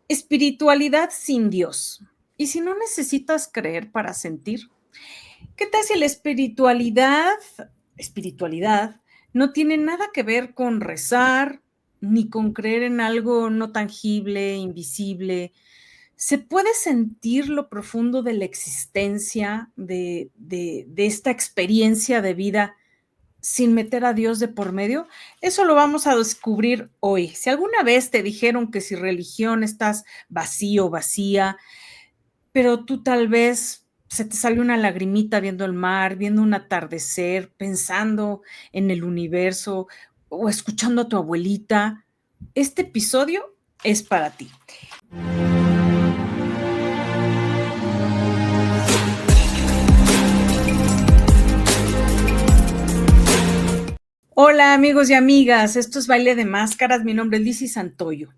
Espiritualidad sin Dios. ¿Y si no necesitas creer para sentir? ¿Qué tal si la espiritualidad no tiene nada que ver con rezar, ni con creer en algo no tangible, invisible? ¿Se puede sentir lo profundo de la existencia, de esta experiencia de vida sin meter a Dios de por medio? Eso lo vamos a descubrir hoy. Si alguna vez te dijeron que si religión estás vacío, vacía, pero tú tal vez se te salió una lagrimita viendo el mar, viendo un atardecer, pensando en el universo o escuchando a tu abuelita, este episodio es para ti. Hola amigos y amigas, esto es Baile de Máscaras, mi nombre es Lizzy Santoyo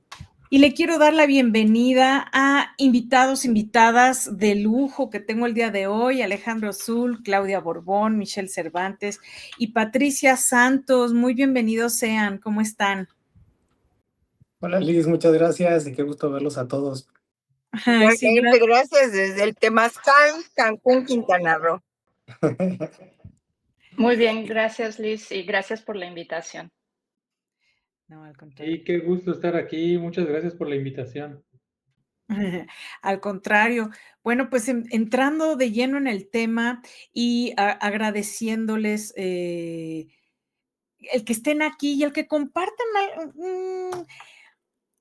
y le quiero dar la bienvenida a invitados, invitadas de lujo que tengo el día de hoy: Alejandro Zul, Claudia Borbón, Michelle Cervantes y Patricia Santos. Muy bienvenidos sean, ¿cómo están? Hola Liz, muchas gracias y qué gusto verlos a todos. Ay, sí, Igualmente, gracias desde el Temazcal, Cancún, Quintana Roo. Muy bien, gracias Liz y gracias por la invitación. No, al contrario. Sí, qué gusto estar aquí. Muchas gracias por la invitación. Al contrario. Bueno, pues entrando de lleno en el tema y agradeciéndoles el que estén aquí y el que compartan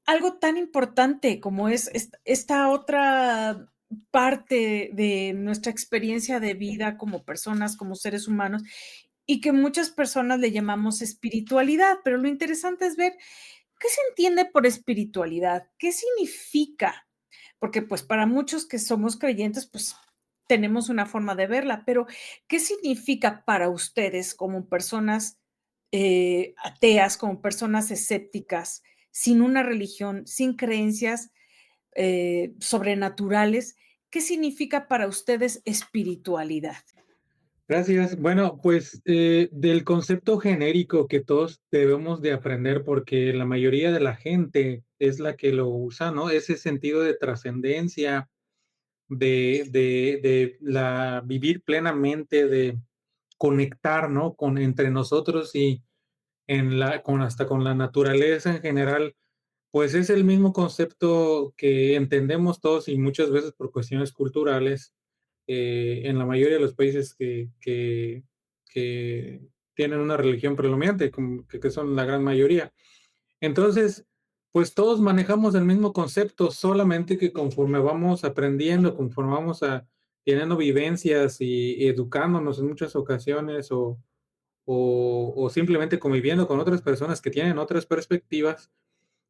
algo tan importante como es esta otra parte de nuestra experiencia de vida como personas, como seres humanos, y que muchas personas le llamamos espiritualidad, pero lo interesante es ver qué se entiende por espiritualidad, qué significa, porque pues para muchos que somos creyentes, pues tenemos una forma de verla, pero ¿qué significa para ustedes como personas ateas, como personas escépticas, sin una religión, sin creencias sobrenaturales? ¿Qué significa para ustedes espiritualidad? Gracias. Bueno, pues del concepto genérico que todos debemos de aprender, porque la mayoría de la gente es la que lo usa, ¿no? Ese sentido de trascendencia, de la vivir plenamente, de conectar, ¿no? Con entre nosotros y hasta con la naturaleza en general. Pues es el mismo concepto que entendemos todos y muchas veces por cuestiones culturales en la mayoría de los países que tienen una religión predominante, que son la gran mayoría. Entonces, pues todos manejamos el mismo concepto, solamente que conforme vamos aprendiendo, conforme vamos teniendo vivencias y educándonos en muchas ocasiones o simplemente conviviendo con otras personas que tienen otras perspectivas,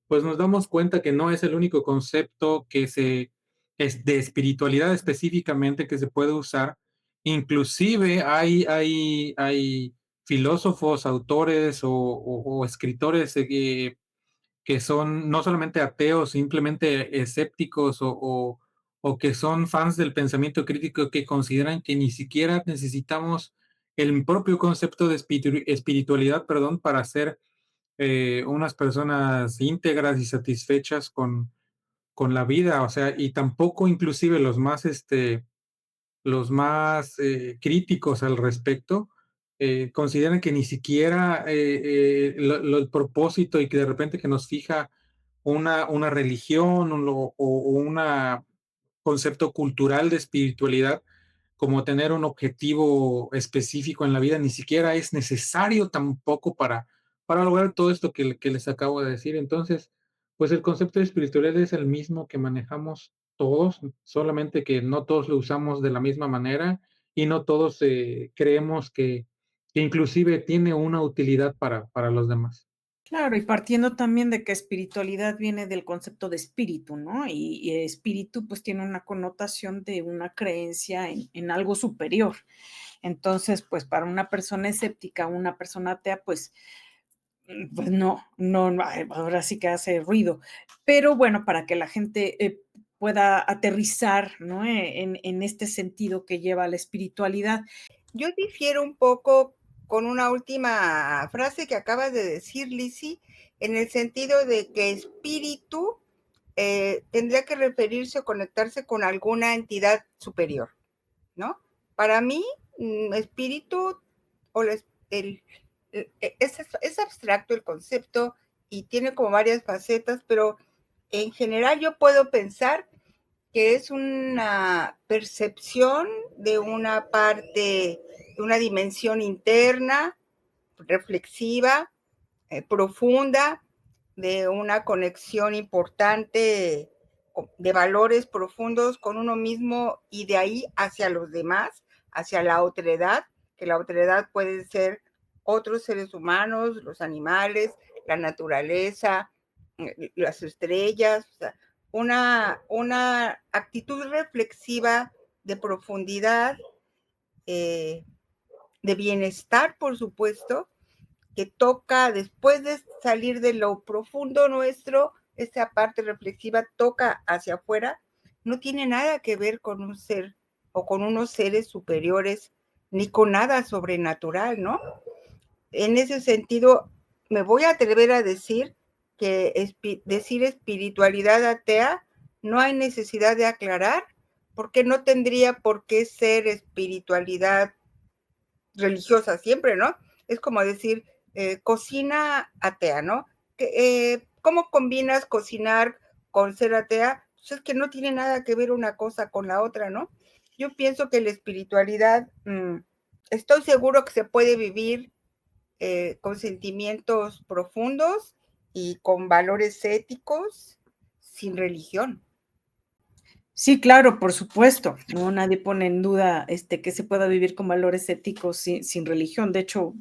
pues nos damos cuenta que no es el único concepto es de espiritualidad específicamente que se puede usar. Inclusive hay filósofos, autores o escritores que son no solamente ateos, simplemente escépticos o que son fans del pensamiento crítico que consideran que ni siquiera necesitamos el propio concepto de espiritualidad, perdón, para ser unas personas íntegras y satisfechas con la vida, o sea, y tampoco inclusive los más críticos al respecto consideran que ni siquiera el propósito y que de repente que nos fija una religión o un concepto cultural de espiritualidad como tener un objetivo específico en la vida, ni siquiera es necesario tampoco para lograr todo esto que les acabo de decir. Entonces, pues el concepto de espiritualidad es el mismo que manejamos todos, solamente que no todos lo usamos de la misma manera y no todos creemos que inclusive tiene una utilidad para los demás. Claro, y partiendo también de que espiritualidad viene del concepto de espíritu, ¿no? Y espíritu pues tiene una connotación de una creencia en algo superior. Entonces, pues para una persona escéptica, una persona atea, pues no, ahora sí que hace ruido. Pero bueno, para que la gente pueda aterrizar, ¿no? En este sentido que lleva la espiritualidad. Yo difiero un poco con una última frase que acabas de decir, Lizzy, en el sentido de que espíritu tendría que referirse o conectarse con alguna entidad superior, ¿no? Para mí, espíritu o es abstracto el concepto y tiene como varias facetas, pero en general yo puedo pensar que es una percepción de una parte, de una dimensión interna, reflexiva, profunda, de una conexión importante, de valores profundos con uno mismo y de ahí hacia los demás, hacia la otredad, que la otredad pueden ser otros seres humanos, los animales, la naturaleza, las estrellas, o sea, una actitud reflexiva de profundidad, de bienestar, por supuesto, que toca, después de salir de lo profundo nuestro, esta parte reflexiva toca hacia afuera, no tiene nada que ver con un ser o con unos seres superiores, ni con nada sobrenatural, ¿no? En ese sentido, me voy a atrever a decir que decir espiritualidad atea no hay necesidad de aclarar, porque no tendría por qué ser espiritualidad religiosa siempre, ¿no? Es como decir, cocina atea, ¿no? ¿Cómo combinas cocinar con ser atea? Pues es que no tiene nada que ver una cosa con la otra, ¿no? Yo pienso que la espiritualidad, estoy seguro que se puede vivir con sentimientos profundos y con valores éticos sin religión. Sí, claro, por supuesto. No, nadie pone en duda que se pueda vivir con valores éticos sin religión. De hecho,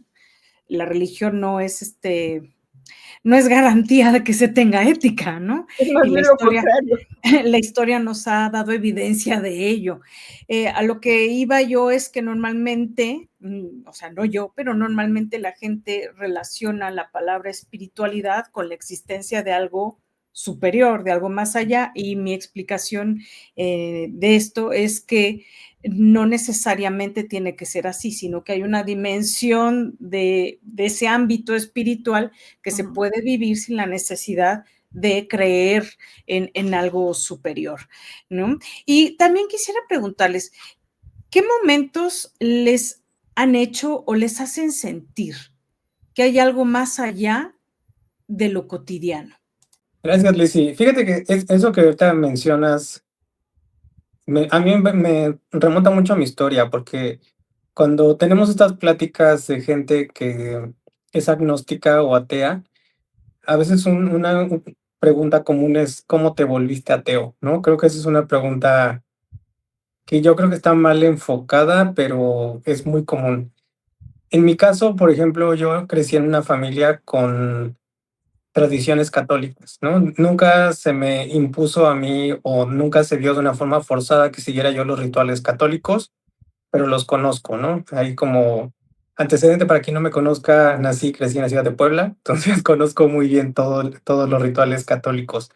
la religión no es garantía de que se tenga ética, ¿no? Es más Y bien lo contrario. la historia nos ha dado evidencia de ello. A lo que iba yo es que normalmente, o sea, no yo, pero normalmente la gente relaciona la palabra espiritualidad con la existencia de algo superior, de algo más allá, y mi explicación de esto es que no necesariamente tiene que ser así, sino que hay una dimensión de ese ámbito espiritual que se puede vivir sin la necesidad de creer en algo superior, ¿no? Y también quisiera preguntarles, ¿qué momentos les han hecho o les hacen sentir que hay algo más allá de lo cotidiano? Gracias, Lizzy. Fíjate que eso que ahorita mencionas, a mí me remonta mucho a mi historia, porque cuando tenemos estas pláticas de gente que es agnóstica o atea, a veces una pregunta común es ¿cómo te volviste ateo? ¿No? Creo que esa es una pregunta que yo creo que está mal enfocada, pero es muy común. En mi caso, por ejemplo, yo crecí en una familia con tradiciones católicas, ¿no? Nunca se me impuso a mí o nunca se vio de una forma forzada que siguiera yo los rituales católicos, pero los conozco, ¿no? Ahí como antecedente para quien no me conozca, nací y crecí en la ciudad de Puebla, entonces conozco muy bien todos los rituales católicos.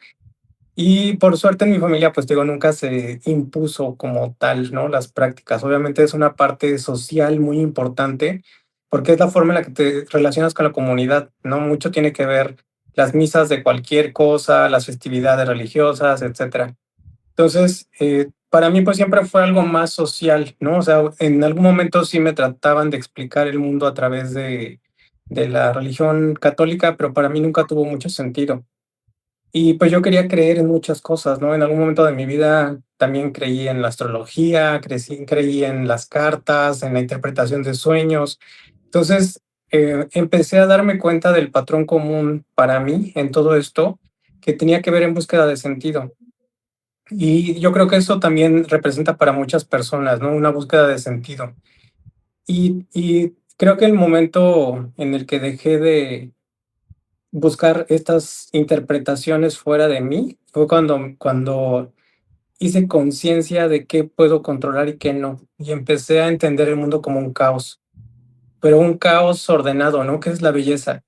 Y por suerte en mi familia, pues digo, nunca se impuso como tal, ¿no? Las prácticas. Obviamente es una parte social muy importante porque es la forma en la que te relacionas con la comunidad, ¿no? Mucho tiene que ver las misas de cualquier cosa, las festividades religiosas, etcétera. Entonces, para mí pues siempre fue algo más social, ¿no? O sea, en algún momento sí me trataban de explicar el mundo a través de la religión católica, pero para mí nunca tuvo mucho sentido. Y pues yo quería creer en muchas cosas, ¿no? En algún momento de mi vida también creí en la astrología, creí en las cartas, en la interpretación de sueños. Entonces, empecé a darme cuenta del patrón común para mí en todo esto, que tenía que ver en búsqueda de sentido. Y yo creo que eso también representa para muchas personas, ¿no? Una búsqueda de sentido. Y creo que el momento en el que dejé de buscar estas interpretaciones fuera de mí fue cuando hice conciencia de qué puedo controlar y qué no. Y empecé a entender el mundo como un caos, pero un caos ordenado, ¿no? Que es la belleza.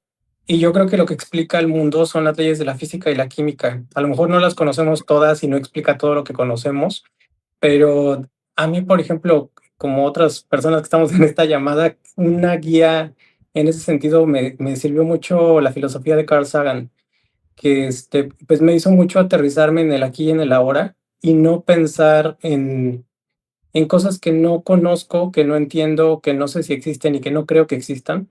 Y yo creo que lo que explica el mundo son las leyes de la física y la química. A lo mejor no las conocemos todas y no explica todo lo que conocemos, pero a mí, por ejemplo, como otras personas que estamos en esta llamada, una guía en ese sentido me sirvió mucho la filosofía de Carl Sagan. que pues me hizo mucho aterrizarme en el aquí y en el ahora y no pensar en cosas que no conozco, que no entiendo, que no sé si existen y que no creo que existan,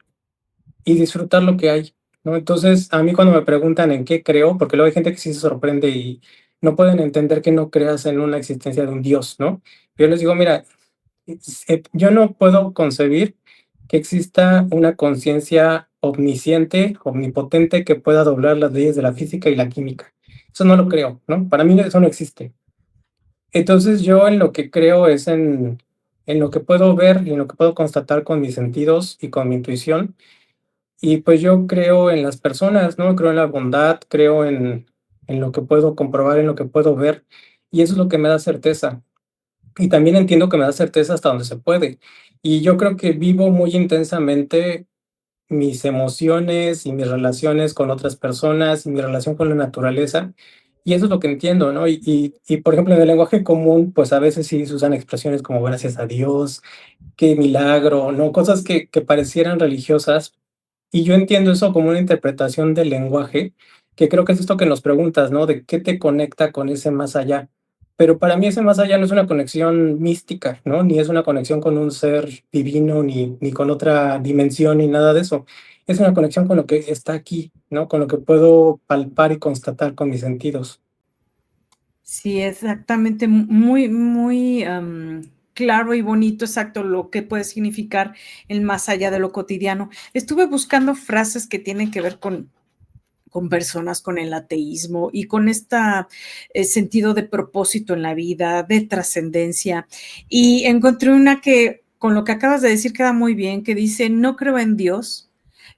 y disfrutar lo que hay, ¿no? Entonces, a mí cuando me preguntan en qué creo, porque luego hay gente que sí se sorprende y no pueden entender que no creas en una existencia de un Dios, ¿no? Yo les digo, mira, yo no puedo concebir que exista una conciencia omnisciente, omnipotente, que pueda doblar las leyes de la física y la química. Eso no lo creo, ¿no? Para mí eso no existe. Entonces yo en lo que creo es en lo que puedo ver y en lo que puedo constatar con mis sentidos y con mi intuición. Y pues yo creo en las personas, ¿no? Creo en la bondad, creo en lo que puedo comprobar, en lo que puedo ver. Y eso es lo que me da certeza. Y también entiendo que me da certeza hasta donde se puede. Y yo creo que vivo muy intensamente mis emociones y mis relaciones con otras personas y mi relación con la naturaleza. Y eso es lo que entiendo, ¿no? Por ejemplo, en el lenguaje común, pues a veces sí se usan expresiones como gracias a Dios, qué milagro, ¿no? Cosas que parecieran religiosas, y yo entiendo eso como una interpretación del lenguaje, que creo que es esto que nos preguntas, ¿no? De qué te conecta con ese más allá. Pero para mí ese más allá no es una conexión mística, ¿no? Ni es una conexión con un ser divino, ni con otra dimensión, ni nada de eso. Es una conexión con lo que está aquí, ¿no? Con lo que puedo palpar y constatar con mis sentidos. Sí, exactamente, muy, muy claro y bonito, exacto, lo que puede significar el más allá de lo cotidiano. Estuve buscando frases que tienen que ver con personas con el ateísmo y con este sentido de propósito en la vida, de trascendencia. Y encontré una que, con lo que acabas de decir, queda muy bien, que dice, no creo en Dios,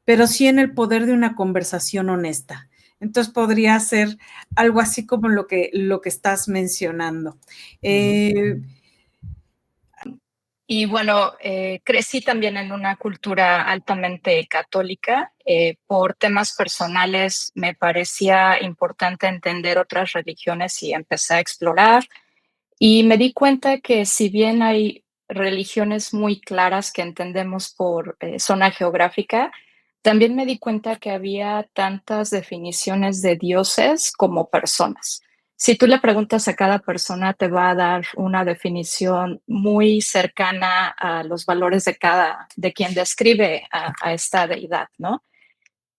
pero sí en el poder de una conversación honesta. Entonces podría ser algo así como lo que estás mencionando. Y bueno, crecí también en una cultura altamente católica. Por temas personales me parecía importante entender otras religiones y empecé a explorar. Y me di cuenta que si bien hay religiones muy claras que entendemos por zona geográfica, también me di cuenta que había tantas definiciones de dioses como personas. Si tú le preguntas a cada persona, te va a dar una definición muy cercana a los valores de quien describe a esta deidad, ¿no?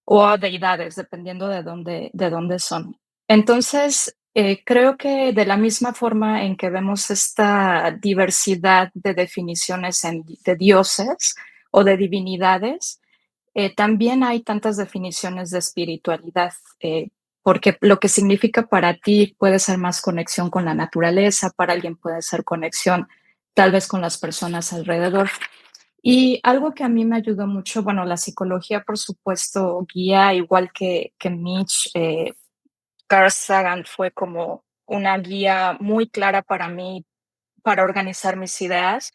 O a deidades, dependiendo de dónde son. Entonces, creo que de la misma forma en que vemos esta diversidad de definiciones de dioses o de divinidades, también hay tantas definiciones de espiritualidad, porque lo que significa para ti puede ser más conexión con la naturaleza, para alguien puede ser conexión tal vez con las personas alrededor. Y algo que a mí me ayudó mucho, bueno, la psicología, por supuesto, guía, igual que Mitch, Carl Sagan fue como una guía muy clara para mí, para organizar mis ideas,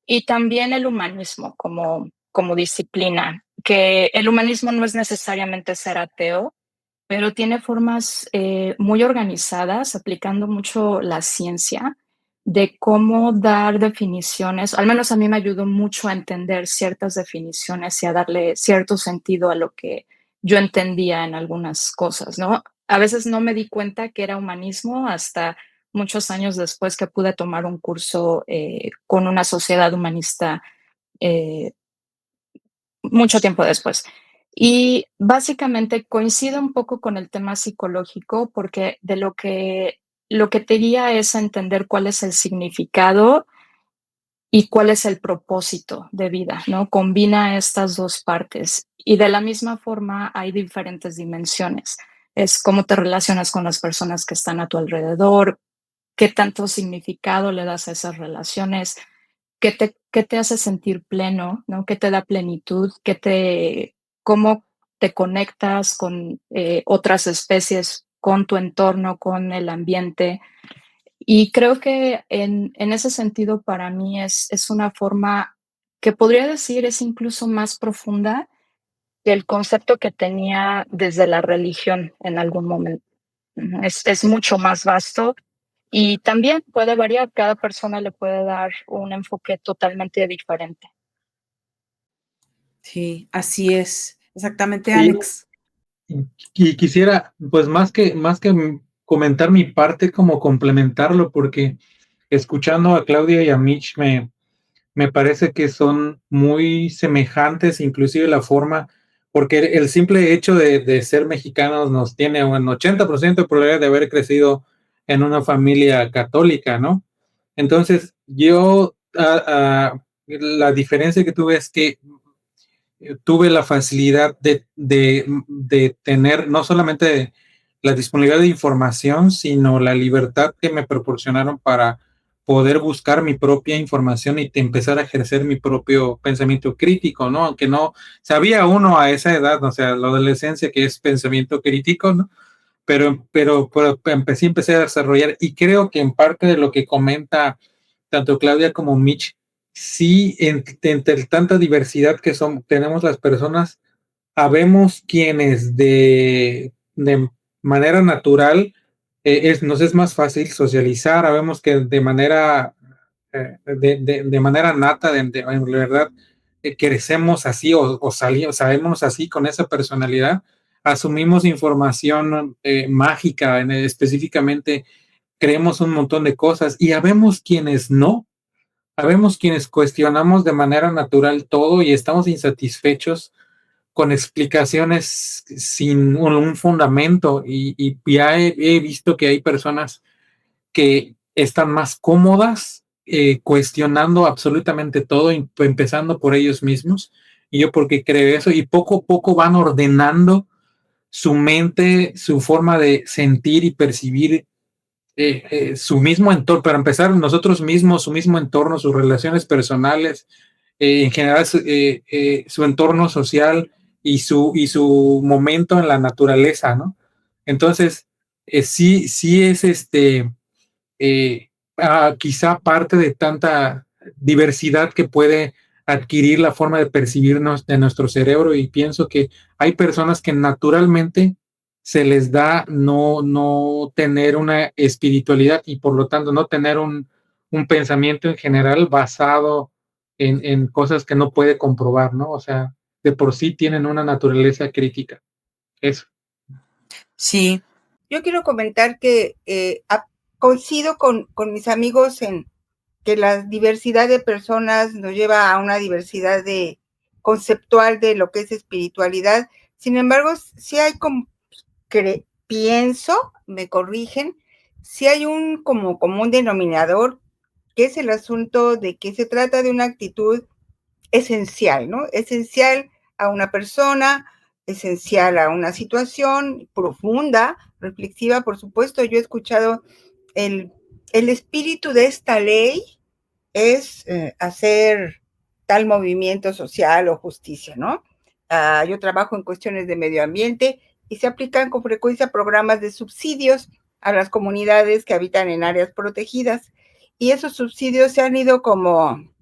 y también el humanismo como disciplina, que el humanismo no es necesariamente ser ateo, pero tiene formas muy organizadas, aplicando mucho la ciencia, de cómo dar definiciones. Al menos a mí me ayudó mucho a entender ciertas definiciones y a darle cierto sentido a lo que yo entendía en algunas cosas, ¿no? A veces no me di cuenta que era humanismo hasta muchos años después que pude tomar un curso con una sociedad humanista eh, mucho tiempo después. Y básicamente coincide un poco con el tema psicológico, porque de lo que te guía es a entender cuál es el significado y cuál es el propósito de vida, ¿no? Combina estas dos partes. Y de la misma forma hay diferentes dimensiones. Es cómo te relacionas con las personas que están a tu alrededor, qué tanto significado le das a esas relaciones, qué te hace sentir pleno, ¿no? ¿Qué te da plenitud? Cómo te conectas con otras especies, con tu entorno, con el ambiente. Y creo que en ese sentido para mí es una forma que podría decir es incluso más profunda que el concepto que tenía desde la religión en algún momento. Ujú, es mucho más vasto y también puede variar, cada persona le puede dar un enfoque totalmente diferente. Sí, así es. Exactamente, Sí, Alex. Y quisiera, pues más que comentar mi parte, como complementarlo, porque escuchando a Claudia y a Mitch me parece que son muy semejantes, inclusive la forma, porque el simple hecho de ser mexicanos nos tiene un 80% de probabilidad de haber crecido en una familia católica, ¿no? Entonces, la diferencia que tuve es que tuve la facilidad de tener no solamente la disponibilidad de información, sino la libertad que me proporcionaron para poder buscar mi propia información y empezar a ejercer mi propio pensamiento crítico, ¿no? Aunque no sabía uno a esa edad, o sea, la adolescencia que es pensamiento crítico, ¿no? Pero empecé a desarrollar, y creo que en parte de lo que comenta tanto Claudia como Mitch, sí, entre tanta diversidad que tenemos las personas, habemos quienes de manera natural nos es más fácil socializar, habemos que de manera nata, en verdad, crecemos así o sabemos así con esa personalidad, asumimos información mágica, específicamente creemos un montón de cosas, y habemos quienes no. Habemos quienes cuestionamos de manera natural todo y estamos insatisfechos con explicaciones sin un fundamento, y ya he visto que hay personas que están más cómodas cuestionando absolutamente todo, empezando por ellos mismos, y yo porque creo eso, y poco a poco van ordenando su mente, su forma de sentir y percibir su mismo entorno, para empezar, nosotros mismos, su mismo entorno, sus relaciones personales, en general su entorno social y su momento en la naturaleza, ¿no? Entonces, sí es quizá parte de tanta diversidad que puede adquirir la forma de percibirnos de nuestro cerebro, y pienso que hay personas que naturalmente se les da no tener una espiritualidad, y por lo tanto no tener un pensamiento en general basado en cosas que no puede comprobar, ¿no? O sea, de por sí tienen una naturaleza crítica. Eso. Sí. Yo quiero comentar que coincido con mis amigos en que la diversidad de personas nos lleva a una diversidad conceptual de lo que es espiritualidad. Sin embargo, sí hay pienso, me corrigen, sí hay un como común denominador, que es el asunto de que se trata de una actitud esencial, ¿no? Esencial a una persona, esencial a una situación profunda, reflexiva, por supuesto. Yo he escuchado el espíritu de esta ley es hacer tal movimiento social o justicia, ¿no? Yo trabajo en cuestiones de medio ambiente y se aplican con frecuencia programas de subsidios a las comunidades que habitan en áreas protegidas, y esos subsidios se han ido como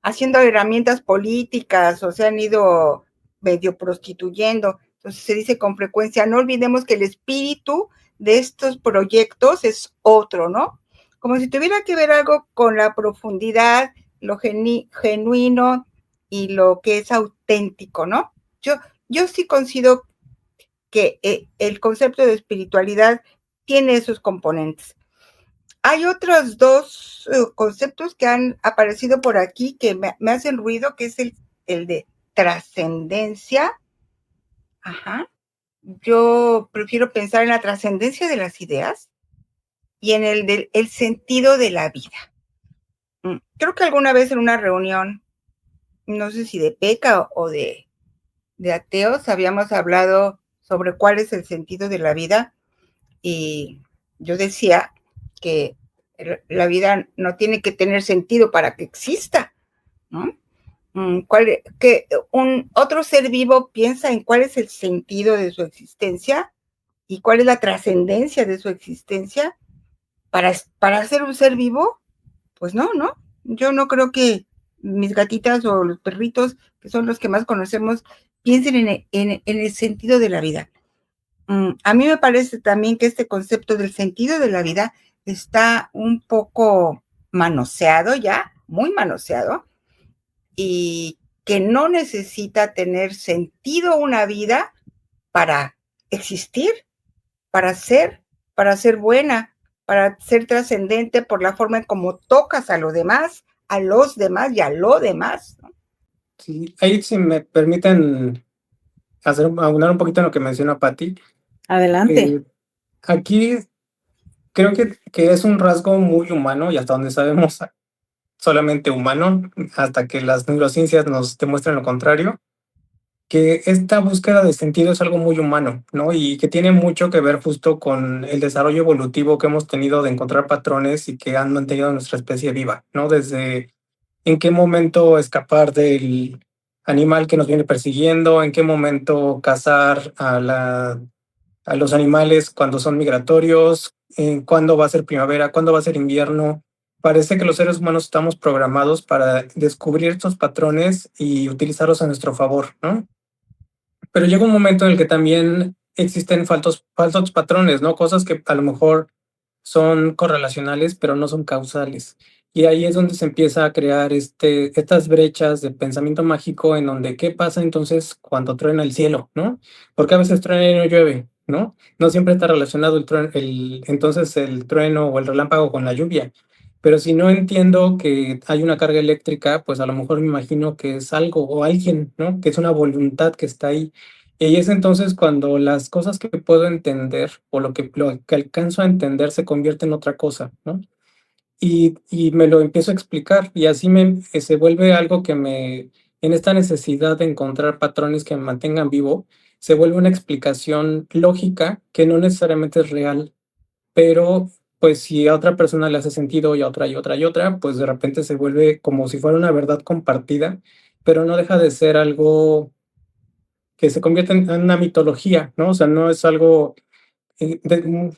haciendo herramientas políticas o se han ido medio prostituyendo. Entonces se dice con frecuencia, no olvidemos que el espíritu de estos proyectos es otro, ¿no? Como si tuviera que ver algo con la profundidad, lo genuino y lo que es auténtico, ¿no? Yo sí coincido que el concepto de espiritualidad tiene esos componentes. Hay otros dos conceptos que han aparecido por aquí que me hacen ruido, que es el de trascendencia. Ajá. Yo prefiero pensar en la trascendencia de las ideas y en el sentido de la vida. Creo que alguna vez en una reunión, no sé si de PECA o de ateos, habíamos hablado sobre cuál es el sentido de la vida, y yo decía que la vida no tiene que tener sentido para que exista, ¿no? Otro ser vivo piensa en cuál es el sentido de su existencia y cuál es la trascendencia de su existencia para ser un ser vivo. Pues no. Yo no creo que mis gatitas o los perritos, que son los que más conocemos, piensen en el sentido de la vida. A mí me parece también que este concepto del sentido de la vida está un poco manoseado ya, muy manoseado, y que no necesita tener sentido una vida para existir, para ser buena, para ser trascendente por la forma en cómo tocas a los demás y a lo demás, ¿no? Sí, ahí si me permiten aunar un poquito en lo que menciona Patti. Adelante. Aquí creo que es un rasgo muy humano y hasta donde sabemos solamente humano, hasta que las neurociencias nos demuestren lo contrario, que esta búsqueda de sentido es algo muy humano, ¿no? Y que tiene mucho que ver justo con el desarrollo evolutivo que hemos tenido de encontrar patrones y que han mantenido a nuestra especie viva, ¿no? Desde en qué momento escapar del animal que nos viene persiguiendo, en qué momento cazar a los animales cuando son migratorios, cuándo va a ser primavera, cuándo va a ser invierno. Parece que los seres humanos estamos programados para descubrir estos patrones y utilizarlos a nuestro favor, ¿no? Pero llega un momento en el que también existen falsos patrones, ¿no? Cosas que a lo mejor son correlacionales, pero no son causales. Y ahí es donde se empieza a crear estas brechas de pensamiento mágico en donde qué pasa entonces cuando truena el cielo, ¿no? Porque a veces truena y no llueve, ¿no? No siempre está relacionado entonces el trueno o el relámpago con la lluvia. Pero si no entiendo que hay una carga eléctrica, pues a lo mejor me imagino que es algo o alguien, ¿no? Que es una voluntad que está ahí. Y es entonces cuando las cosas que puedo entender o lo que alcanzo a entender se convierte en otra cosa, ¿no? Y me lo empiezo a explicar y así se vuelve algo en esta necesidad de encontrar patrones que me mantengan vivo, se vuelve una explicación lógica que no necesariamente es real, pero pues si a otra persona le hace sentido y a otra y otra y otra, pues de repente se vuelve como si fuera una verdad compartida, pero no deja de ser algo que se convierte en una mitología, ¿no? O sea, no es algo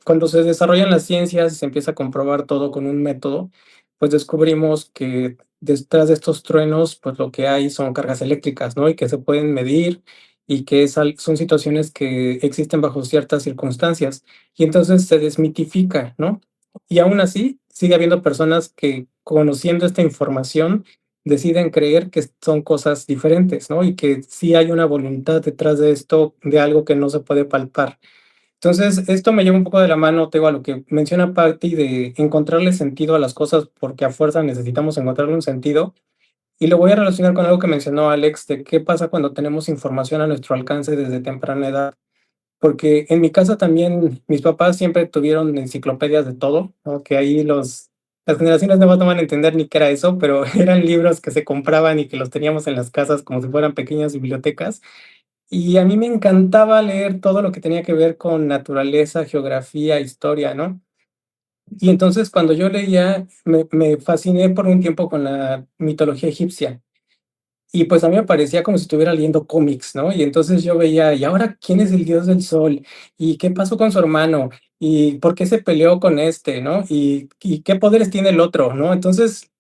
cuando se desarrollan las ciencias y se empieza a comprobar todo con un método, pues descubrimos que detrás de estos truenos, pues lo que hay son cargas eléctricas, ¿no? Y que se pueden medir y que son situaciones que existen bajo ciertas circunstancias. Y entonces se desmitifica, ¿no? Y aún así, sigue habiendo personas que, conociendo esta información, deciden creer que son cosas diferentes, ¿no? Y que sí hay una voluntad detrás de esto, de algo que no se puede palpar. Entonces, esto me lleva un poco de la mano, Teo, a lo que menciona Patti de encontrarle sentido a las cosas porque a fuerza necesitamos encontrarle un sentido. Y lo voy a relacionar con algo que mencionó Alex de qué pasa cuando tenemos información a nuestro alcance desde temprana edad. Porque en mi casa también mis papás siempre tuvieron enciclopedias de todo, ¿no? Que ahí las generaciones nuevas no van a entender ni qué era eso, pero eran libros que se compraban y que los teníamos en las casas como si fueran pequeñas bibliotecas. Y a mí me encantaba leer todo lo que tenía que ver con naturaleza, geografía, historia, ¿no? Y entonces cuando yo leía, me fasciné por un tiempo con la mitología egipcia. Y pues a mí me parecía como si estuviera leyendo cómics, ¿no? Y entonces yo veía, ¿y ahora quién es el dios del sol? ¿Y qué pasó con su hermano? ¿Y por qué se peleó con este, ¿no? ¿Y qué poderes tiene el otro, ¿no? Entonces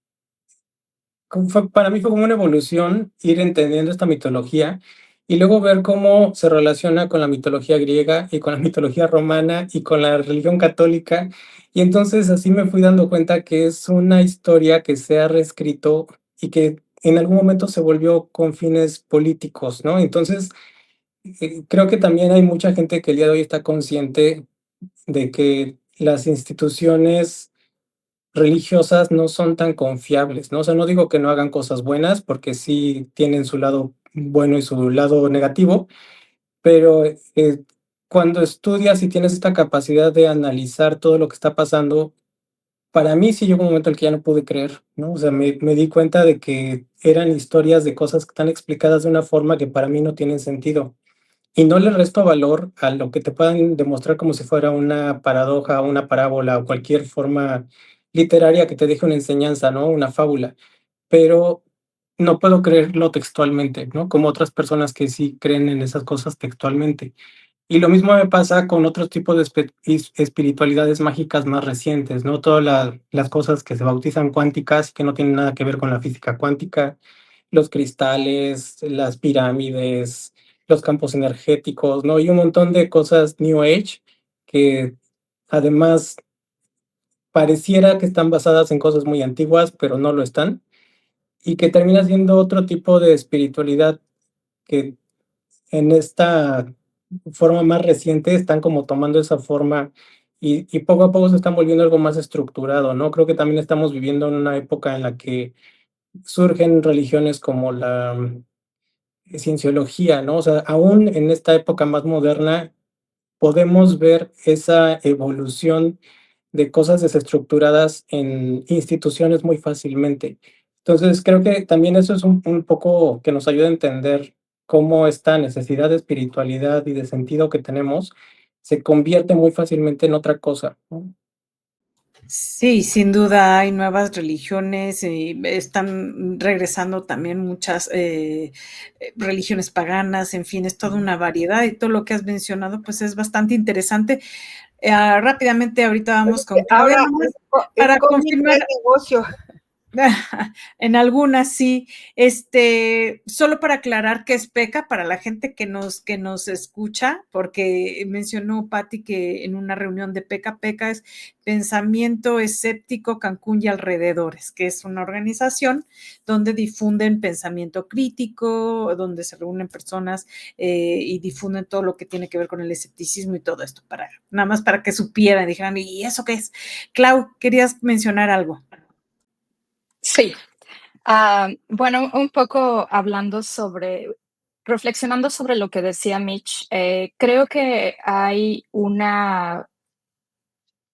para mí fue como una evolución ir entendiendo esta mitología y luego ver cómo se relaciona con la mitología griega y con la mitología romana y con la religión católica. Y entonces así me fui dando cuenta que es una historia que se ha reescrito y que en algún momento se volvió con fines políticos, ¿no? Entonces, creo que también hay mucha gente que el día de hoy está consciente de que las instituciones religiosas no son tan confiables, ¿no? O sea, no digo que no hagan cosas buenas, porque sí tienen su lado bueno y su lado negativo, pero cuando estudias y tienes esta capacidad de analizar todo lo que está pasando, para mí sí llegó un momento en el que ya no pude creer, ¿no? O sea, me di cuenta de que eran historias de cosas que están explicadas de una forma que para mí no tienen sentido. Y no le resto valor a lo que te puedan demostrar como si fuera una paradoja, una parábola o cualquier forma literaria que te deje una enseñanza, ¿no? Una fábula. Pero no puedo creerlo textualmente, ¿no? Como otras personas que sí creen en esas cosas textualmente. Y lo mismo me pasa con otros tipos de espiritualidades mágicas más recientes, ¿no? Todas las cosas que se bautizan cuánticas, que no tienen nada que ver con la física cuántica, los cristales, las pirámides, los campos energéticos, ¿no? Y un montón de cosas New Age que además pareciera que están basadas en cosas muy antiguas, pero no lo están, y que termina siendo otro tipo de espiritualidad que en esta forma más reciente están como tomando esa forma y poco a poco se están volviendo algo más estructurado, ¿no? Creo que también estamos viviendo en una época en la que surgen religiones como la cienciología, ¿no? O sea, aún en esta época más moderna podemos ver esa evolución de cosas desestructuradas en instituciones muy fácilmente. Entonces, creo que también eso es un poco que nos ayuda a entender cómo esta necesidad de espiritualidad y de sentido que tenemos se convierte muy fácilmente en otra cosa, ¿no? Sí, sin duda hay nuevas religiones y están regresando también muchas religiones paganas, en fin, es toda una variedad y todo lo que has mencionado pues es bastante interesante. Rápidamente ahorita vamos con Claudia, Ahora, nomás el para cómic confirmar. es negocio. En algunas sí, solo para aclarar qué es PECA para la gente que nos escucha, porque mencionó Patti que en una reunión de PECA, PECA es Pensamiento Escéptico Cancún y Alrededores, que es una organización donde difunden pensamiento crítico, donde se reúnen personas y difunden todo lo que tiene que ver con el escepticismo y todo esto, nada más para que supieran, dijeran, ¿y eso qué es? Clau, querías mencionar algo. Sí. Bueno, un poco reflexionando sobre lo que decía Mitch, creo que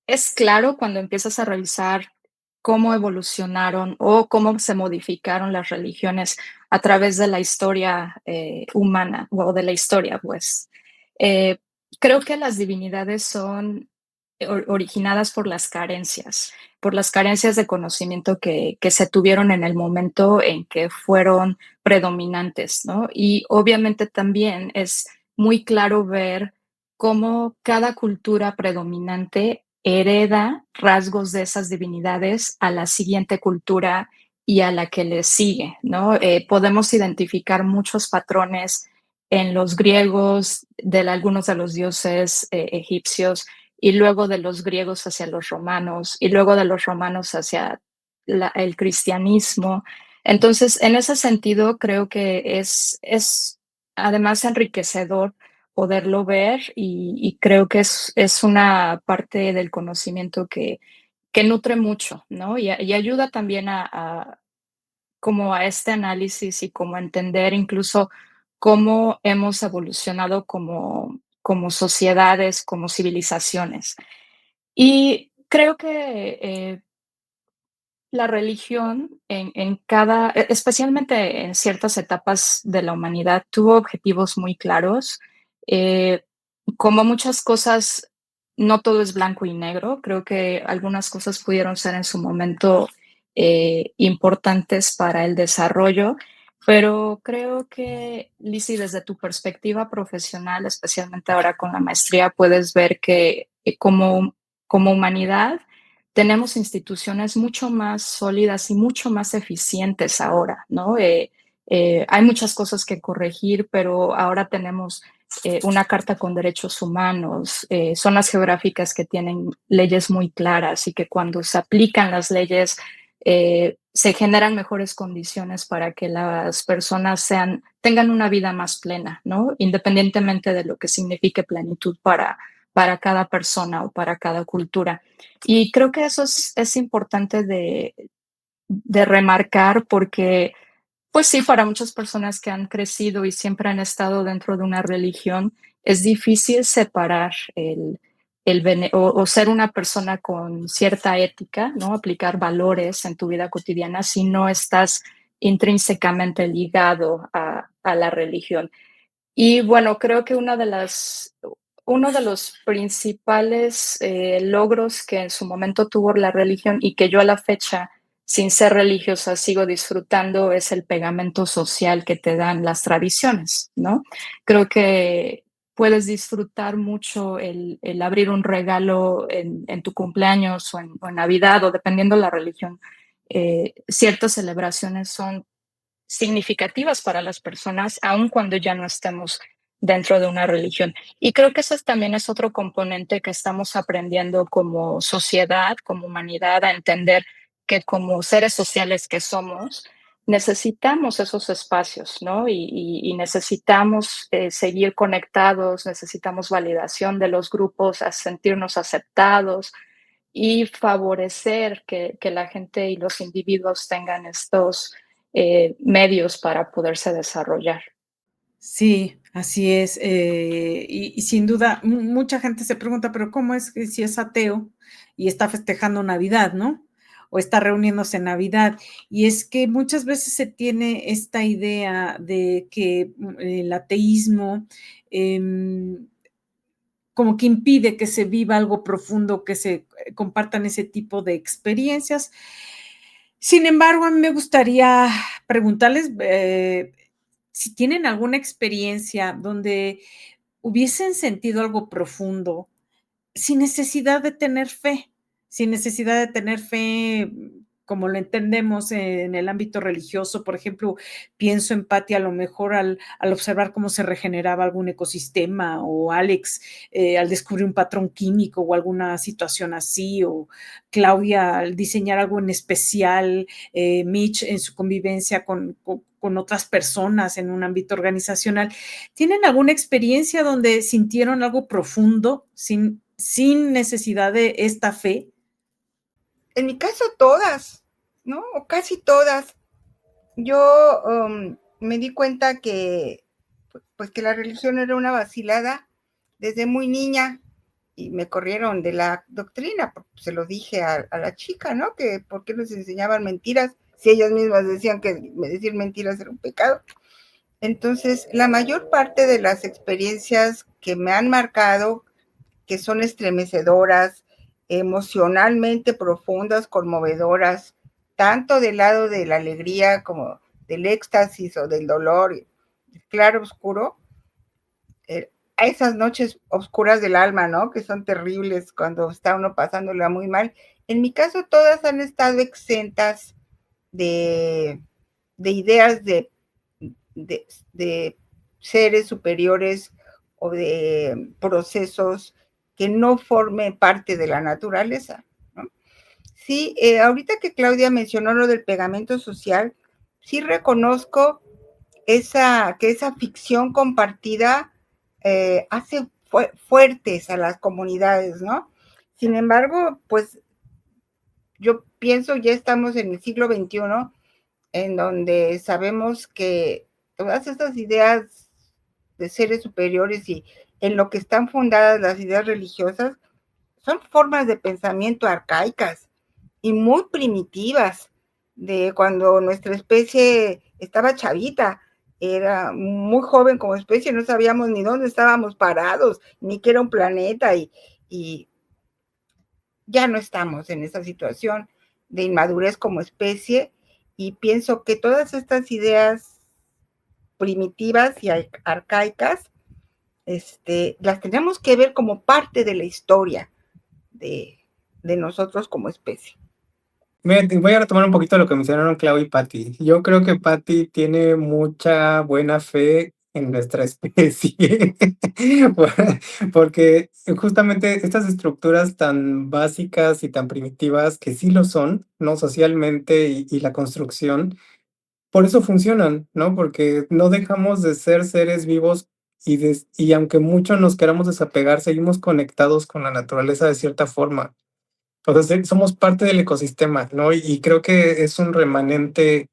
es claro cuando empiezas a revisar cómo evolucionaron o cómo se modificaron las religiones a través de la historia humana o de la historia, pues. Eh, Creo que las divinidades son originadas por las carencias de conocimiento que se tuvieron en el momento en que fueron predominantes, ¿no? Y obviamente también es muy claro ver cómo cada cultura predominante hereda rasgos de esas divinidades a la siguiente cultura y a la que le sigue, ¿no? Podemos identificar muchos patrones en los griegos, algunos de los dioses egipcios, y luego de los griegos hacia los romanos, y luego de los romanos hacia el cristianismo. Entonces, en ese sentido, creo que es además enriquecedor poderlo ver y creo que es una parte del conocimiento que nutre mucho, ¿no? Y ayuda también como a este análisis y como a entender incluso cómo hemos evolucionado como sociedades, como civilizaciones. Y creo que la religión especialmente en ciertas etapas de la humanidad, tuvo objetivos muy claros. Eh, Como muchas cosas, no todo es blanco y negro. Creo que algunas cosas pudieron ser en su momento importantes para el desarrollo, pero creo que, Lizzy, desde tu perspectiva profesional, especialmente ahora con la maestría, puedes ver que como humanidad, tenemos instituciones mucho más sólidas y mucho más eficientes ahora, ¿no? Hay muchas cosas que corregir, pero ahora tenemos una carta con derechos humanos, zonas geográficas que tienen leyes muy claras y que cuando se aplican las leyes se generan mejores condiciones para que las personas tengan una vida más plena, ¿no? Independientemente de lo que signifique plenitud para cada persona o para cada cultura. Y creo que eso es importante de remarcar porque, pues sí, para muchas personas que han crecido y siempre han estado dentro de una religión, es difícil separar o ser una persona con cierta ética, ¿no? Aplicar valores en tu vida cotidiana si no estás intrínsecamente ligado a la religión. Y bueno, creo que uno de los principales logros que en su momento tuvo la religión y que yo a la fecha, sin ser religiosa, sigo disfrutando es el pegamento social que te dan las tradiciones, ¿no? Creo que puedes disfrutar mucho el abrir un regalo en tu cumpleaños o en Navidad o dependiendo de la religión. Ciertas celebraciones son significativas para las personas, aun cuando ya no estemos dentro de una religión. Y creo que eso también es otro componente que estamos aprendiendo como sociedad, como humanidad, a entender que como seres sociales que somos, necesitamos esos espacios, ¿no? Y necesitamos seguir conectados, necesitamos validación de los grupos, a sentirnos aceptados y favorecer que la gente y los individuos tengan estos medios para poderse desarrollar. Sí, así es. Y sin duda, mucha gente se pregunta, pero ¿cómo es que si es ateo y está festejando Navidad, ¿no? O está reuniéndose en Navidad. Y es que muchas veces se tiene esta idea de que el ateísmo como que impide que se viva algo profundo, que se compartan ese tipo de experiencias. Sin embargo, a mí me gustaría preguntarles si tienen alguna experiencia donde hubiesen sentido algo profundo sin necesidad de tener fe, sin necesidad de tener fe, como lo entendemos en el ámbito religioso. Por ejemplo, pienso en Patty a lo mejor al observar cómo se regeneraba algún ecosistema, o Alex al descubrir un patrón químico o alguna situación así, o Claudia al diseñar algo en especial, Mitch en su convivencia con otras personas en un ámbito organizacional. ¿Tienen alguna experiencia donde sintieron algo profundo sin necesidad de esta fe? En mi caso, todas, ¿no? O casi todas. Yo me di cuenta que, pues, que la religión era una vacilada desde muy niña, y me corrieron de la doctrina, porque se lo dije a la chica, ¿no? Que por qué nos enseñaban mentiras, si ellas mismas decían que decir mentiras era un pecado. Entonces, la mayor parte de las experiencias que me han marcado, que son estremecedoras, emocionalmente profundas, conmovedoras, tanto del lado de la alegría como del éxtasis o del dolor, claro, oscuro, a esas noches oscuras del alma, ¿no? Que son terribles cuando está uno pasándola muy mal. En mi caso, todas han estado exentas de ideas de seres superiores o de procesos que no formen parte de la naturaleza, ¿no? Sí, ahorita que Claudia mencionó lo del pegamento social, sí reconozco que esa ficción compartida hace fuertes a las comunidades, ¿no? Sin embargo, pues yo pienso ya estamos en el siglo XXI, en donde sabemos que todas estas ideas de seres superiores y en lo que están fundadas las ideas religiosas son formas de pensamiento arcaicas y muy primitivas, de cuando nuestra especie estaba chavita, era muy joven como especie, no sabíamos ni dónde estábamos parados, ni qué era un planeta, y ya no estamos en esa situación de inmadurez como especie, y pienso que todas estas ideas primitivas y arcaicas, las tenemos que ver como parte de la historia de nosotros como especie. Voy a retomar un poquito lo que mencionaron Clau y Patty. Yo creo que Patty tiene mucha buena fe en nuestra especie, porque justamente estas estructuras tan básicas y tan primitivas, que sí lo son, ¿no? Socialmente y la construcción, por eso funcionan, ¿no? Porque no dejamos de ser seres vivos y aunque mucho nos queramos desapegar, seguimos conectados con la naturaleza de cierta forma. Entonces, somos parte del ecosistema, ¿no? Y creo que es un remanente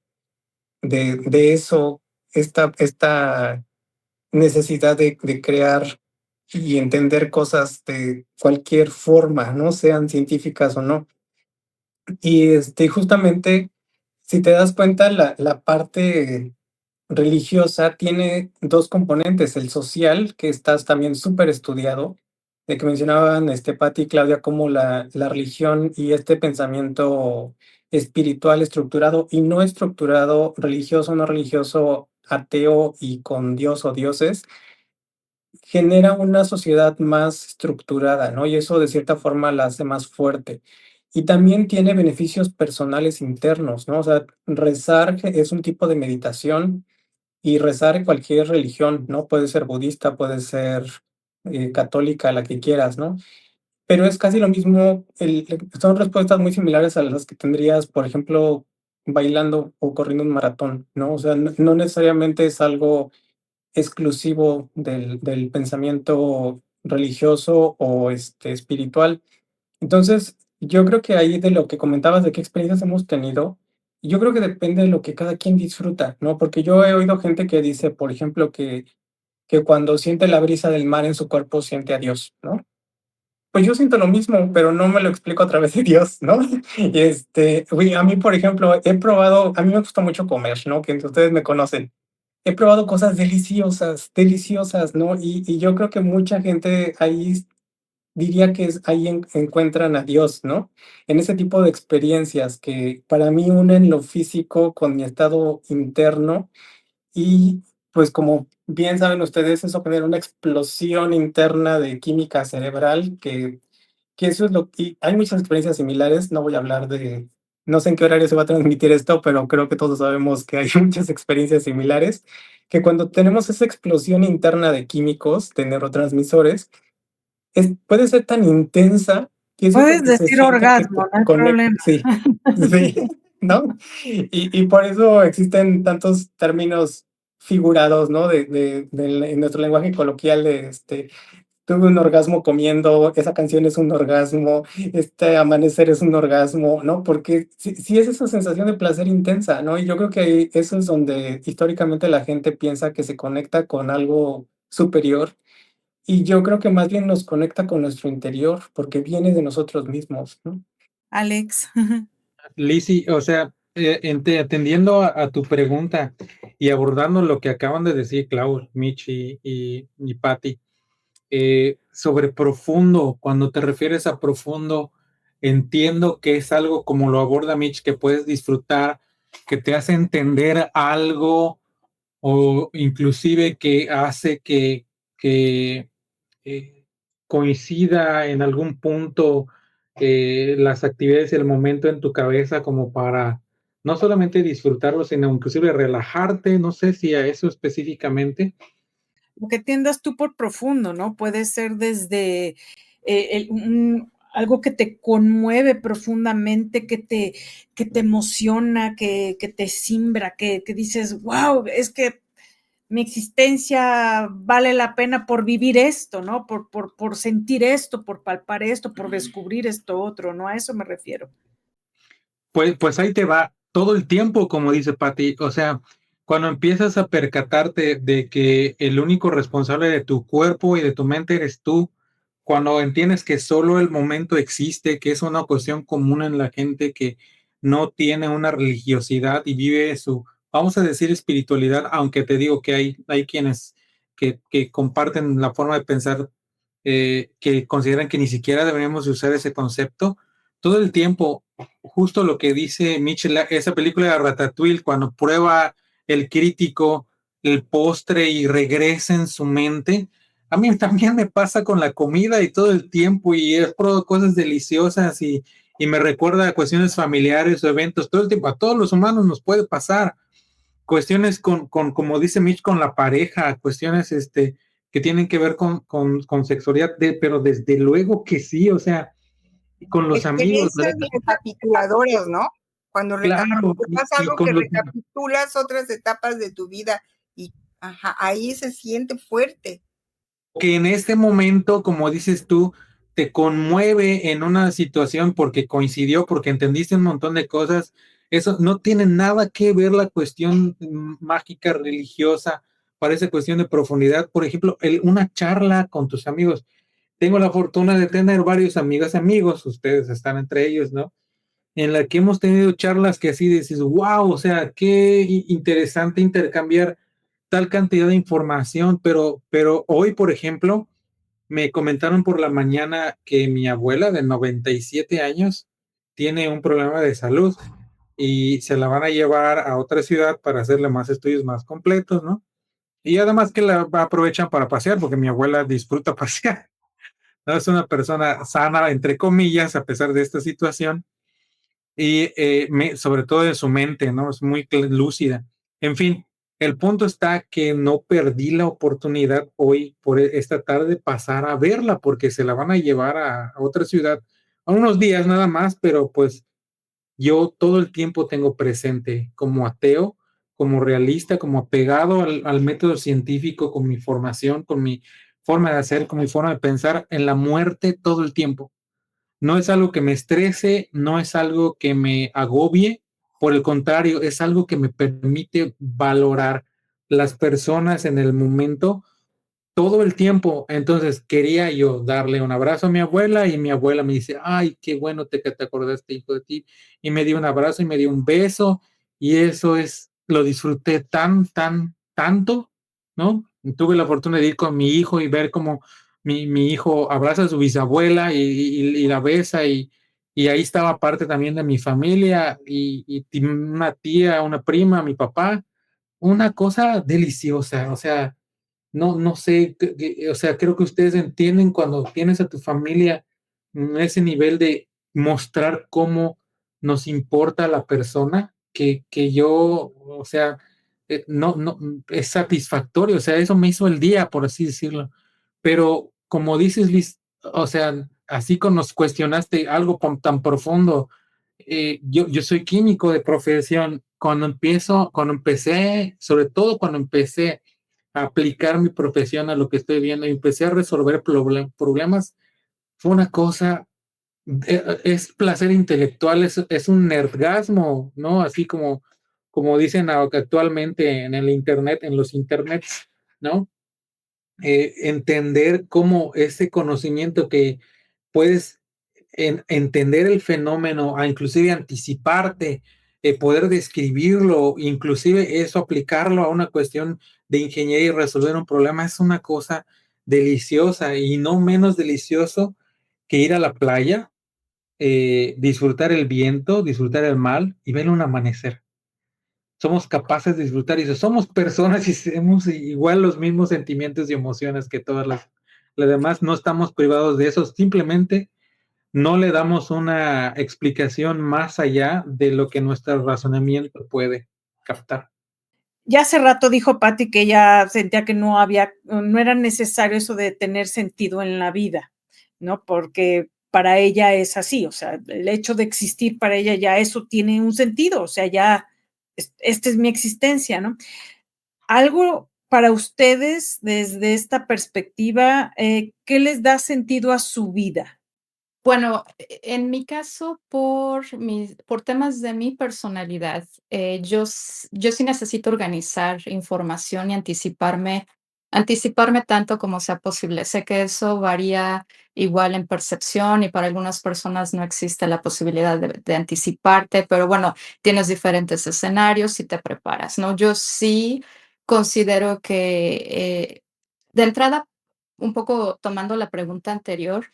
de eso, esta necesidad de crear y entender cosas de cualquier forma, ¿no? Sean científicas o no. Y justamente, si te das cuenta, la parte religiosa tiene dos componentes: el social, que estás también súper estudiado, de que mencionaban Pati y Claudia, como la religión y este pensamiento espiritual estructurado y no estructurado, religioso, no religioso, ateo y con Dios o dioses, genera una sociedad más estructurada, ¿no? Y eso de cierta forma la hace más fuerte. Y también tiene beneficios personales internos, ¿no? O sea, rezar es un tipo de meditación, y rezar en cualquier religión, ¿no? Puede ser budista, puede ser católica, la que quieras, ¿no? Pero es casi lo mismo, son respuestas muy similares a las que tendrías, por ejemplo, bailando o corriendo un maratón, ¿no? O sea, no necesariamente es algo exclusivo del pensamiento religioso o espiritual. Entonces, yo creo que ahí de lo que comentabas de qué experiencias hemos tenido, yo creo que depende de lo que cada quien disfruta, ¿no? Porque yo he oído gente que dice, por ejemplo, que cuando siente la brisa del mar en su cuerpo siente a Dios, ¿no? Pues yo siento lo mismo, pero no me lo explico a través de Dios, ¿no? Y uy, a mí, por ejemplo, he probado, a mí me gusta mucho comer, ¿no? Que ustedes me conocen. He probado cosas deliciosas, deliciosas, ¿no? Y yo creo que mucha gente ahí diría que ahí encuentran a Dios, ¿no? En ese tipo de experiencias que para mí unen lo físico con mi estado interno y pues como bien saben ustedes, eso genera una explosión interna de química cerebral que eso es lo que hay muchas experiencias similares, no voy a hablar de, no sé en qué horario se va a transmitir esto, pero creo que todos sabemos que hay muchas experiencias similares, que cuando tenemos esa explosión interna de químicos, de neurotransmisores, puede ser tan intensa que eso Puedes como que se decir siente que orgasmo, te no hay conecta, problema. sí, sí, ¿no? Y por eso existen tantos términos figurados, ¿no? En nuestro lenguaje coloquial de tuve un orgasmo comiendo, esa canción es un orgasmo, este amanecer es un orgasmo, ¿no? Porque sí es esa sensación de placer intensa, ¿no? Y yo creo que eso es donde históricamente la gente piensa que se conecta con algo superior y yo creo que más bien nos conecta con nuestro interior porque viene de nosotros mismos, ¿no? Alex. Lizzy, o sea, atendiendo a tu pregunta y abordando lo que acaban de decir Clau, Mitch y Patty, sobre profundo, cuando te refieres a profundo, entiendo que es algo como lo aborda Mitch, que puedes disfrutar, que te hace entender algo o inclusive que hace que coincida en algún punto las actividades y el momento en tu cabeza como para no solamente disfrutarlo, sino inclusive relajarte, no sé si a eso específicamente. Lo que entiendas tú por profundo, ¿no? Puede ser desde algo que te conmueve profundamente, que te emociona, que te simbra, que dices, wow, es que mi existencia vale la pena por vivir esto, ¿no? Por sentir esto, por palpar esto, por descubrir esto otro, ¿no? A eso me refiero. Pues ahí te va todo el tiempo, como dice Patti. O sea, cuando empiezas a percatarte de que el único responsable de tu cuerpo y de tu mente eres tú, cuando entiendes que solo el momento existe, que es una cuestión común en la gente que no tiene una religiosidad y vive su, vamos a decir, espiritualidad, aunque te digo que hay quienes que comparten la forma de pensar, que consideran que ni siquiera deberíamos usar ese concepto. Todo el tiempo, justo lo que dice Mitchell, esa película de Ratatouille, cuando prueba el crítico el postre y regresa en su mente, a mí también me pasa con la comida y todo el tiempo y he probado cosas deliciosas y me recuerda a cuestiones familiares o eventos todo el tiempo. A todos los humanos nos puede pasar cuestiones como dice Mitch, con la pareja, cuestiones que tienen que ver con sexualidad, pero desde luego que sí, o sea, con los amigos, Experiencias recapituladoras, ¿no? Cuando claro, recapitulas y algo con que los recapitulas otras etapas de tu vida y ajá, ahí se siente fuerte. que en este momento, como dices tú, te conmueve en una situación porque coincidió, porque entendiste un montón de cosas. Eso no tiene nada que ver la cuestión mágica, religiosa, parece cuestión de profundidad. Por ejemplo, una charla con tus amigos. Tengo la fortuna de tener varios amigas, amigos, ustedes están entre ellos, ¿no? En la que hemos tenido charlas que así dices, wow, o sea, qué interesante intercambiar tal cantidad de información, pero hoy, por ejemplo, me comentaron por la mañana que mi abuela de 97 años tiene un problema de salud y se la van a llevar a otra ciudad para hacerle más estudios más completos, ¿no? Y además que la aprovechan para pasear, porque mi abuela disfruta pasear. ¿No? Es una persona sana, entre comillas, a pesar de esta situación y sobre todo de su mente, ¿no? Es muy lúcida. En fin, el punto está que no perdí la oportunidad hoy, por esta tarde, de pasar a verla, porque se la van a llevar a otra ciudad, a unos días nada más, pero pues yo todo el tiempo tengo presente como ateo, como realista, como apegado al método científico, con mi formación, con mi forma de hacer, con mi forma de pensar en la muerte todo el tiempo. No es algo que me estrese, no es algo que me agobie, por el contrario, es algo que me permite valorar las personas en el momento todo el tiempo. Entonces quería yo darle un abrazo a mi abuela y mi abuela me dice, ay, qué bueno que te acordaste, hijo de ti. Y me dio un abrazo y me dio un beso y eso es, lo disfruté tanto, ¿no? Tuve la fortuna de ir con mi hijo y ver cómo mi hijo abraza a su bisabuela y la besa y ahí estaba parte también de mi familia y una tía, una prima, mi papá, una cosa deliciosa, o sea, no sé, o sea, creo que ustedes entienden cuando tienes a tu familia ese nivel de mostrar cómo nos importa la persona, que yo, o sea, no, es satisfactorio, o sea, eso me hizo el día, por así decirlo. Pero como dices, Liz, o sea, así como nos cuestionaste algo tan profundo, yo soy químico de profesión. Cuando empecé, sobre todo cuando empecé a aplicar mi profesión a lo que estoy viendo y empecé a resolver problemas, fue una cosa, es placer intelectual, es un nerdgasmo, ¿no? Así como dicen actualmente en el internet, en los internets, ¿no? Entender cómo ese conocimiento que puedes entender el fenómeno, a inclusive anticiparte, poder describirlo, inclusive eso aplicarlo a una cuestión de ingeniería y resolver un problema es una cosa deliciosa y no menos delicioso que ir a la playa, disfrutar el viento, disfrutar el mar y ver un amanecer. Somos capaces de disfrutar y somos personas y tenemos igual los mismos sentimientos y emociones que todas las demás, no estamos privados de eso, simplemente no le damos una explicación más allá de lo que nuestro razonamiento puede captar. Ya hace rato dijo Patti que ella sentía que no era necesario eso de tener sentido en la vida, ¿no? Porque para ella es así, o sea, el hecho de existir para ella ya eso tiene un sentido, o sea, ya esta es mi existencia, ¿no? Algo para ustedes desde esta perspectiva, ¿qué les da sentido a su vida? Bueno, en mi caso, por temas de mi personalidad, yo sí necesito organizar información y anticiparme tanto como sea posible. Sé que eso varía igual en percepción y para algunas personas no existe la posibilidad de anticiparte, pero bueno, tienes diferentes escenarios y te preparas, ¿no? Yo sí considero que, de entrada, un poco tomando la pregunta anterior,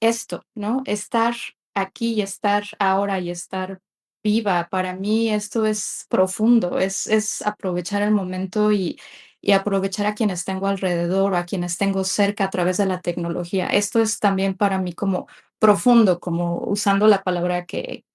esto, ¿no? Estar aquí y estar ahora y estar viva, para mí esto es profundo, es aprovechar el momento y aprovechar a quienes tengo alrededor o a quienes tengo cerca a través de la tecnología. Esto es también para mí como profundo, como usando la palabra que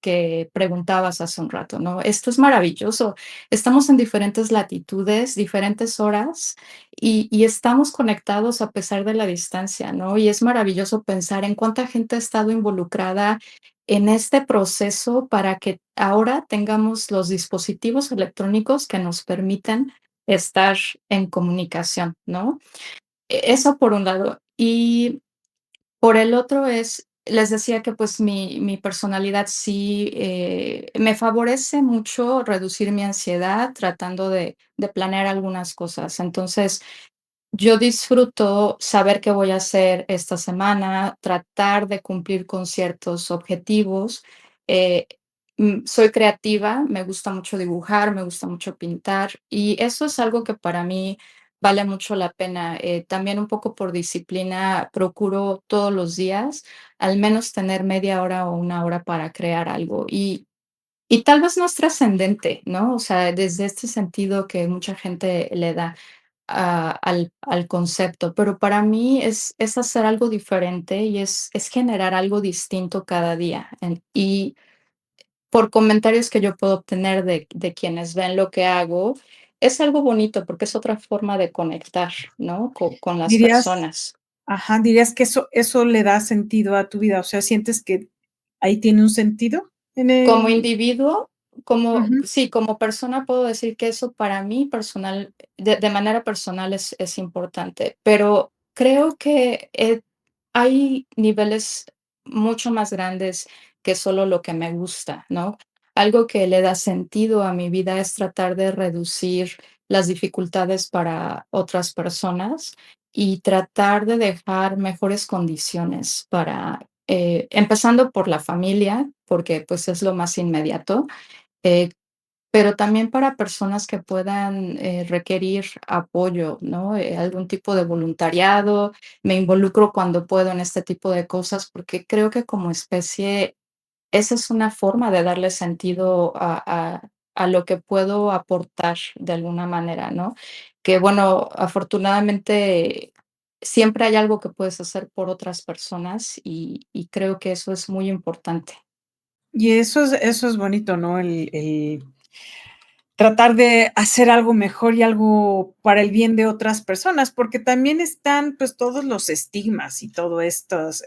preguntabas hace un rato, ¿no? Esto es maravilloso. Estamos en diferentes latitudes, diferentes horas y estamos conectados a pesar de la distancia, ¿no? Y es maravilloso pensar en cuánta gente ha estado involucrada en este proceso para que ahora tengamos los dispositivos electrónicos que nos permitan estar en comunicación, ¿no? Eso por un lado. Y por el otro les decía que pues mi personalidad sí me favorece mucho reducir mi ansiedad tratando de planear algunas cosas. Entonces, yo disfruto saber qué voy a hacer esta semana, tratar de cumplir con ciertos objetivos. Eh, Soy creativa, me gusta mucho dibujar, me gusta mucho pintar y eso es algo que para mí vale mucho la pena. También un poco por disciplina procuro todos los días al menos tener media hora o una hora para crear algo y tal vez no es trascendente, ¿no? O sea, desde este sentido que mucha gente le da al concepto, pero para mí es hacer algo diferente y es generar algo distinto cada día. Y por comentarios que yo puedo obtener de quienes ven lo que hago, es algo bonito porque es otra forma de conectar, ¿no? Con las Dirías, personas. dirías que eso le da sentido a tu vida, o sea, ¿sientes que ahí tiene un sentido? Como En individuo, como ujú. sí, como persona puedo decir que eso para mí personal, de manera personal es importante, pero creo que, hay niveles mucho más grandes que solo lo que me gusta, ¿no? Algo que le da sentido a mi vida es tratar de reducir las dificultades para otras personas y tratar de dejar mejores condiciones para empezando por la familia, porque, pues, es lo más inmediato, eh, pero también para personas que puedan, requerir apoyo, ¿no? Algún tipo de voluntariado. Me involucro cuando puedo en este tipo de cosas, porque creo que como especie esa es una forma de darle sentido a lo que puedo aportar de alguna manera, ¿no? Que bueno, afortunadamente siempre hay algo que puedes hacer por otras personas y creo que eso es muy importante. Y eso es bonito, ¿no? El tratar de hacer algo mejor y algo para el bien de otras personas, porque también están, pues, todos los estigmas y todo estas,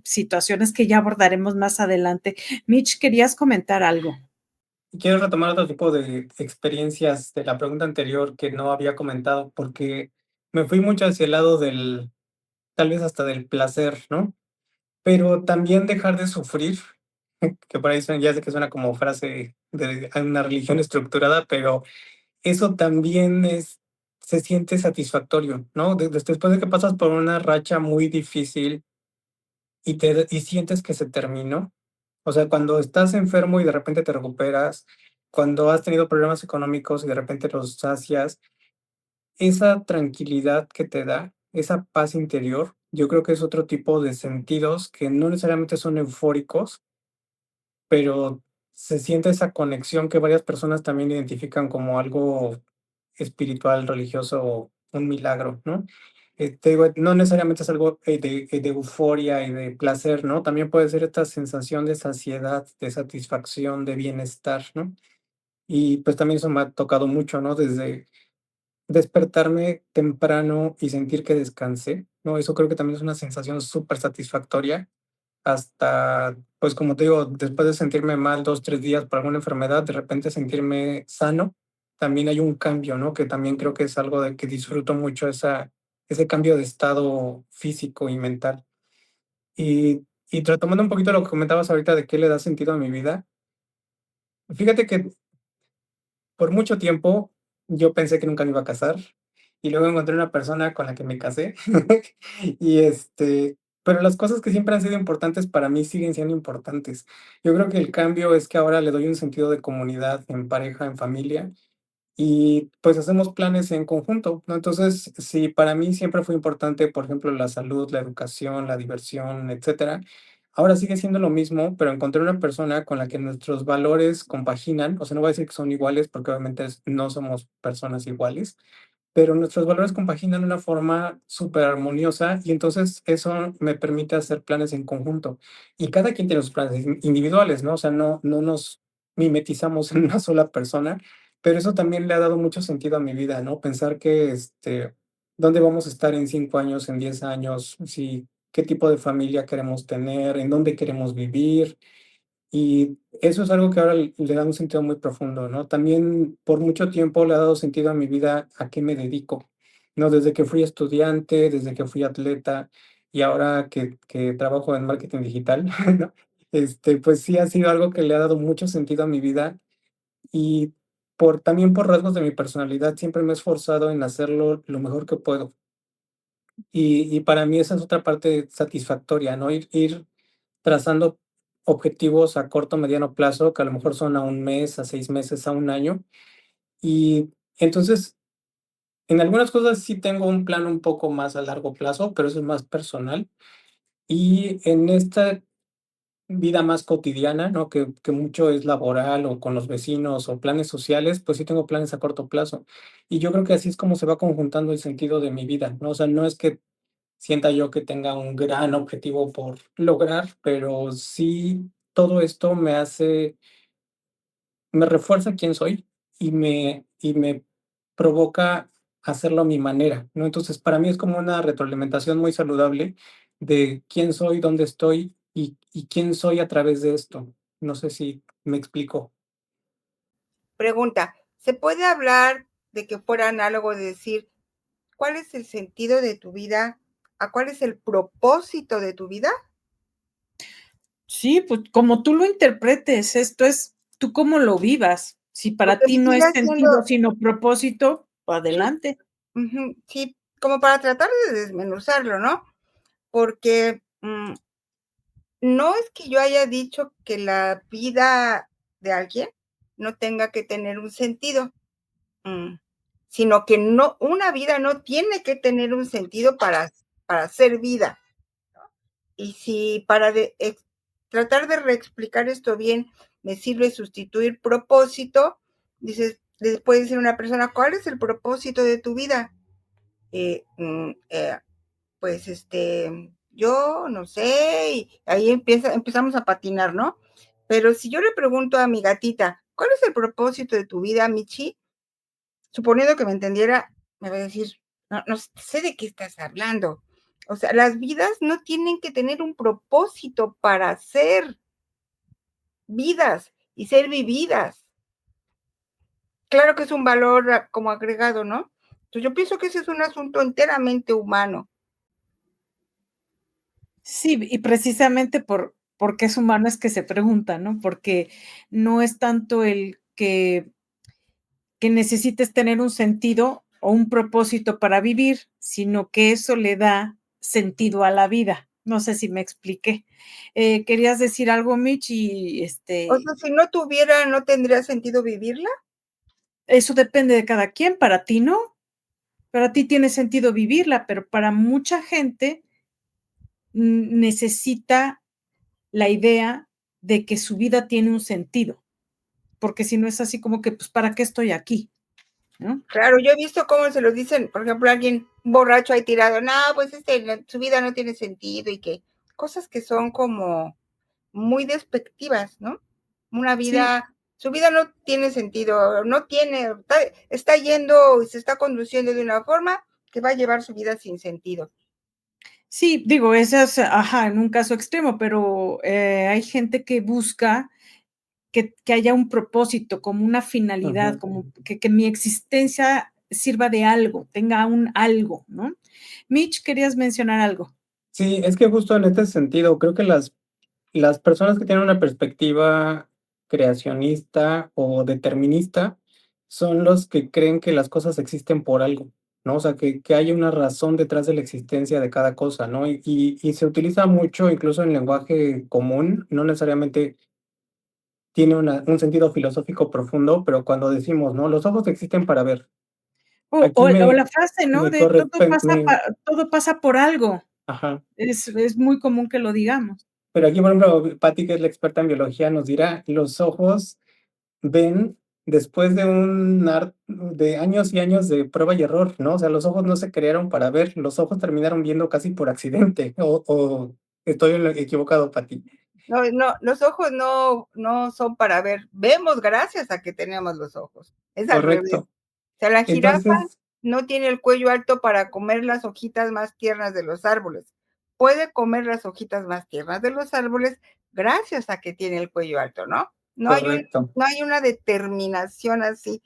situaciones que ya abordaremos más adelante. Mitch, ¿querías comentar algo? Quiero retomar otro tipo de experiencias de la pregunta anterior que no había comentado, porque me fui mucho hacia el lado del, tal vez hasta del placer, ¿no? Pero también dejar de sufrir, que por ahí ya sé que suena como frase de una religión estructurada, pero eso también se siente satisfactorio, ¿no? Después de que pasas por una racha muy difícil y sientes que se terminó. O sea, cuando estás enfermo y de repente te recuperas, cuando has tenido problemas económicos y de repente los sacias, esa tranquilidad que te da, esa paz interior, yo creo que es otro tipo de sentidos que no necesariamente son eufóricos, pero se siente esa conexión que varias personas también identifican como algo espiritual, religioso, o un milagro, ¿no? Te digo, no necesariamente es algo de euforia y de placer, ¿no? También puede ser esta sensación de saciedad, de satisfacción, de bienestar, ¿no? Y pues también eso me ha tocado mucho, ¿no? Desde despertarme temprano y sentir que descansé, ¿no? Eso creo que también es una sensación súper satisfactoria hasta, pues como te digo, después de sentirme mal 2, 3 días por alguna enfermedad, de repente sentirme sano, también hay un cambio, ¿no? Que también creo que es algo de que disfruto mucho ese cambio de estado físico y mental. Y retomando un poquito lo que comentabas ahorita de qué le da sentido a mi vida, fíjate que por mucho tiempo yo pensé que nunca me iba a casar y luego encontré una persona con la que me casé y pero las cosas que siempre han sido importantes para mí siguen siendo importantes. Yo creo que el cambio es que ahora le doy un sentido de comunidad en pareja, en familia y pues hacemos planes en conjunto, ¿no? Entonces, si para mí siempre fue importante, por ejemplo, la salud, la educación, la diversión, etcétera, ahora sigue siendo lo mismo, pero encontré una persona con la que nuestros valores compaginan, o sea, no voy a decir que son iguales porque obviamente no somos personas iguales, pero nuestros valores compaginan de una forma súper armoniosa y entonces eso me permite hacer planes en conjunto. Y cada quien tiene sus planes individuales, ¿no? O sea, no nos mimetizamos en una sola persona, pero eso también le ha dado mucho sentido a mi vida, ¿no? Pensar que, dónde vamos a estar en 5 años, en 10 años, si, qué tipo de familia queremos tener, en dónde queremos vivir, y eso es algo que ahora le da un sentido muy profundo, ¿no? También por mucho tiempo le ha dado sentido a mi vida a qué me dedico, ¿no? Desde que fui estudiante, desde que fui atleta y ahora que trabajo en marketing digital, ¿no? Pues sí ha sido algo que le ha dado mucho sentido a mi vida y también por rasgos de mi personalidad siempre me he esforzado en hacerlo lo mejor que puedo. Y para mí esa es otra parte satisfactoria, ¿no? Ir trazando objetivos a corto, mediano plazo, que a lo mejor son a un mes, a 6 meses, a un año. Y entonces, en algunas cosas sí tengo un plan un poco más a largo plazo, pero eso es más personal. Y en esta vida más cotidiana, ¿no? Que mucho es laboral o con los vecinos o planes sociales, pues sí tengo planes a corto plazo. Y yo creo que así es como se va conjuntando el sentido de mi vida, ¿no? O sea, no es que sienta yo que tenga un gran objetivo por lograr, pero sí todo esto me refuerza quién soy y me provoca hacerlo a mi manera, ¿no? Entonces, para mí es como una retroalimentación muy saludable de quién soy, dónde estoy y quién soy a través de esto. No sé si me explico. Pregunta, ¿se puede hablar de que fuera análogo de decir cuál es el sentido de tu vida a cuál es el propósito de tu vida? Sí, pues como tú lo interpretes, esto es tú cómo lo vivas. Si para Porque ti no sigue es siendo, sentido, sino propósito, sí, adelante. sí, como para tratar de desmenuzarlo, ¿no? Porque no es que yo haya dicho que la vida de alguien no tenga que tener un sentido, sino que no, una vida no tiene que tener un sentido para ser vida. Y si para tratar de reexplicar esto bien me sirve sustituir propósito, dices, les puede decir una persona, ¿cuál es el propósito de tu vida? Pues yo no sé, y ahí empezamos a patinar, ¿no? Pero si yo le pregunto a mi gatita, ¿cuál es el propósito de tu vida, Michi? Suponiendo que me entendiera, me va a decir, no, no sé de qué estás hablando. O sea, las vidas no tienen que tener un propósito para ser vidas y ser vividas. Claro que es un valor como agregado, ¿no? Entonces yo pienso que ese es un asunto enteramente humano. Sí, y precisamente porque es humano es que se pregunta, ¿no? Porque no es tanto el que necesites tener un sentido o un propósito para vivir, sino que eso le da sentido a la vida. No sé si me expliqué. ¿Querías decir algo, Mitch? Y O sea, si no tuviera, ¿no tendría sentido vivirla? eso depende de cada quien. Para ti no. Para ti tiene sentido vivirla, pero para mucha gente necesita la idea de que su vida tiene un sentido, porque si no es así como que, pues, ¿para qué estoy aquí? ¿No? Claro, yo he visto cómo se lo dicen, por ejemplo, alguien borracho ahí tirado, no, pues su vida no tiene sentido y que cosas que son como muy despectivas, ¿no? Una Sí, vida, su vida no tiene sentido, no tiene, está yendo y se está conduciendo de una forma que va a llevar su vida sin sentido. sí, digo, esas, ajá, en un caso extremo, pero hay gente que busca que haya un propósito, como una finalidad, como que mi existencia sirva de algo, tenga un algo, ¿no? Mitch, querías mencionar algo. Sí, es que justo en este sentido, creo que las personas que tienen una perspectiva creacionista o determinista son los que creen que las cosas existen por algo, ¿no? O sea, que hay una razón detrás de la existencia de cada cosa, ¿no? Y se utiliza mucho incluso en lenguaje común, no necesariamente tiene un sentido filosófico profundo, pero cuando decimos, ¿no? Los ojos existen para ver. Aquí O la frase, ¿no? me De corre, todo pasa por algo. ajá. Es muy común que lo digamos. Pero aquí, por ejemplo, Patti, que es la experta en biología, nos dirá, los ojos ven después de años y años de prueba y error, ¿no? O sea, los ojos no se crearon para ver, los ojos terminaron viendo casi por accidente, o estoy equivocado, Pati. No, no, los ojos no son para ver, vemos gracias a que tenemos los ojos. Es al revés. Correcto. O sea, la jirafa Entonces, no tiene el cuello alto para comer las hojitas más tiernas de los árboles. Puede comer las hojitas más tiernas de los árboles gracias a que tiene el cuello alto, ¿no? correcto. No hay una determinación así,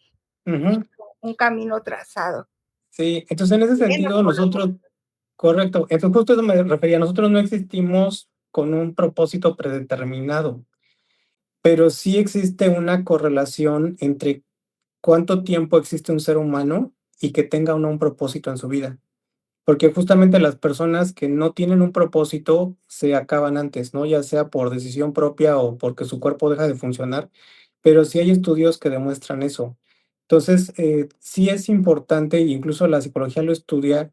Ujú. un camino trazado. Sí, entonces en ese Menos sentido con los nosotros, correcto, entonces justo eso me refería, nosotros no existimos con un propósito predeterminado, pero sí existe una correlación entre cuánto tiempo existe un ser humano y que tenga o no un propósito en su vida. Porque justamente las personas que no tienen un propósito se acaban antes, ¿no? Ya sea por decisión propia o porque su cuerpo deja de funcionar, pero sí hay estudios que demuestran eso. Entonces, sí es importante, e incluso la psicología lo estudia,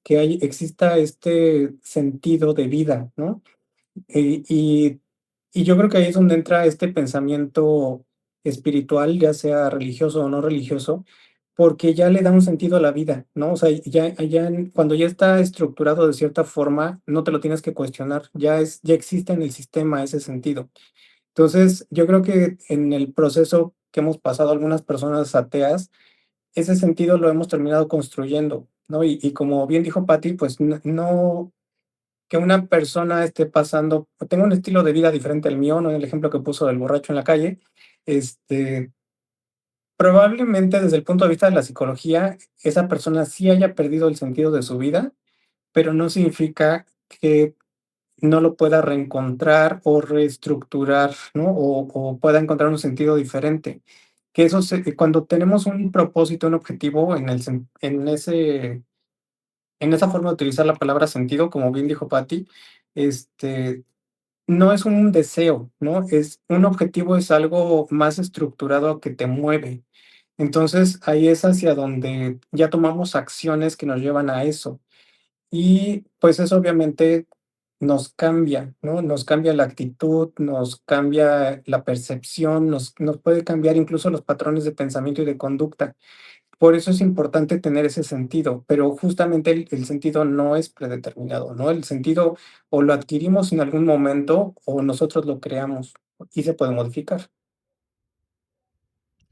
exista este sentido de vida, ¿no? Y, y, y yo creo que ahí es donde entra este pensamiento espiritual, ya sea religioso o no religioso, porque ya le da un sentido a la vida, ¿no? O sea, cuando ya está estructurado de cierta forma, no te lo tienes que cuestionar, ya existe en el sistema ese sentido. Entonces, yo creo que en el proceso que hemos pasado algunas personas ateas, ese sentido lo hemos terminado construyendo, ¿no? Y como bien dijo Patti, pues no, que una persona esté pasando, tenga un estilo de vida diferente al mío, ¿no? En el ejemplo que puso del borracho en la calle, probablemente desde el punto de vista de la psicología, esa persona sí haya perdido el sentido de su vida, pero no significa que no lo pueda reencontrar o reestructurar, ¿no? O pueda encontrar un sentido diferente. Que cuando tenemos un propósito, un objetivo en esa forma de utilizar la palabra sentido, como bien dijo Patti, no es un deseo, ¿no? Un objetivo, es algo más estructurado que te mueve. Entonces ahí es hacia donde ya tomamos acciones que nos llevan a eso. Y pues eso obviamente nos cambia, ¿no? Nos cambia la actitud, nos cambia la percepción, nos puede cambiar incluso los patrones de pensamiento y de conducta. Por eso es importante tener ese sentido, pero justamente el sentido no es predeterminado, ¿no? El sentido o lo adquirimos en algún momento o nosotros lo creamos y se puede modificar.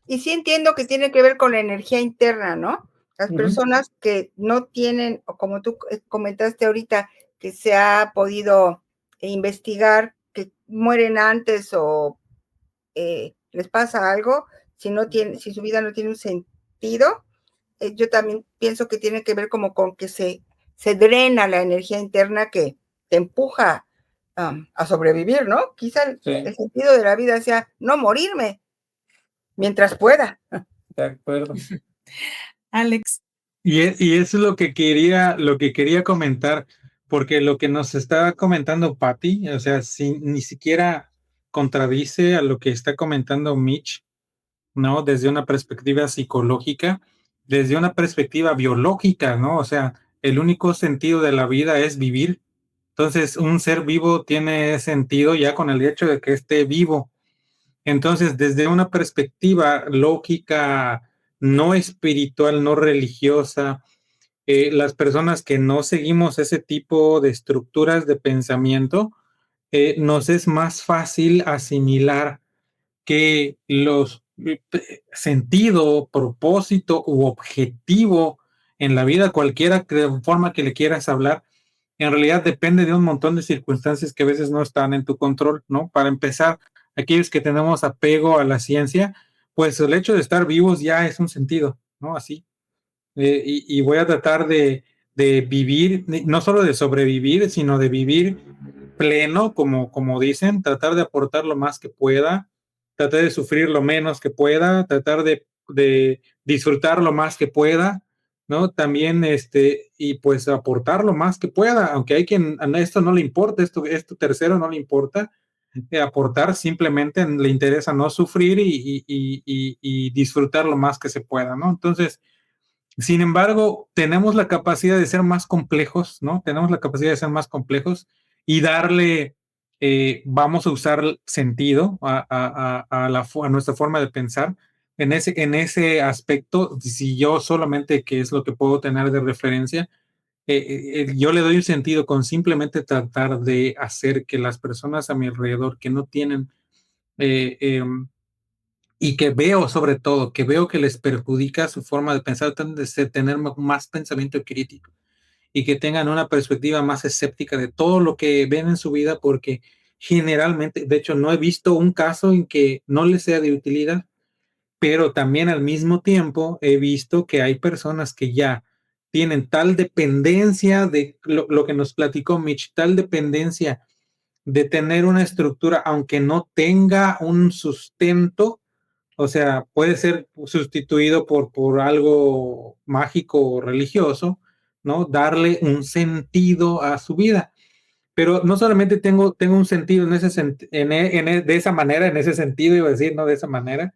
Y sí entiendo que tiene que ver con la energía interna, ¿no? Las personas que no tienen, o como tú comentaste ahorita, que se ha podido investigar, que mueren antes o les pasa algo, si su vida no tiene un sentido, yo también pienso que tiene que ver como con que se drena la energía interna que te empuja a sobrevivir, ¿no? Quizá el sentido de la vida sea no morirme mientras pueda. De acuerdo. Alex. Y eso es lo que quería comentar, porque lo que nos está comentando Patti, o sea, ni siquiera contradice a lo que está comentando Mitch, ¿no? Desde una perspectiva psicológica, desde una perspectiva biológica, ¿no? O sea, el único sentido de la vida es vivir. Entonces, un ser vivo tiene sentido ya con el hecho de que esté vivo. Entonces, desde una perspectiva lógica, no espiritual, no religiosa, las personas que no seguimos ese tipo de estructuras de pensamiento, nos es más fácil asimilar que los sentido, propósito u objetivo en la vida, cualquiera forma que le quieras hablar, en realidad depende de un montón de circunstancias que a veces no están en tu control, ¿no? Para empezar, aquellos que tenemos apego a la ciencia, pues el hecho de estar vivos ya es un sentido, ¿no? Así. Y voy a tratar de vivir, no solo de sobrevivir, sino de vivir pleno, como dicen, tratar de aportar lo más que pueda, tratar de sufrir lo menos que pueda, tratar de disfrutar lo más que pueda, ¿no? También, y pues aportar lo más que pueda, aunque hay quien a esto no le importa, esto tercero no le importa, aportar, simplemente le interesa no sufrir y disfrutar lo más que se pueda, ¿no? Entonces, sin embargo, tenemos la capacidad de ser más complejos, ¿no? Tenemos la capacidad de ser más complejos y darle, vamos a usar sentido a nuestra forma de pensar. En ese aspecto, si yo solamente, que es lo que puedo tener de referencia, yo le doy un sentido con simplemente tratar de hacer que las personas a mi alrededor que no tienen y que veo sobre todo, que veo que les perjudica su forma de pensar, de tener más pensamiento crítico y que tengan una perspectiva más escéptica de todo lo que ven en su vida, porque generalmente, de hecho, no he visto un caso en que no les sea de utilidad, pero también al mismo tiempo he visto que hay personas que ya tienen tal dependencia de lo que nos platicó Mitch, tal dependencia de tener una estructura, aunque no tenga un sustento, o sea, puede ser sustituido por algo mágico o religioso, ¿no? Darle un sentido a su vida. Pero no solamente tengo un sentido de esa manera, en ese sentido, iba a decir, no de esa manera,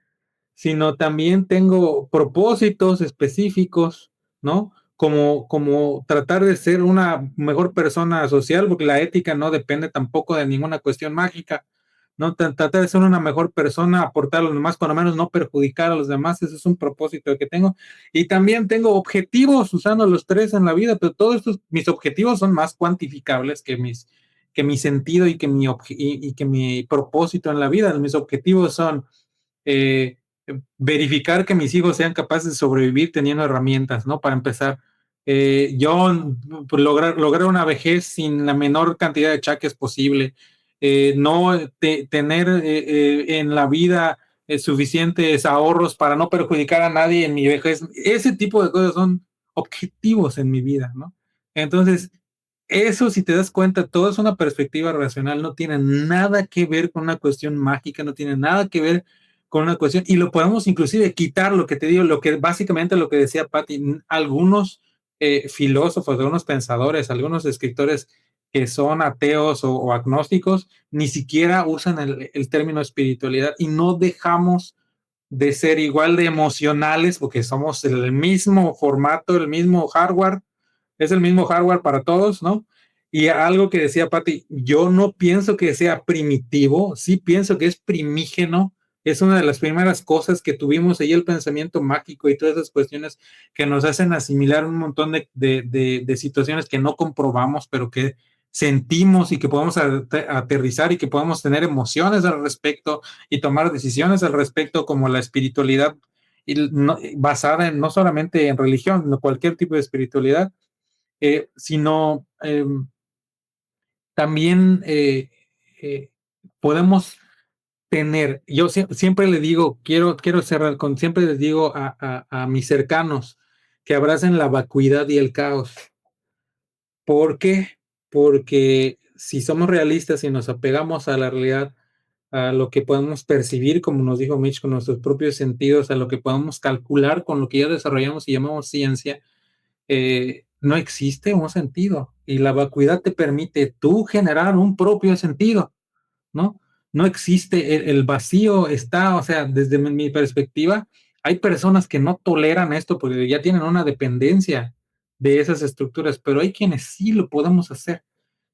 sino también tengo propósitos específicos, ¿no? Como tratar de ser una mejor persona social, porque la ética no depende tampoco de ninguna cuestión mágica, ¿no? Tratar de ser una mejor persona, aportar a los demás, por lo menos no perjudicar a los demás, ese es un propósito que tengo. Y también tengo objetivos usando los tres en la vida, pero todos mis objetivos son más cuantificables que mi sentido y que mi propósito en la vida. Mis objetivos son verificar que mis hijos sean capaces de sobrevivir teniendo herramientas, ¿no? Para empezar, Yo pues, lograr una vejez sin la menor cantidad de achaques posible, no tener en la vida suficientes ahorros para no perjudicar a nadie en mi vejez. Ese tipo de cosas son objetivos en mi vida, ¿no? Entonces, eso, si te das cuenta, todo es una perspectiva racional, no tiene nada que ver con una cuestión mágica, no tiene nada que ver con una cuestión, y lo podemos inclusive quitar, lo que te digo, lo que básicamente lo que decía Patti, algunos filósofos, algunos pensadores, algunos escritores que son ateos o agnósticos, ni siquiera usan el término espiritualidad y no dejamos de ser igual de emocionales porque somos el mismo formato, el mismo hardware, es el mismo hardware para todos, ¿no? Y algo que decía Patti, yo no pienso que sea primitivo, sí pienso que es primígeno, es una de las primeras cosas que tuvimos ahí, el pensamiento mágico y todas esas cuestiones que nos hacen asimilar un montón de situaciones que no comprobamos, pero que sentimos y que podemos aterrizar y que podemos tener emociones al respecto y tomar decisiones al respecto, como la espiritualidad y no, basada en, no solamente en religión, sino cualquier tipo de espiritualidad, sino también podemos tener, yo siempre le digo, quiero cerrar con, siempre les digo a mis cercanos que abracen la vacuidad y el caos. ¿Por qué? Porque si somos realistas y nos apegamos a la realidad, a lo que podemos percibir, como nos dijo Mitch, con nuestros propios sentidos, a lo que podemos calcular con lo que ya desarrollamos y llamamos ciencia, no existe un sentido. Y la vacuidad te permite tú generar un propio sentido, ¿no? No existe, el vacío está, o sea, desde mi perspectiva, hay personas que no toleran esto porque ya tienen una dependencia de esas estructuras, pero hay quienes sí lo podemos hacer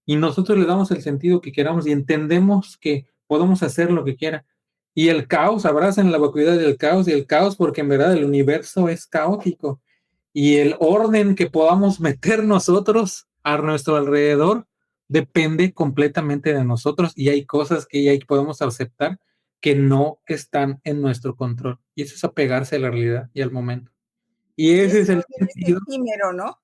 y nosotros le damos el sentido que queramos y entendemos que podemos hacer lo que quiera. Y el caos, abracen la vacuidad del caos y el caos porque en verdad el universo es caótico y el orden que podamos meter nosotros a nuestro alrededor depende completamente de nosotros y hay cosas que ya podemos aceptar que no están en nuestro control. Y eso es apegarse a la realidad y al momento. Y Y ese ese es el orden es sentido. efímero, ¿no?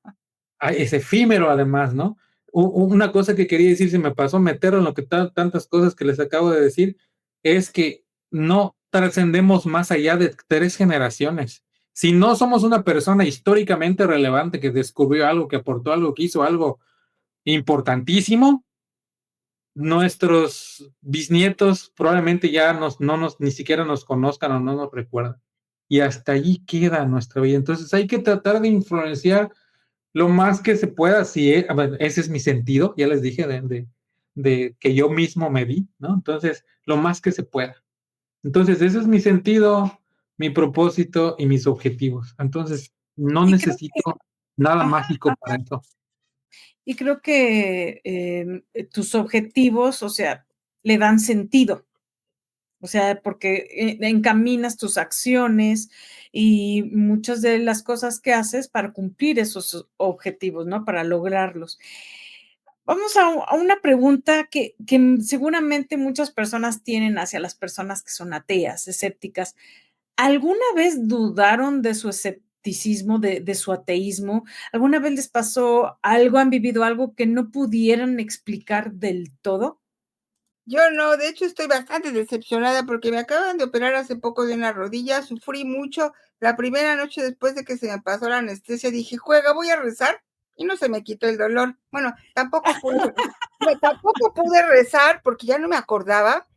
Es efímero además, ¿no? Una cosa que quería decir, se me pasó meterlo en lo que tantas cosas que les acabo de decir, es que no trascendemos más allá de 3 generaciones. Si no somos una persona históricamente relevante que descubrió algo, que aportó algo, que hizo algo importantísimo, nuestros bisnietos probablemente ya ni siquiera nos conozcan o no nos recuerdan. Y hasta allí queda nuestra vida. Entonces hay que tratar de influenciar lo más que se pueda, sí, ese es mi sentido, ya les dije, de que yo mismo me di, ¿no? Entonces, lo más que se pueda. Entonces, ese es mi sentido, mi propósito y mis objetivos. Entonces, no Y creo que, necesito nada ajá, mágico para eso. y creo que tus objetivos, o sea, le dan sentido. O sea, porque encaminas tus acciones y muchas de las cosas que haces para cumplir esos objetivos, ¿no? Para lograrlos. Vamos a una pregunta que seguramente muchas personas tienen hacia las personas que son ateas, escépticas. ¿Alguna vez dudaron de su escepticismo, de su ateísmo? ¿Alguna vez les pasó algo, han vivido algo que no pudieran explicar del todo? Yo no, de hecho estoy bastante decepcionada porque me acaban de operar hace poco de una rodilla, sufrí mucho. La primera noche después de que se me pasó la anestesia dije, juega, voy a rezar y no se me quitó el dolor. Bueno, tampoco pude rezar porque ya no me acordaba,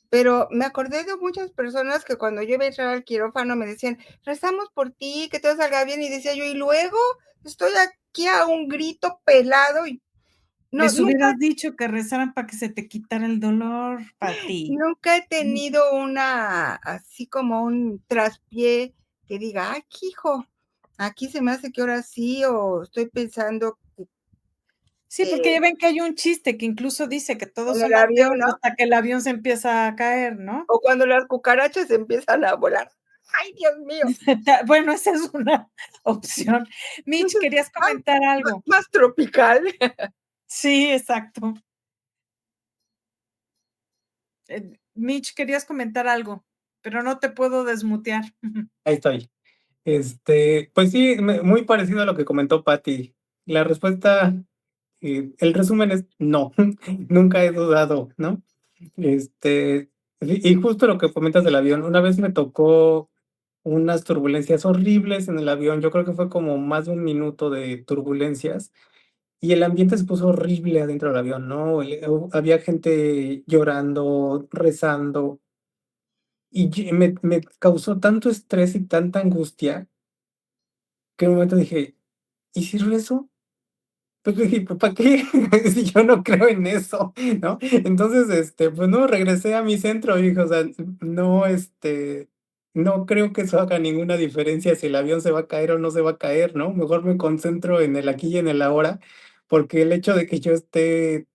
pero me acordé de muchas personas que cuando yo iba a entrar al quirófano me decían, rezamos por ti, que todo salga bien, y decía yo, y luego estoy aquí a un grito pelado y no, Les hubieras dicho que rezaran para que se te quitara el dolor, Pati. nunca he tenido así como un traspié que diga, ay, hijo, aquí se me hace que ahora sí, o estoy pensando Sí, porque ya ven que hay un chiste que incluso dice que todos en el son avión, ateos ¿no? hasta que el avión se empieza a caer, ¿no? O cuando las cucarachas empiezan a volar. Ay, Dios mío. Bueno, esa es una opción. Mitch, Entonces, ¿querías comentar algo? más tropical. Sí, exacto. Mitch, querías comentar algo, pero no te puedo desmutear. Ahí estoy. Pues sí, muy parecido a lo que comentó Patty. La respuesta, el resumen es no, nunca he dudado, ¿no? Y justo lo que comentas del avión, una vez me tocó unas turbulencias horribles en el avión, yo creo que fue como más de un minuto de turbulencias y el ambiente se puso horrible adentro del avión, ¿no? Había gente llorando, rezando y me causó tanto estrés y tanta angustia que en un momento dije, ¿y si rezo? Pues dije, ¿para qué? Si yo no creo en eso, ¿no? Entonces, pues no, regresé a mi centro y dije, o sea, no, no creo que eso haga ninguna diferencia si el avión se va a caer o no se va a caer, ¿no? Mejor me concentro en el aquí y en el ahora, porque el hecho de que yo esté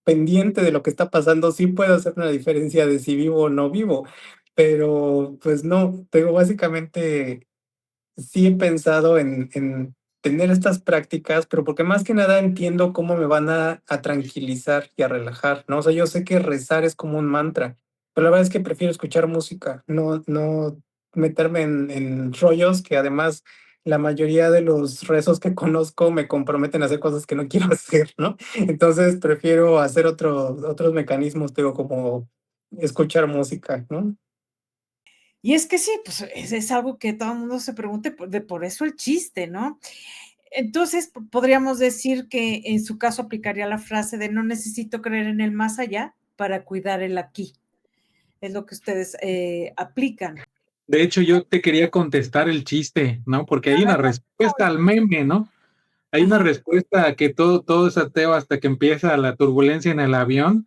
pendiente de lo que está pasando sí puede hacer una diferencia de si vivo o no vivo, pero pues no, tengo básicamente sí he pensado en tener estas prácticas, pero porque más que nada entiendo cómo me van a tranquilizar y a relajar, ¿no? O sea, yo sé que rezar es como un mantra, pero la verdad es que prefiero escuchar música, no meterme en rollos que además la mayoría de los rezos que conozco me comprometen a hacer cosas que no quiero hacer, ¿no? Entonces prefiero hacer otros mecanismos, digo, como escuchar música, ¿no? Y es que sí, pues es algo que todo el mundo se pregunte, por eso el chiste, ¿no? Entonces, podríamos decir que en su caso aplicaría la frase de no necesito creer en el más allá para cuidar el aquí. Es lo que ustedes aplican. De hecho, yo te quería contestar el chiste, ¿no? Porque hay una respuesta al meme, ¿no? Hay una respuesta a que todo es ateo hasta que empieza la turbulencia en el avión.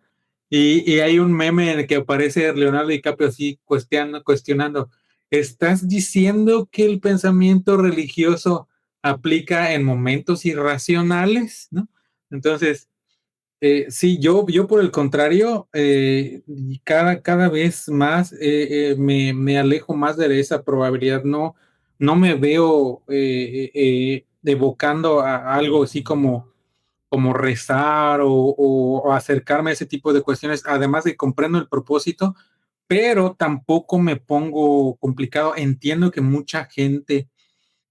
Y hay un meme en el que aparece Leonardo DiCaprio así cuestionando, ¿estás diciendo que el pensamiento religioso aplica en momentos irracionales? ¿No? Entonces, sí, yo por el contrario, cada vez más me alejo más de esa probabilidad. No me veo evocando a algo así como rezar o acercarme a ese tipo de cuestiones, además de comprendo el propósito, pero tampoco me pongo complicado. Entiendo que mucha gente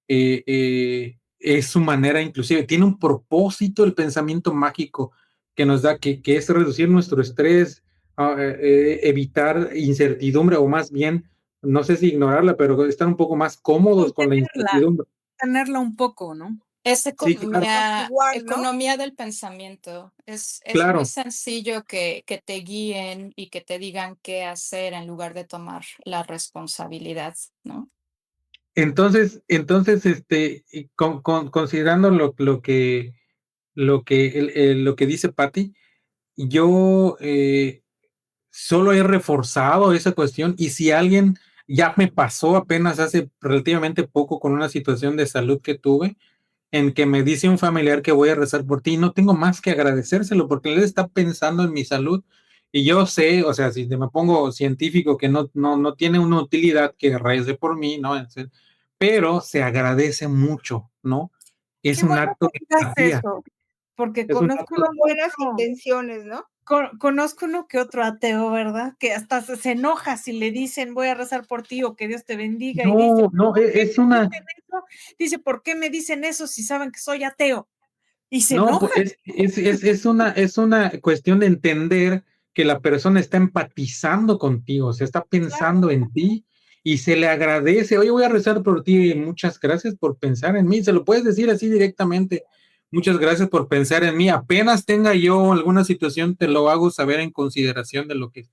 es su manera, inclusive tiene un propósito el pensamiento mágico que nos da, que es reducir nuestro estrés, evitar incertidumbre o más bien, no sé si ignorarla, pero estar un poco más cómodos con la incertidumbre. Tenerla un poco, ¿no? Es Sí, claro. Igual, ¿no? economía del pensamiento. Es Claro. muy sencillo que te guíen y que te digan qué hacer en lugar de tomar la responsabilidad, ¿no? Entonces, y considerando lo que dice Patty, yo solo he reforzado esa cuestión y si alguien ya me pasó apenas hace relativamente poco con una situación de salud que tuve, en que me dice un familiar que voy a rezar por ti, y no tengo más que agradecérselo porque él está pensando en mi salud y yo sé, o sea, si me pongo científico que no tiene una utilidad que rece por mí, ¿no? Pero se agradece mucho, ¿no? Es Qué un bueno acto que de digas empatía. eso, porque Es un conozco acto Con buenas otro, intenciones, ¿no? conozco uno que otro ateo, ¿verdad? Que hasta se enoja si le dicen voy a rezar por ti o que Dios te bendiga y dice, no, es una, dice, ¿por qué me dicen eso si saben que soy ateo? Y se no, enoja. pues es una cuestión de entender que la persona está empatizando contigo, se está pensando en ti y se le agradece. Oye, voy a rezar por ti y muchas gracias por pensar en mí. Se lo puedes decir así directamente. Muchas gracias por pensar en mí. Apenas tenga yo alguna situación, te lo hago saber en consideración de lo que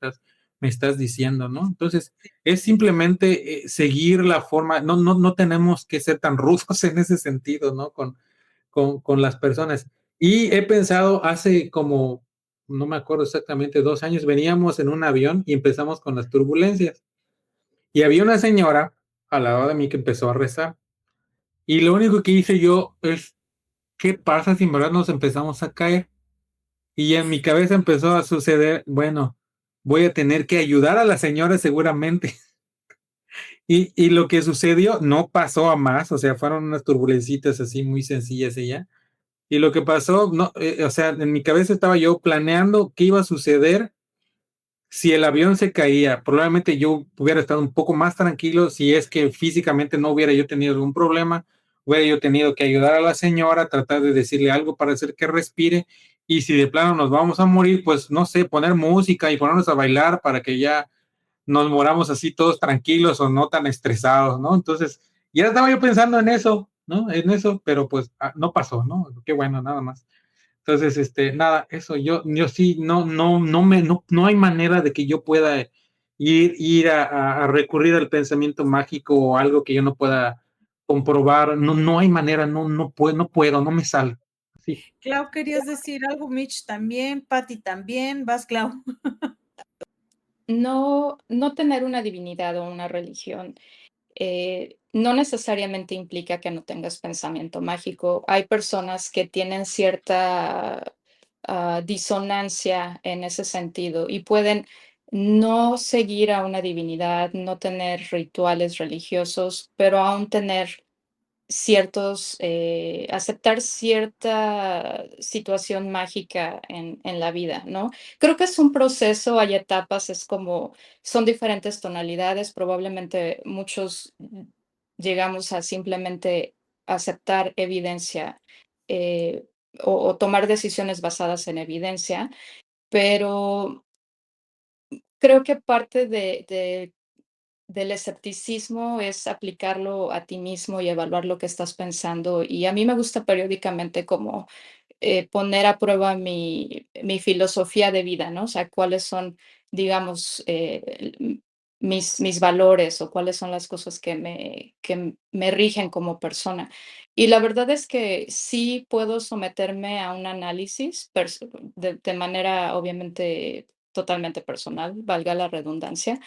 me estás diciendo, ¿no? Entonces, es simplemente seguir la forma, no tenemos que ser tan rudos en ese sentido, ¿no? Con las personas. Y he pensado hace como, no me acuerdo exactamente, 2 años, veníamos en un avión y empezamos con las turbulencias. Y había una señora al lado de mí que empezó a rezar. Y lo único que hice yo es, ¿qué pasa si en verdad nos empezamos a caer? Y en mi cabeza empezó a suceder, bueno, voy a tener que ayudar a la señora seguramente. Y lo que sucedió no pasó a más, o sea, fueron unas turbulencitas así muy sencillas y ya. Y lo que pasó, no, o sea, en mi cabeza estaba yo planeando qué iba a suceder si el avión se caía, probablemente yo hubiera estado un poco más tranquilo si es que físicamente no hubiera yo tenido algún problema, hubiera yo tenido que ayudar a la señora, tratar de decirle algo para hacer que respire, y si de plano nos vamos a morir, pues no sé, poner música y ponernos a bailar para que ya nos moramos así todos tranquilos o no tan estresados, ¿no? Entonces, ya estaba yo pensando en eso, ¿no? En eso, pero pues no pasó, ¿no? Qué bueno, nada más. Entonces, nada, eso, yo sí, no hay manera de que yo pueda ir a recurrir al pensamiento mágico o algo que yo no pueda comprobar, no hay manera, no puedo, no me sale. Sí. Clau, ¿querías decir algo? Mitch también, Patty también, vas, Clau. No tener una divinidad o una religión no necesariamente implica que no tengas pensamiento mágico. Hay personas que tienen cierta disonancia en ese sentido y pueden no seguir a una divinidad, no tener rituales religiosos, pero aún tener aceptar cierta situación mágica en la vida, ¿no? Creo que es un proceso, hay etapas, son diferentes tonalidades, probablemente muchos llegamos a simplemente aceptar evidencia eh, o tomar decisiones basadas en evidencia, pero creo que parte del escepticismo es aplicarlo a ti mismo y evaluar lo que estás pensando. Y a mí me gusta periódicamente como poner a prueba mi filosofía de vida, ¿no? O sea, cuáles son, digamos, mis valores o cuáles son las cosas que me rigen como persona. Y la verdad es que sí puedo someterme a un análisis de manera, obviamente, totalmente personal, valga la redundancia,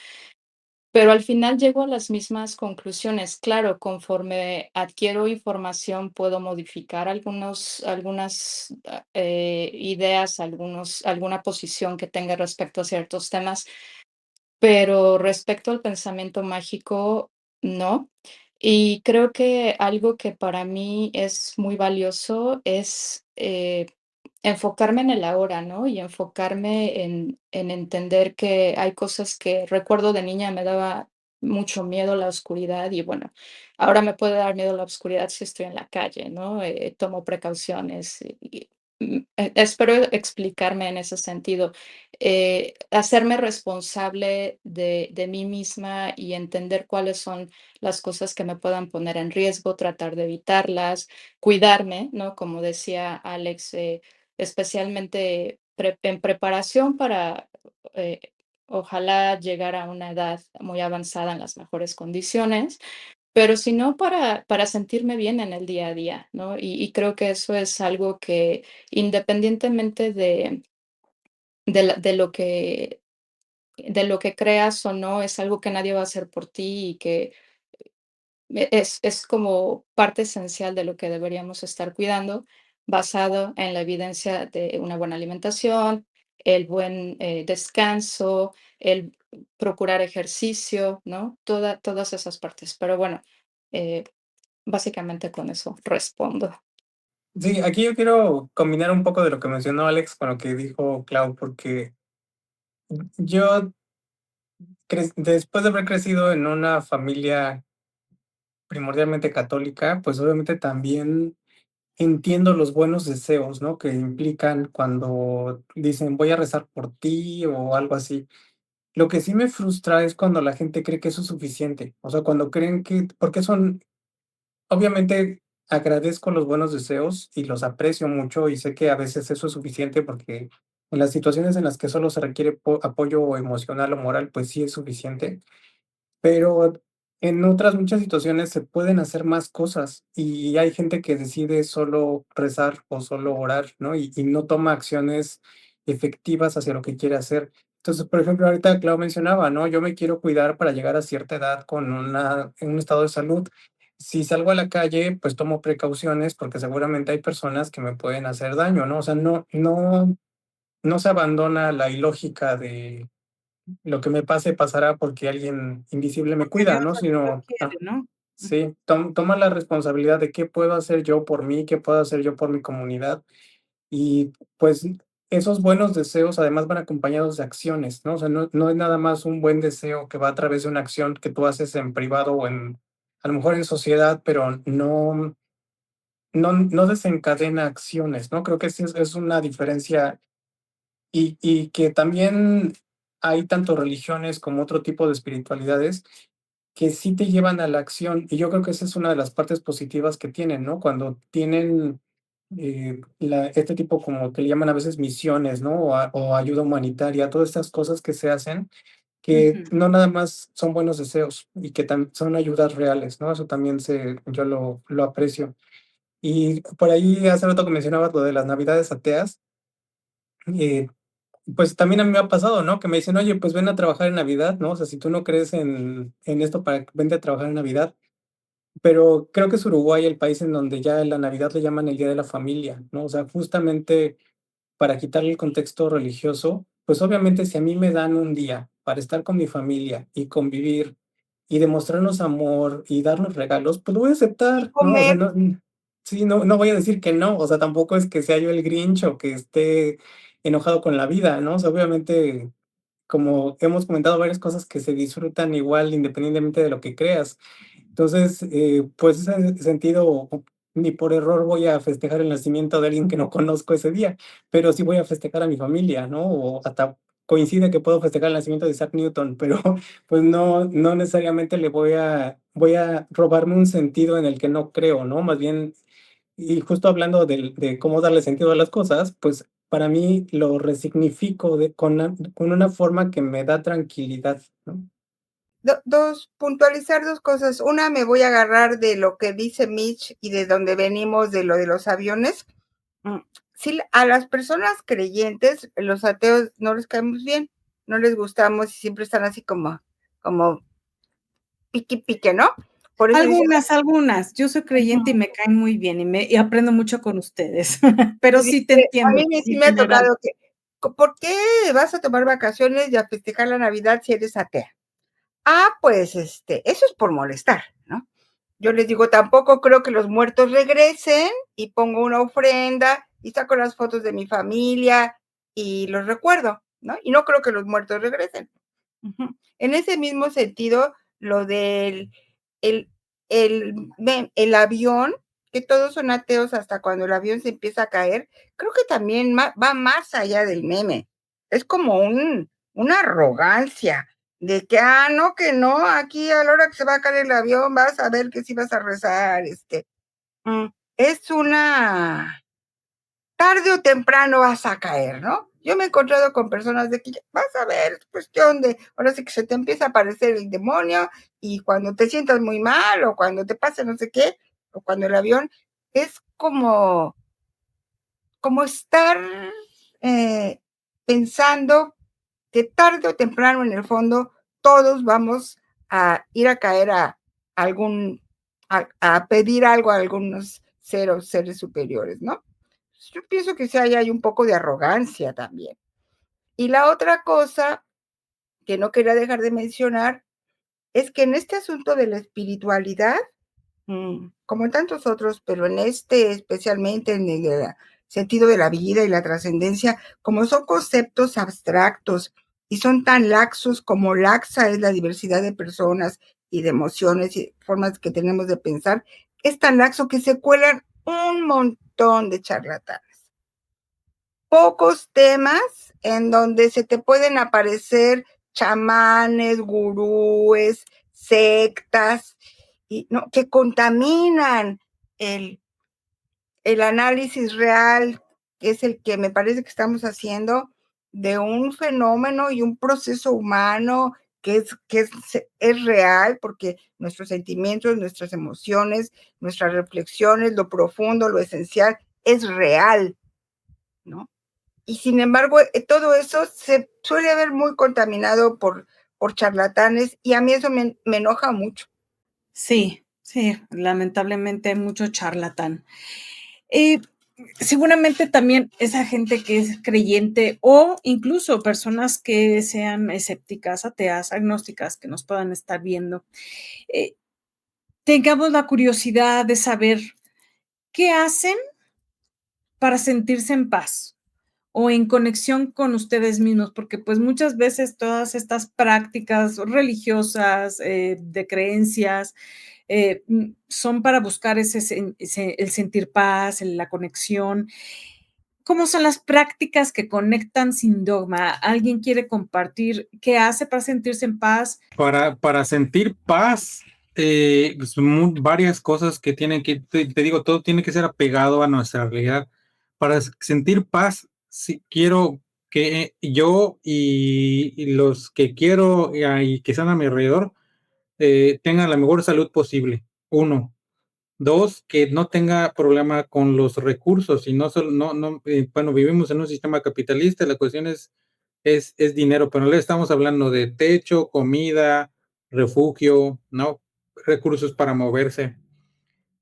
pero al final llego a las mismas conclusiones. Claro, conforme adquiero información, puedo modificar algunas ideas, alguna posición que tenga respecto a ciertos temas, pero respecto al pensamiento mágico, no. Y creo que algo que para mí es muy valioso es enfocarme en el ahora, ¿no? Y enfocarme en entender que hay cosas que recuerdo de niña me daba mucho miedo la oscuridad y bueno, ahora me puede dar miedo la oscuridad si estoy en la calle, ¿no? Tomo precauciones espero explicarme en ese sentido. Hacerme responsable de mí misma y entender cuáles son las cosas que me puedan poner en riesgo, tratar de evitarlas, cuidarme, ¿no? Como decía Alex, especialmente en preparación para, eh, ojalá llegar a una edad muy avanzada en las mejores condiciones, pero si no para sentirme bien en el día a día, ¿no? Y creo que eso es algo que independientemente de lo que creas o no, es algo que nadie va a hacer por ti y que es como parte esencial de lo que deberíamos estar cuidando, basado en la evidencia de una buena alimentación, el buen descanso, el procurar ejercicio, ¿no? Todas esas partes. Pero bueno, eh, básicamente con eso respondo. Sí, aquí yo quiero combinar un poco de lo que mencionó Alex con lo que dijo Clau, porque yo, después de haber crecido en una familia primordialmente católica, pues obviamente también entiendo los buenos deseos, ¿no? Que implican cuando dicen voy a rezar por ti o algo así. Lo que sí me frustra es cuando la gente cree que eso es suficiente. O sea, cuando creen que, porque son, obviamente agradezco los buenos deseos y los aprecio mucho y sé que a veces eso es suficiente porque en las situaciones en las que solo se requiere apoyo emocional o moral, pues sí es suficiente, pero en otras muchas situaciones se pueden hacer más cosas y hay gente que decide solo rezar o solo orar, ¿no? Y no toma acciones efectivas hacia lo que quiere hacer. Entonces, por ejemplo, ahorita Clau mencionaba, ¿no? Yo me quiero cuidar para llegar a cierta edad con en un estado de salud. Si salgo a la calle, pues tomo precauciones porque seguramente hay personas que me pueden hacer daño, ¿no? O sea, no se abandona la ilógica de lo que me pase pasará porque alguien invisible me Porque cuida, Dios ¿no? así lo Sino, quiere, ¿no? sí, toma la responsabilidad de qué puedo hacer yo por mí, qué puedo hacer yo por mi comunidad. Y pues esos buenos deseos además van acompañados de acciones, ¿no? O sea, no es nada más un buen deseo que va a través de una acción que tú haces en privado o a lo mejor en sociedad, pero no desencadena acciones, ¿no? Creo que sí es una diferencia y que también hay tanto religiones como otro tipo de espiritualidades que sí te llevan a la acción. Y yo creo que esa es una de las partes positivas que tienen, ¿no? Cuando tienen este tipo como que le llaman a veces misiones, ¿no? O ayuda humanitaria, todas estas cosas que se hacen, que Ujú. no nada más son buenos deseos y que son ayudas reales, ¿no? Eso también yo lo aprecio. Y por ahí hace rato que mencionabas lo de las navidades ateas, eh, pues también a mí me ha pasado, ¿no? Que me dicen, oye, pues ven a trabajar en Navidad, ¿no? O sea, si tú no crees en esto, vente a trabajar en Navidad. Pero creo que es Uruguay el país en donde ya la Navidad le llaman el Día de la Familia, ¿no? O sea, justamente para quitarle el contexto religioso, pues obviamente si a mí me dan un día para estar con mi familia y convivir y demostrarnos amor y darnos regalos, pues lo voy a Y aceptar, ¿no? O sea, comer. sí, no voy a decir que no, o sea, tampoco es que sea yo el Grinch o que esté enojado con la vida, ¿no? O sea, obviamente, como hemos comentado varias cosas que se disfrutan igual independientemente de lo que creas. Entonces, pues en ese sentido, ni por error voy a festejar el nacimiento de alguien que no conozco ese día, pero sí voy a festejar a mi familia, ¿no? O hasta coincide que puedo festejar el nacimiento de Isaac Newton, pero pues no necesariamente voy a robarme un sentido en el que no creo, ¿no? Más bien, y justo hablando de cómo darle sentido a las cosas, pues para mí lo resignifico con una forma que me da tranquilidad, ¿no? Puntualizar dos cosas. Una, me voy a agarrar de lo que dice Mitch y de donde venimos de lo de los aviones. Sí, a las personas creyentes, los ateos no les caemos bien, no les gustamos y siempre están así como pique, ¿no? Por eso dicen, Algunas. Yo soy creyente y me caen muy bien y aprendo mucho con ustedes, pero sí te a entiendo mí sí en me ha general. tocado que, ¿por qué vas a tomar vacaciones y a festejar la Navidad si eres atea? Ah, pues eso es por molestar, ¿no? Yo les digo, tampoco creo que los muertos regresen y pongo una ofrenda y saco las fotos de mi familia y los recuerdo, ¿no? Y no creo que los muertos regresen. En ese mismo sentido, lo del el, el avión, que todos son ateos hasta cuando el avión se empieza a caer, creo que también va más allá del meme. Es como una arrogancia de que, no, que no, aquí a la hora que se va a caer el avión vas a ver que sí vas a rezar, es una tarde o temprano vas a caer, ¿no? Yo me he encontrado con personas de que vas a ver, es cuestión de, ahora sí que se te empieza a aparecer el demonio y cuando te sientas muy mal o cuando te pase no sé qué, o cuando el avión, es como estar pensando que tarde o temprano en el fondo todos vamos a ir a caer a algún, a pedir algo a algunos seres superiores, ¿no? Yo pienso que sí hay un poco de arrogancia también. Y la otra cosa que no quería dejar de mencionar es que en este asunto de la espiritualidad, como en tantos otros, pero en este especialmente en el sentido de la vida y la trascendencia, como son conceptos abstractos y son tan laxos como laxa es la diversidad de personas y de emociones y formas que tenemos de pensar, es tan laxo que se cuelan un montón de charlatanes. Pocos temas en donde se te pueden aparecer chamanes, gurúes, sectas, y, ¿no? que contaminan el, el análisis real, que es el que me parece que estamos haciendo de un fenómeno y un proceso humano es real, porque nuestros sentimientos, nuestras emociones, nuestras reflexiones, lo profundo, lo esencial, es real, ¿no? Y sin embargo, todo eso se suele ver muy contaminado por charlatanes y a mí eso me enoja mucho. Sí, lamentablemente hay mucho charlatán. Seguramente también esa gente que es creyente o incluso personas que sean escépticas, ateas, agnósticas, que nos puedan estar viendo, tengamos la curiosidad de saber qué hacen para sentirse en paz o en conexión con ustedes mismos, porque pues muchas veces todas estas prácticas religiosas, de creencias, son para buscar el sentir paz, la conexión. ¿Cómo son las prácticas que conectan sin dogma? ¿Alguien quiere compartir qué hace para sentirse en paz? Para sentir paz, pues, varias cosas que tienen que, te digo, todo tiene que ser apegado a nuestra realidad. Para sentir paz, si quiero que yo y los que quiero y que están a mi alrededor tengan la mejor salud posible. Uno. Dos, que no tenga problema con los recursos y no solo, bueno, vivimos en un sistema capitalista, la cuestión es dinero, pero no le estamos hablando de techo, comida, refugio, ¿no? Recursos para moverse.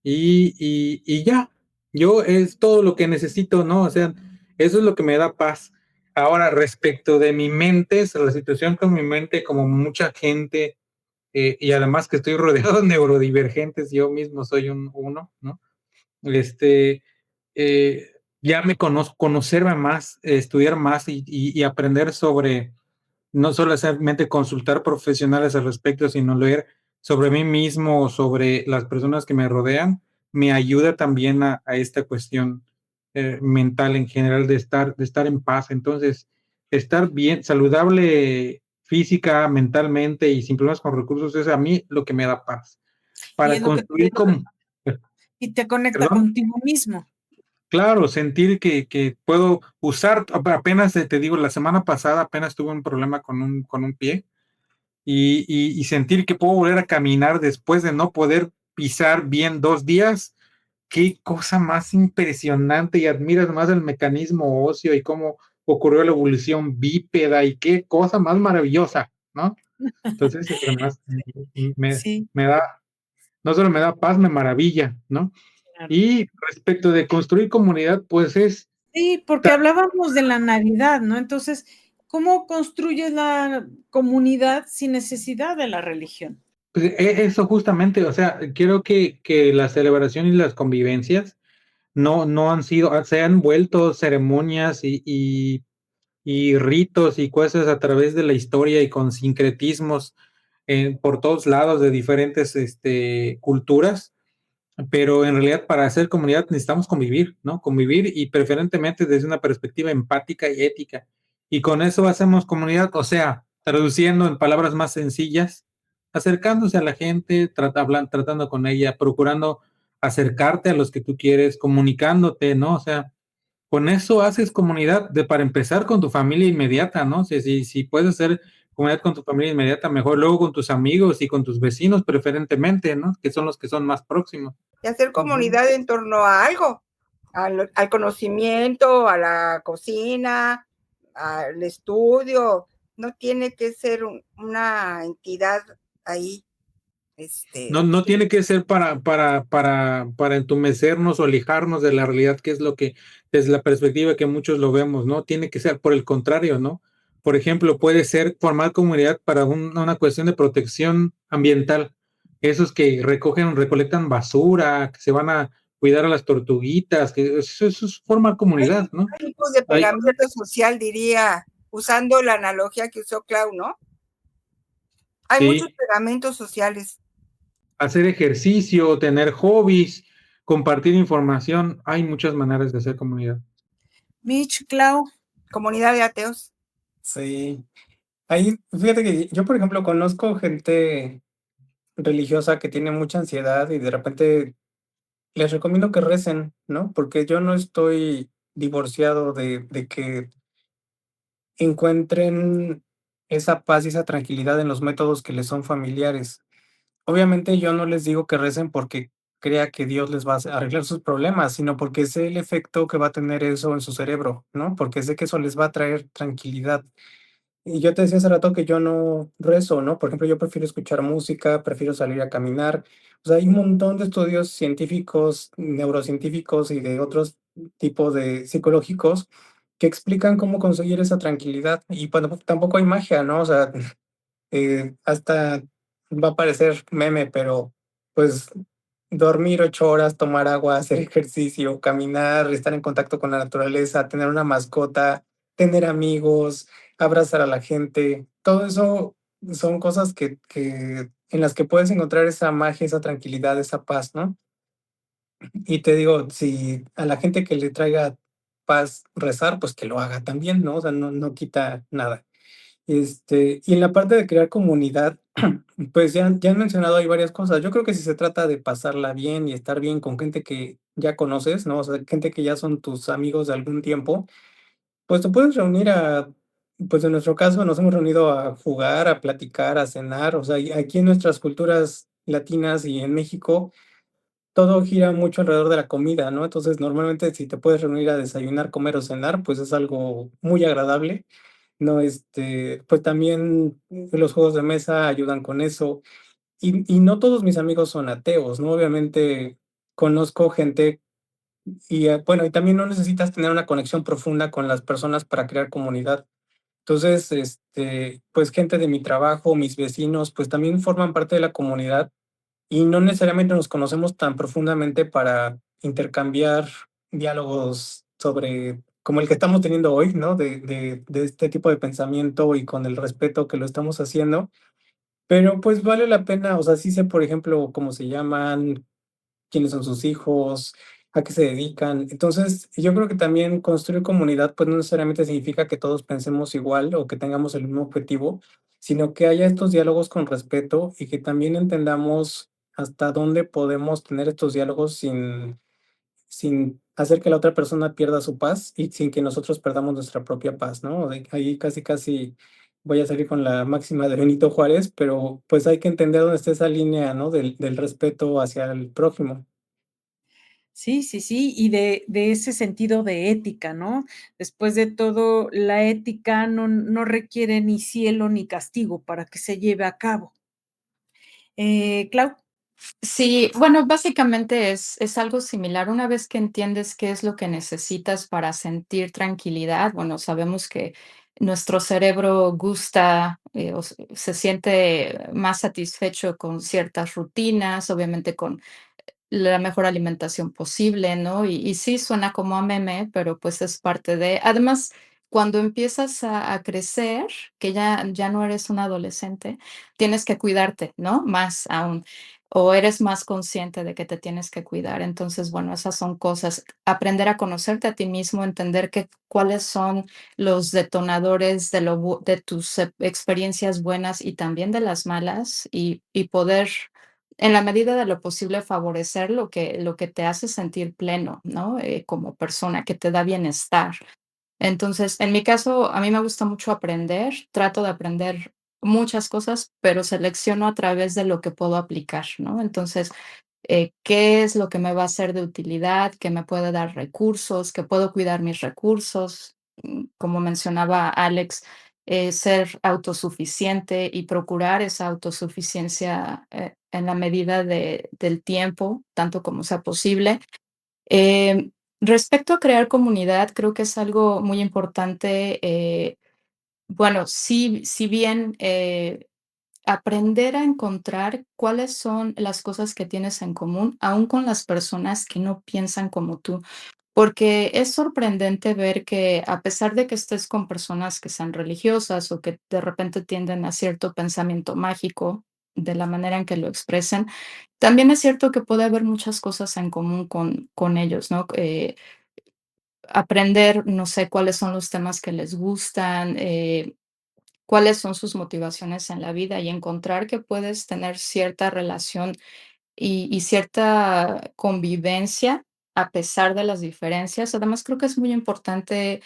Y ya, yo es todo lo que necesito, ¿no? O sea, eso es lo que me da paz. Ahora, respecto de mi mente, la situación con mi mente, como mucha gente, y además que estoy rodeado de neurodivergentes, yo mismo soy uno, ¿no? Este, eh, ya me conozco, conocerme más, estudiar más y aprender sobre, no solamente consultar profesionales al respecto, sino leer sobre mí mismo, sobre las personas que me rodean, me ayuda también a esta cuestión mental en general de estar en paz. Entonces, estar bien, saludable física, mentalmente y sin problemas con recursos es a mí lo que me da paz. Y Para es lo que construir como... y te conecta ¿Perdón? contigo mismo. Claro, sentir que puedo usar, apenas te digo, la semana pasada apenas tuve un problema con un pie y sentir que puedo volver a caminar después de no poder pisar bien 2 días, qué cosa más impresionante y admiras más el mecanismo óseo y cómo ocurrió la evolución bípeda y qué cosa más maravillosa, ¿no? Entonces, además, Sí, me da, no solo me da paz, me maravilla, ¿no? claro. Y respecto de construir comunidad, pues es Sí, porque hablábamos de la Navidad, ¿no? Entonces, ¿cómo construyes la comunidad sin necesidad de la religión? pues, eso justamente, o sea, quiero que la celebración y las convivencias no han sido, se han vuelto ceremonias y ritos y cosas a través de la historia y con sincretismos por todos lados de diferentes culturas, pero en realidad para hacer comunidad necesitamos convivir, ¿no? Convivir y preferentemente desde una perspectiva empática y ética. Y con eso hacemos comunidad, o sea, traduciendo en palabras más sencillas, acercándose a la gente, tratando con ella, procurando acercarte a los que tú quieres, comunicándote, ¿no? O sea, con eso haces comunidad para empezar con tu familia inmediata, ¿no? Si puedes hacer comunidad con tu familia inmediata, mejor luego con tus amigos y con tus vecinos preferentemente, ¿no? Que son los que son más próximos. Y hacer comunidad en torno a algo, al conocimiento, a la cocina, al estudio. No tiene que ser una entidad ahí. No tiene que ser para entumecernos o alejarnos de la realidad, que es lo que, desde la perspectiva que muchos lo vemos, ¿no? Tiene que ser por el contrario, ¿no? Por ejemplo, puede ser formar comunidad para una cuestión de protección ambiental. Esos que recolectan basura, que se van a cuidar a las tortuguitas, que eso es formar comunidad, ¿no? Hay tipos de pegamento social, diría, usando la analogía que usó Clau, ¿no? Hay Sí. muchos pegamentos sociales. Hacer ejercicio, tener hobbies, compartir información. Hay muchas maneras de hacer comunidad. Mitch, Clau. Comunidad de ateos. Sí. Ahí, fíjate que yo, por ejemplo, conozco gente religiosa que tiene mucha ansiedad y de repente les recomiendo que recen, ¿no? Porque yo no estoy divorciado de que encuentren esa paz y esa tranquilidad en los métodos que les son familiares. Obviamente yo no les digo que recen porque crea que Dios les va a arreglar sus problemas, sino porque sé el efecto que va a tener eso en su cerebro, ¿no? Porque sé que eso les va a traer tranquilidad. Y yo te decía hace rato que yo no rezo, ¿no? Por ejemplo, yo prefiero escuchar música, prefiero salir a caminar. O sea, hay un montón de estudios científicos, neurocientíficos y de otros tipos de psicológicos que explican cómo conseguir esa tranquilidad. Y bueno, tampoco hay magia, ¿no? O sea, hasta va a parecer meme, pero pues dormir 8 horas, tomar agua, hacer ejercicio, caminar, estar en contacto con la naturaleza, tener una mascota, tener amigos, abrazar a la gente. Todo eso son cosas que en las que puedes encontrar esa magia, esa tranquilidad, esa paz, ¿no? Y te digo, si a la gente que le traiga paz rezar, pues que lo haga también, ¿no? O sea, no quita nada. Y en la parte de crear comunidad, pues ya han mencionado ahí varias cosas. Yo creo que si se trata de pasarla bien y estar bien con gente que ya conoces, ¿no? O sea, gente que ya son tus amigos de algún tiempo, pues te puedes reunir pues en nuestro caso nos hemos reunido a jugar, a platicar, a cenar. O sea, y aquí en nuestras culturas latinas y en México, todo gira mucho alrededor de la comida, ¿no? Entonces, normalmente si te puedes reunir a desayunar, comer o cenar, pues es algo muy agradable. No, pues también los juegos de mesa ayudan con eso. Y no todos mis amigos son ateos, ¿no? Obviamente conozco gente bueno, y también no necesitas tener una conexión profunda con las personas para crear comunidad. Entonces, pues gente de mi trabajo, mis vecinos, pues también forman parte de la comunidad y no necesariamente nos conocemos tan profundamente para intercambiar diálogos sobre, como el que estamos teniendo hoy, ¿no? De este tipo de pensamiento y con el respeto que lo estamos haciendo. Pero pues vale la pena, o sea, sí sé, por ejemplo, cómo se llaman, quiénes son sus hijos, a qué se dedican. Entonces, yo creo que también construir comunidad, pues no necesariamente significa que todos pensemos igual o que tengamos el mismo objetivo, sino que haya estos diálogos con respeto y que también entendamos hasta dónde podemos tener estos diálogos sin hacer que la otra persona pierda su paz y sin que nosotros perdamos nuestra propia paz, ¿no? Ahí casi voy a salir con la máxima de Benito Juárez, pero pues hay que entender dónde está esa línea, ¿no? Del respeto hacia el prójimo. Sí, sí, sí, y de ese sentido de ética, ¿no? Después de todo, la ética no requiere ni cielo ni castigo para que se lleve a cabo. Clau. Sí, bueno, básicamente es algo similar. Una vez que entiendes qué es lo que necesitas para sentir tranquilidad, bueno, sabemos que nuestro cerebro gusta se siente más satisfecho con ciertas rutinas, obviamente con la mejor alimentación posible, ¿no? Y sí suena como a meme, pero pues es parte de además, cuando empiezas a crecer, que ya no eres un adolescente, tienes que cuidarte, ¿no? Más aún, o eres más consciente de que te tienes que cuidar. Entonces, bueno, esas son cosas. Aprender a conocerte a ti mismo, entender que cuáles son los detonadores de tus experiencias buenas y también de las malas, y poder en la medida de lo posible, favorecer lo que te hace sentir pleno, ¿no? Como persona, que te da bienestar. Entonces, en mi caso, a mí me gusta mucho aprender, trato de aprender muchas cosas, pero selecciono a través de lo que puedo aplicar, ¿no? Entonces, qué es lo que me va a ser de utilidad, que me puede dar recursos, que puedo cuidar mis recursos. Como mencionaba Alex, ser autosuficiente y procurar esa autosuficiencia en la medida del tiempo, tanto como sea posible. Em, Respecto a crear comunidad, creo que es algo muy importante. Bueno, si bien aprender a encontrar cuáles son las cosas que tienes en común, aún con las personas que no piensan como tú. Porque es sorprendente ver que a pesar de que estés con personas que sean religiosas o que de repente tienden a cierto pensamiento mágico de la manera en que lo expresen, también es cierto que puede haber muchas cosas en común con ellos, ¿no? Aprender, no sé, cuáles son los temas que les gustan, cuáles son sus motivaciones en la vida y encontrar que puedes tener cierta relación y cierta convivencia a pesar de las diferencias. Además, creo que es muy importante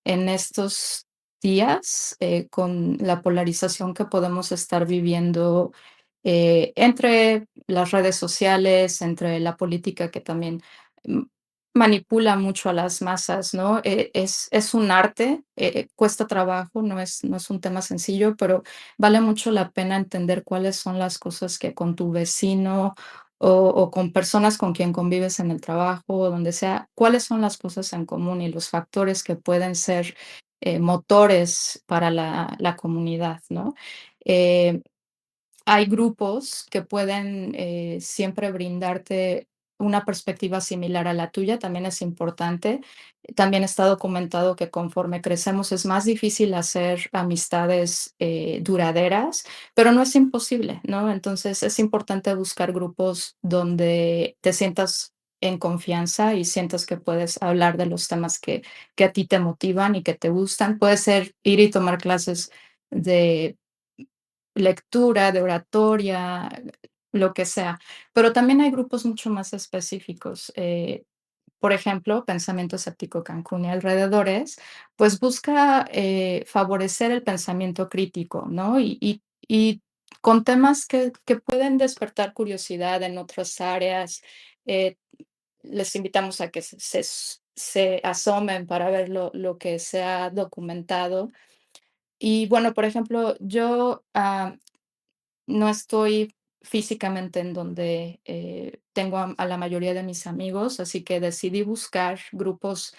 en estos días, con la polarización que podemos estar viviendo, entre las redes sociales, entre la política que también mm, manipula mucho a las masas, ¿no? Es un arte, cuesta trabajo, no es un tema sencillo, pero vale mucho la pena entender cuáles son las cosas que con tu vecino o con personas con quien convives en el trabajo o donde sea, cuáles son las cosas en común y los factores que pueden ser motores para la comunidad, ¿no? Eh, hay grupos que pueden siempre brindarte una perspectiva similar a la tuya, también es importante. También está documentado que conforme crecemos es más difícil hacer amistades duraderas, pero no es imposible, ¿no? Entonces es importante buscar grupos donde te sientas en confianza y sientas que puedes hablar de los temas que a ti te motivan y que te gustan. Puede ser ir y tomar clases de lectura, de oratoria, lo que sea. Pero también hay grupos mucho más específicos. Por ejemplo, Pensamiento Escéptico Cancún y alrededores, pues busca favorecer el pensamiento crítico, ¿no? Y con temas que pueden despertar curiosidad en otras áreas. eh, Les invitamos a que se asomen para ver lo que se ha documentado. Y bueno, por ejemplo, yo no estoy físicamente en donde, tengo a la mayoría de mis amigos, así que decidí buscar grupos,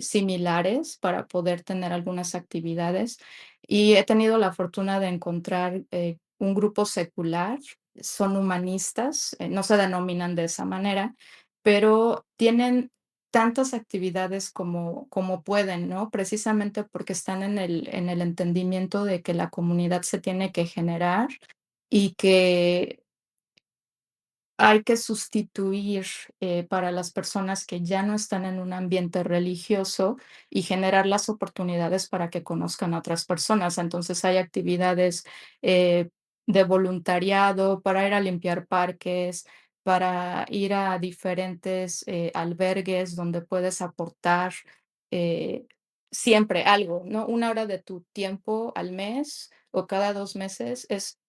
similares para poder tener algunas actividades, y he tenido la fortuna de encontrar, un grupo secular, son humanistas, no se denominan de esa manera, pero tienen tantas actividades como pueden, ¿no? Precisamente porque están en el entendimiento de que la comunidad se tiene que generar y que hay que sustituir, para las personas que ya no están en un ambiente religioso y generar las oportunidades para que conozcan a otras personas. Entonces, hay actividades, eh, de voluntariado para ir a limpiar parques, para ir a diferentes, albergues donde puedes aportar, eh, siempre algo, ¿no? Una hora de tu tiempo al mes o cada 2 meses es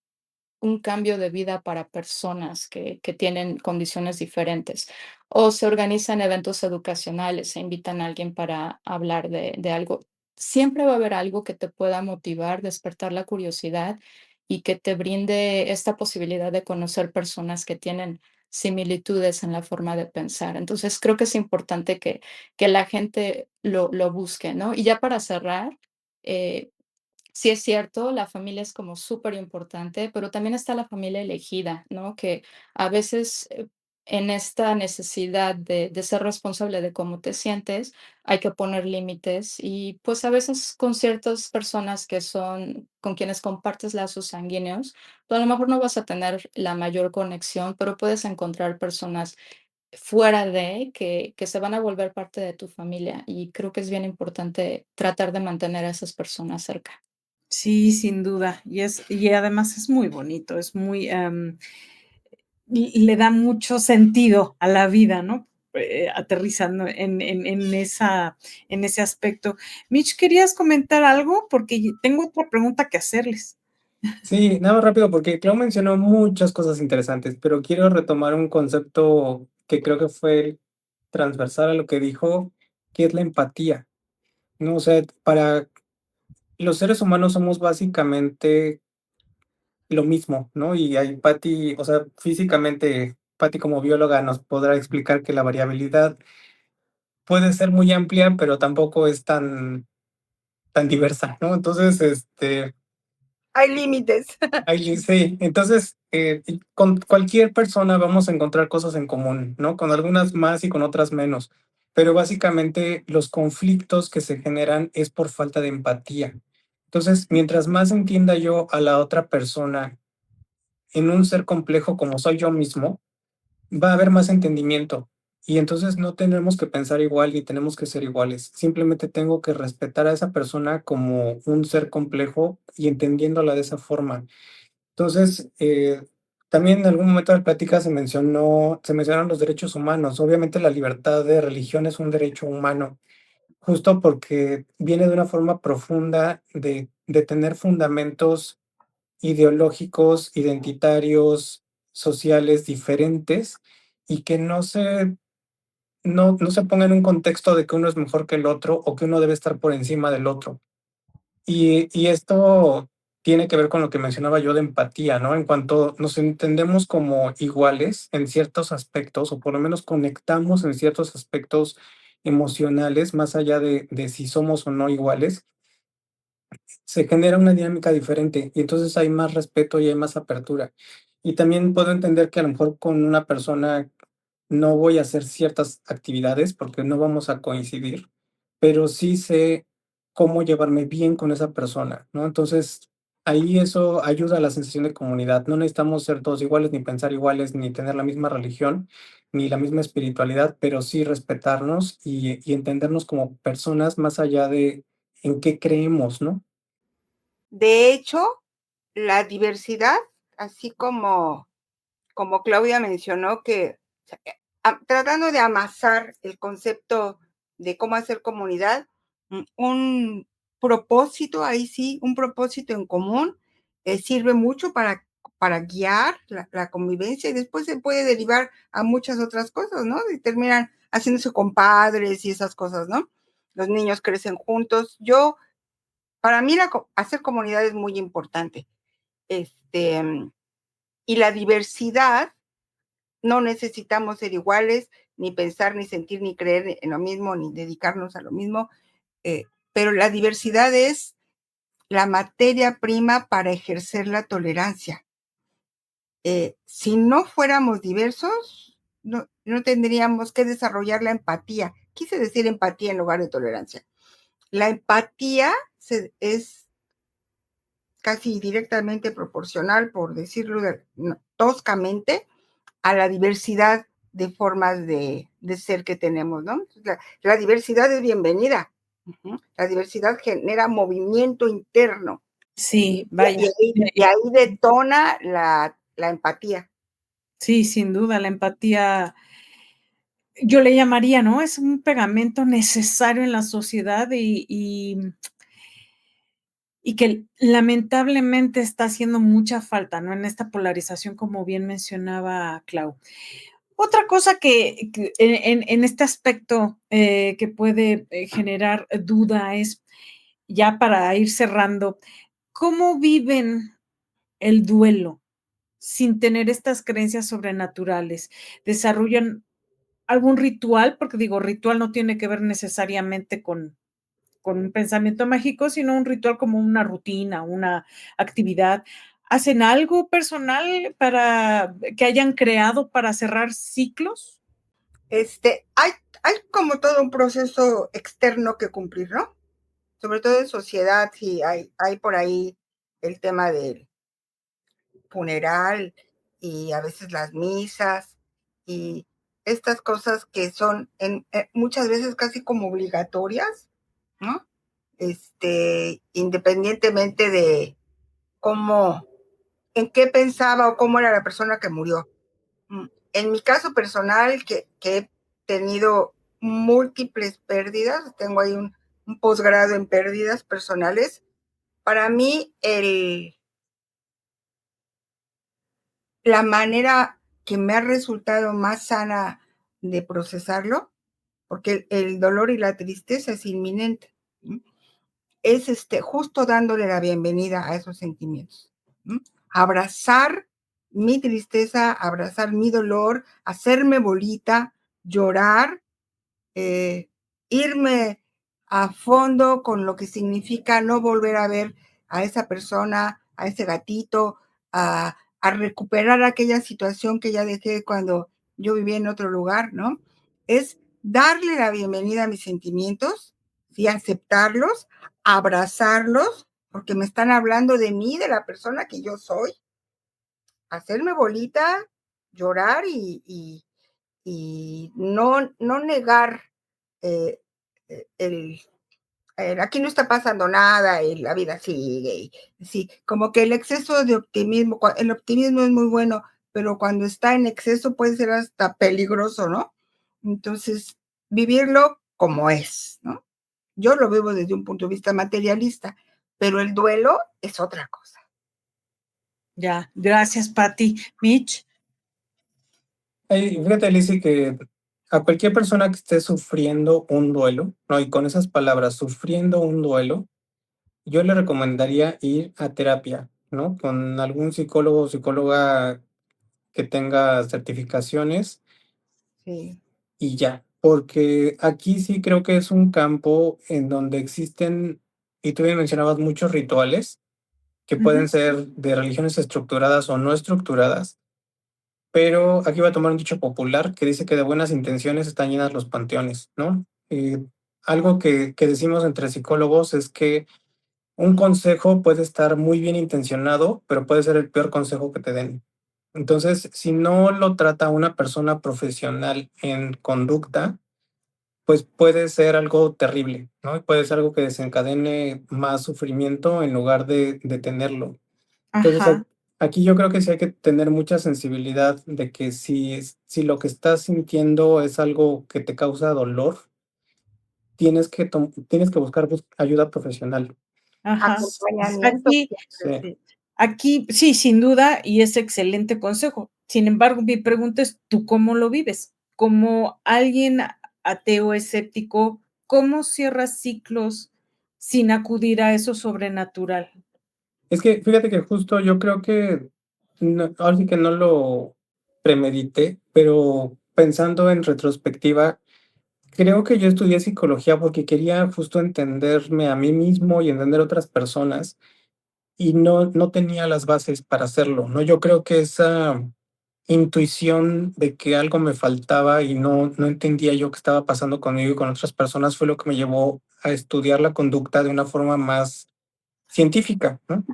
un cambio de vida para personas que tienen condiciones diferentes. O se organizan eventos educacionales, se invitan a alguien para hablar de algo. Siempre va a haber algo que te pueda motivar, despertar la curiosidad y que te brinde esta posibilidad de conocer personas que tienen similitudes en la forma de pensar. Entonces, creo que es importante que la gente lo busque, ¿no? Y ya para cerrar, eh, sí es cierto, la familia es como súper importante, pero también está la familia elegida, ¿no? Que a veces, en esta necesidad de ser responsable de cómo te sientes, hay que poner límites y, pues, a veces con ciertas personas que son con quienes compartes lazos sanguíneos, pues, a lo mejor no vas a tener la mayor conexión, pero puedes encontrar personas fuera de que se van a volver parte de tu familia, y creo que es bien importante tratar de mantener a esas personas cerca. Sí, sin duda. Y además es muy bonito, es muy, y le da mucho sentido a la vida, ¿no? Aterrizando en ese aspecto. Mitch, ¿querías comentar algo? Porque tengo otra pregunta que hacerles. Sí, nada más rápido, porque Clau mencionó muchas cosas interesantes, pero quiero retomar un concepto que creo que fue transversal a lo que dijo, que es la empatía, ¿no? O sea, para los seres humanos somos básicamente lo mismo, ¿no? Y hay Patti, o sea, físicamente, Patti como bióloga nos podrá explicar que la variabilidad puede ser muy amplia, pero tampoco es tan diversa, ¿no? Entonces, Hay límites. sí, entonces, y con cualquier persona vamos a encontrar cosas en común, ¿no? Con algunas más y con otras menos, pero básicamente los conflictos que se generan es por falta de empatía. Entonces, mientras más entienda yo a la otra persona en un ser complejo como soy yo mismo, va a haber más entendimiento. Y entonces no tenemos que pensar igual ni tenemos que ser iguales. Simplemente tengo que respetar a esa persona como un ser complejo y entendiéndola de esa forma. Entonces, también en algún momento de la plática se mencionaron los derechos humanos. Obviamente la libertad de religión es un derecho humano, justo porque viene de una forma profunda de tener fundamentos ideológicos, identitarios, sociales diferentes y que no se ponga en un contexto de que uno es mejor que el otro o que uno debe estar por encima del otro. Y esto tiene que ver con lo que mencionaba yo de empatía, ¿no? En cuanto nos entendemos como iguales en ciertos aspectos, o por lo menos conectamos en ciertos aspectos emocionales, más allá de si somos o no iguales, se genera una dinámica diferente y entonces hay más respeto y hay más apertura. Y también puedo entender que a lo mejor con una persona no voy a hacer ciertas actividades porque no vamos a coincidir, pero sí sé cómo llevarme bien con esa persona, ¿no? Entonces, ahí eso ayuda a la sensación de comunidad. No necesitamos ser todos iguales, ni pensar iguales, ni tener la misma religión, ni la misma espiritualidad, pero sí respetarnos y entendernos como personas más allá de en qué creemos, ¿no? De hecho, la diversidad, así como Claudia mencionó, que tratando de amasar el concepto de cómo hacer comunidad, un propósito, ahí sí, un propósito en común, sirve mucho para guiar la convivencia y después se puede derivar a muchas otras cosas, ¿no? Y terminan haciéndose compadres y esas cosas, ¿no? Los niños crecen juntos. Para mí hacer comunidad es muy importante. Y la diversidad, no necesitamos ser iguales, ni pensar, ni sentir, ni creer en lo mismo, ni dedicarnos a lo mismo, pero la diversidad es la materia prima para ejercer la tolerancia. Si no fuéramos diversos, no tendríamos que desarrollar la empatía. Quise decir empatía en lugar de tolerancia. La empatía es casi directamente proporcional, por decirlo toscamente, a la diversidad de formas de ser que tenemos, ¿no? La diversidad es bienvenida. La diversidad genera movimiento interno. Sí, vaya. Y ahí detona la empatía. Sí, sin duda, la empatía, yo le llamaría, ¿no? Es un pegamento necesario en la sociedad y que lamentablemente está haciendo mucha falta, ¿no? En esta polarización, como bien mencionaba Clau. Otra cosa que en este aspecto que puede generar duda es, ya para ir cerrando, ¿cómo viven el duelo sin tener estas creencias sobrenaturales? ¿Desarrollan algún ritual? Porque digo, ritual no tiene que ver necesariamente con un pensamiento mágico, sino un ritual como una rutina, una actividad. ¿Hacen algo personal para que hayan creado para cerrar ciclos? Hay como todo un proceso externo que cumplir, ¿no? Sobre todo en sociedad, sí, hay por ahí el tema del funeral y a veces las misas y estas cosas que son muchas veces casi como obligatorias, ¿no? Independientemente de cómo, en qué pensaba o cómo era la persona que murió. En mi caso personal, que he tenido múltiples pérdidas, tengo ahí un posgrado en pérdidas personales, para mí la manera que me ha resultado más sana de procesarlo, porque el dolor y la tristeza es inminente, ¿no? Es justo dándole la bienvenida a esos sentimientos, ¿no? Abrazar mi tristeza, abrazar mi dolor, hacerme bolita, llorar, irme a fondo con lo que significa no volver a ver a esa persona, a ese gatito, a recuperar aquella situación que ya dejé cuando yo vivía en otro lugar, ¿no? Es darle la bienvenida a mis sentimientos, ¿sí? Aceptarlos, abrazarlos, porque me están hablando de mí, de la persona que yo soy, hacerme bolita, llorar y no negar eh, aquí no está pasando nada y la vida sigue. Sí, como que el exceso de optimismo, el optimismo es muy bueno, pero cuando está en exceso puede ser hasta peligroso, ¿no? Entonces, vivirlo como es, ¿no? Yo lo vivo desde un punto de vista materialista, pero el duelo es otra cosa. Ya, gracias, Patti. Mitch. Fíjate, Lizzy, que a cualquier persona que esté sufriendo un duelo, ¿no? Y con esas palabras, sufriendo un duelo, yo le recomendaría ir a terapia, ¿no? Con algún psicólogo o psicóloga que tenga certificaciones Sí. y ya, porque aquí sí creo que es un campo en donde existen y tú bien mencionabas muchos rituales que pueden Ujú. ser de religiones estructuradas o no estructuradas, pero aquí voy a tomar un dicho popular que dice que de buenas intenciones están llenas los panteones, ¿no? Algo que decimos entre psicólogos es que un consejo puede estar muy bien intencionado, pero puede ser el peor consejo que te den. Entonces, si no lo trata una persona profesional en conducta, pues puede ser algo terrible, ¿no? Puede ser algo que desencadene más sufrimiento en lugar de detenerlo. Entonces, Ajá, aquí yo creo que sí hay que tener mucha sensibilidad de que si lo que estás sintiendo es algo que te causa dolor, tienes que buscar ayuda profesional. ajá. Acompañamiento Aquí siempre, Sí. sí. Aquí sí, sin duda, y es excelente consejo. Sin embargo, mi pregunta es, ¿tú cómo lo vives? Como alguien ateo, escéptico, ¿cómo cierras ciclos sin acudir a eso sobrenatural? Es que fíjate que justo yo creo que ahora sí que no lo premedité, pero pensando en retrospectiva, creo que yo estudié psicología porque quería justo entenderme a mí mismo y entender otras personas y no tenía las bases para hacerlo, ¿no? Yo creo que esa intuición de que algo me faltaba y no entendía yo qué estaba pasando conmigo y con otras personas fue lo que me llevó a estudiar la conducta de una forma más científica, ¿no?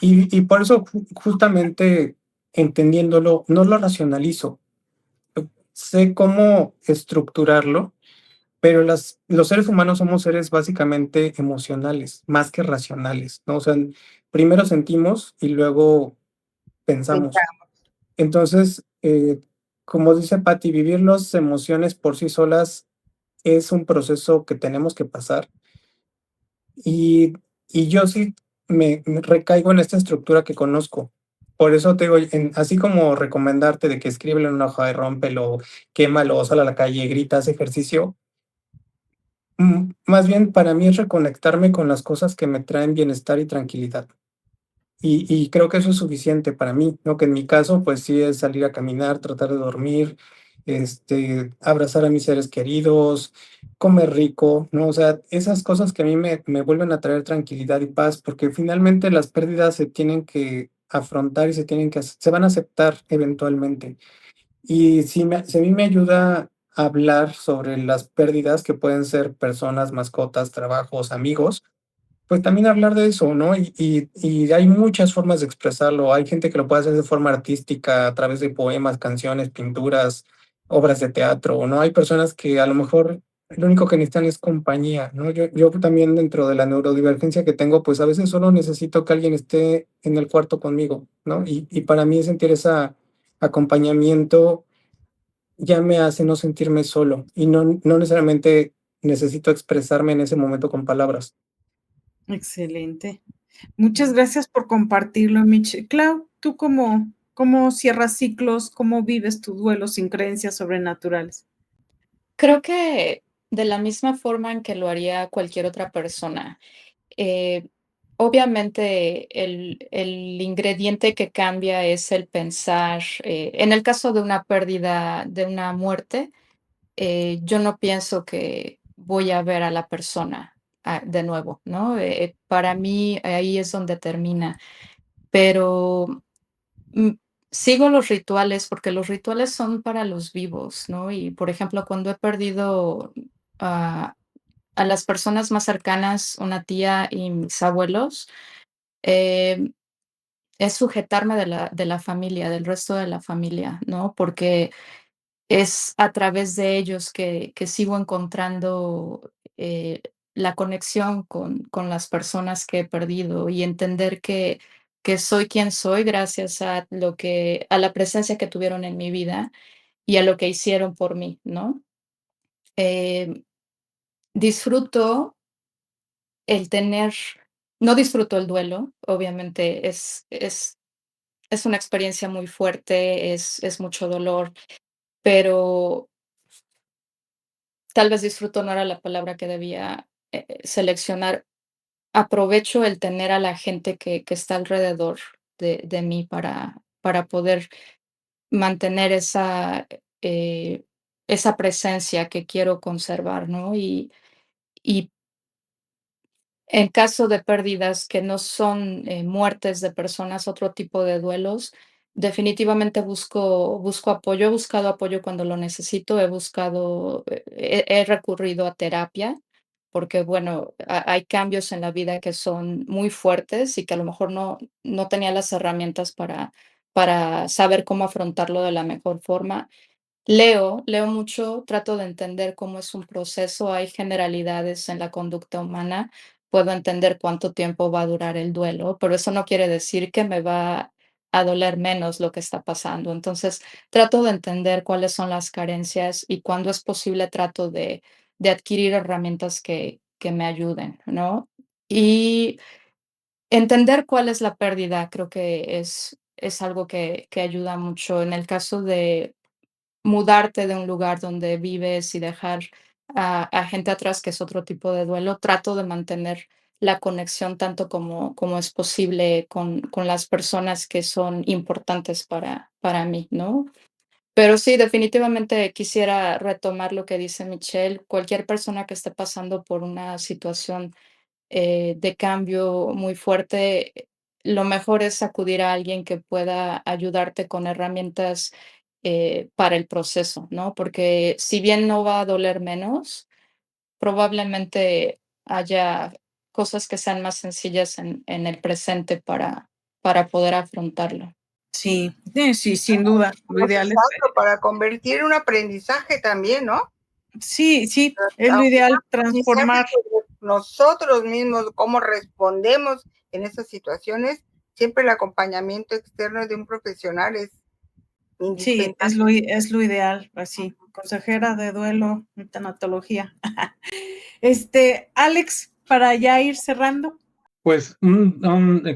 Y por eso justamente entendiéndolo, no lo racionalizo. Sé cómo estructurarlo, pero los seres humanos somos seres básicamente emocionales, más que racionales, ¿no? O sea, primero sentimos y luego pensamos. Pensamos. Entonces, como dice Patti, vivir las emociones por sí solas es un proceso que tenemos que pasar. Y, y yo sí me recaigo en esta estructura que conozco. Por eso te digo, así como recomendarte de que escríbelo en una hoja y rómpelo, quémalo, sal a la calle, grita, haz ejercicio. Más bien para mí es reconectarme con las cosas que me traen bienestar y tranquilidad. Y creo que eso es suficiente para mí, ¿no? Que en mi caso, pues sí es salir a caminar, tratar de dormir, abrazar a mis seres queridos, comer rico, ¿no? O sea, esas cosas que a mí me vuelven a traer tranquilidad y paz, porque finalmente las pérdidas se tienen que afrontar y se van a aceptar eventualmente. Y si a mí me ayuda a hablar sobre las pérdidas que pueden ser personas, mascotas, trabajos, amigos, pues también hablar de eso, ¿no? Y hay muchas formas de expresarlo. Hay gente que lo puede hacer de forma artística, a través de poemas, canciones, pinturas, obras de teatro, ¿no? Hay personas que a lo mejor lo único que necesitan es compañía, ¿no? Yo también dentro de la neurodivergencia que tengo, pues a veces solo necesito que alguien esté en el cuarto conmigo, ¿no? Y para mí sentir ese acompañamiento ya me hace no sentirme solo y no necesariamente necesito expresarme en ese momento con palabras. Excelente. Muchas gracias por compartirlo, Mitch. Clau, ¿tú cómo cierras ciclos? ¿Cómo vives tu duelo sin creencias sobrenaturales? Creo que de la misma forma en que lo haría cualquier otra persona. Eh, Obviamente, el ingrediente que cambia es el pensar, en el caso de una pérdida, de una muerte, yo no pienso que voy a ver a la persona, de nuevo, ¿no? Para mí, ahí es donde termina, pero, mm, sigo los rituales, porque los rituales son para los vivos, ¿no? Y, por ejemplo, cuando he perdido a a las personas más cercanas, una tía y mis abuelos, em, es sujetarme de la familia, del resto de la familia, ¿no? Porque es a través de ellos que sigo encontrando, la conexión con las personas que he perdido y entender que soy quien soy gracias a la presencia que tuvieron en mi vida y a lo que hicieron por mí, ¿no? Em, Disfruto el tener no disfruto el duelo, obviamente es una experiencia muy fuerte, es mucho dolor, pero tal vez disfruto no era la palabra que debía, seleccionar. Aprovecho el tener a la gente que está alrededor de mí para poder mantener eh, esa presencia que quiero conservar, ¿no? Y En caso de pérdidas que no son, muertes de personas, otro tipo de duelos, definitivamente busco apoyo. He buscado apoyo cuando lo necesito, he recurrido a terapia, porque, bueno, hay cambios en la vida que son muy fuertes y que a lo mejor no tenía las herramientas para saber cómo afrontarlo de la mejor forma. Leo mucho, trato de entender cómo es un proceso, hay generalidades en la conducta humana, puedo entender cuánto tiempo va a durar el duelo, pero eso no quiere decir que me va a doler menos lo que está pasando. Entonces, trato de entender cuáles son las carencias y cuando es posible trato de adquirir herramientas que me ayuden, ¿no? Y entender cuál es la pérdida, creo que es algo que ayuda mucho. En el caso de mudarte de un lugar donde vives y dejar a gente atrás, que es otro tipo de duelo, trato de mantener la conexión tanto como es posible con las personas que son importantes para mí, ¿no? Pero sí, definitivamente quisiera retomar lo que dice Michelle. Cualquier persona que esté pasando por una situación de cambio muy fuerte, lo mejor es acudir a alguien que pueda ayudarte con herramientas para el proceso, ¿no? Porque si bien no va a doler menos, probablemente haya cosas que sean más sencillas en el presente para poder afrontarlo. Sí, sí, sin duda. Lo ideal es Exacto, para convertir en un aprendizaje también, ¿no? sí, es lo Aunque sea ideal un aprendizaje transformar. sobre nosotros mismos, cómo respondemos en esas situaciones, siempre el acompañamiento externo de un profesional es Sí, indispensable. es lo ideal, así, consejera de duelo en tanatología. Alex, para ya ir cerrando. Pues,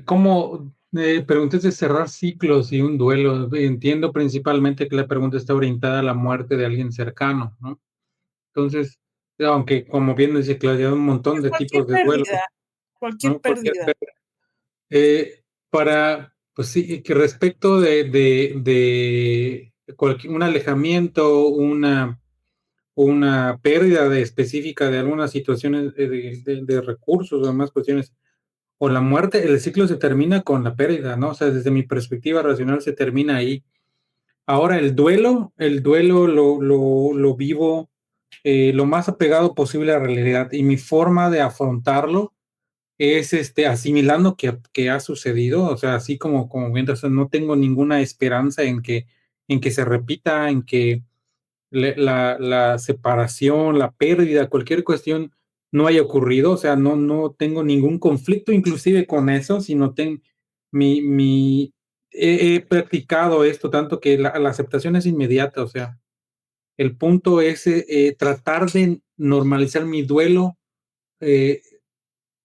¿cómo preguntas de cerrar ciclos y un duelo? Entiendo principalmente que la pregunta está orientada a la muerte de alguien cercano, ¿no? Entonces, aunque como bien dice Claudia, hay un montón de tipos de duelo, Cualquier ¿no? Cualquier pérdida. pues sí, que respecto de un alejamiento, una pérdida específica de algunas situaciones de recursos o demás cuestiones, o la muerte, el ciclo se termina con la pérdida, ¿no? O sea, desde mi perspectiva racional se termina ahí. Ahora, el duelo lo vivo lo más apegado posible a la realidad y mi forma de afrontarlo es asimilando que ha sucedido, o sea, así como mientras no tengo ninguna esperanza en que se repita, en que la separación, la pérdida, cualquier cuestión no haya ocurrido, o sea, no tengo ningún conflicto inclusive con eso, sino mi, mi, he practicado esto tanto que la aceptación es inmediata, o sea, el punto es tratar de normalizar mi duelo, eh,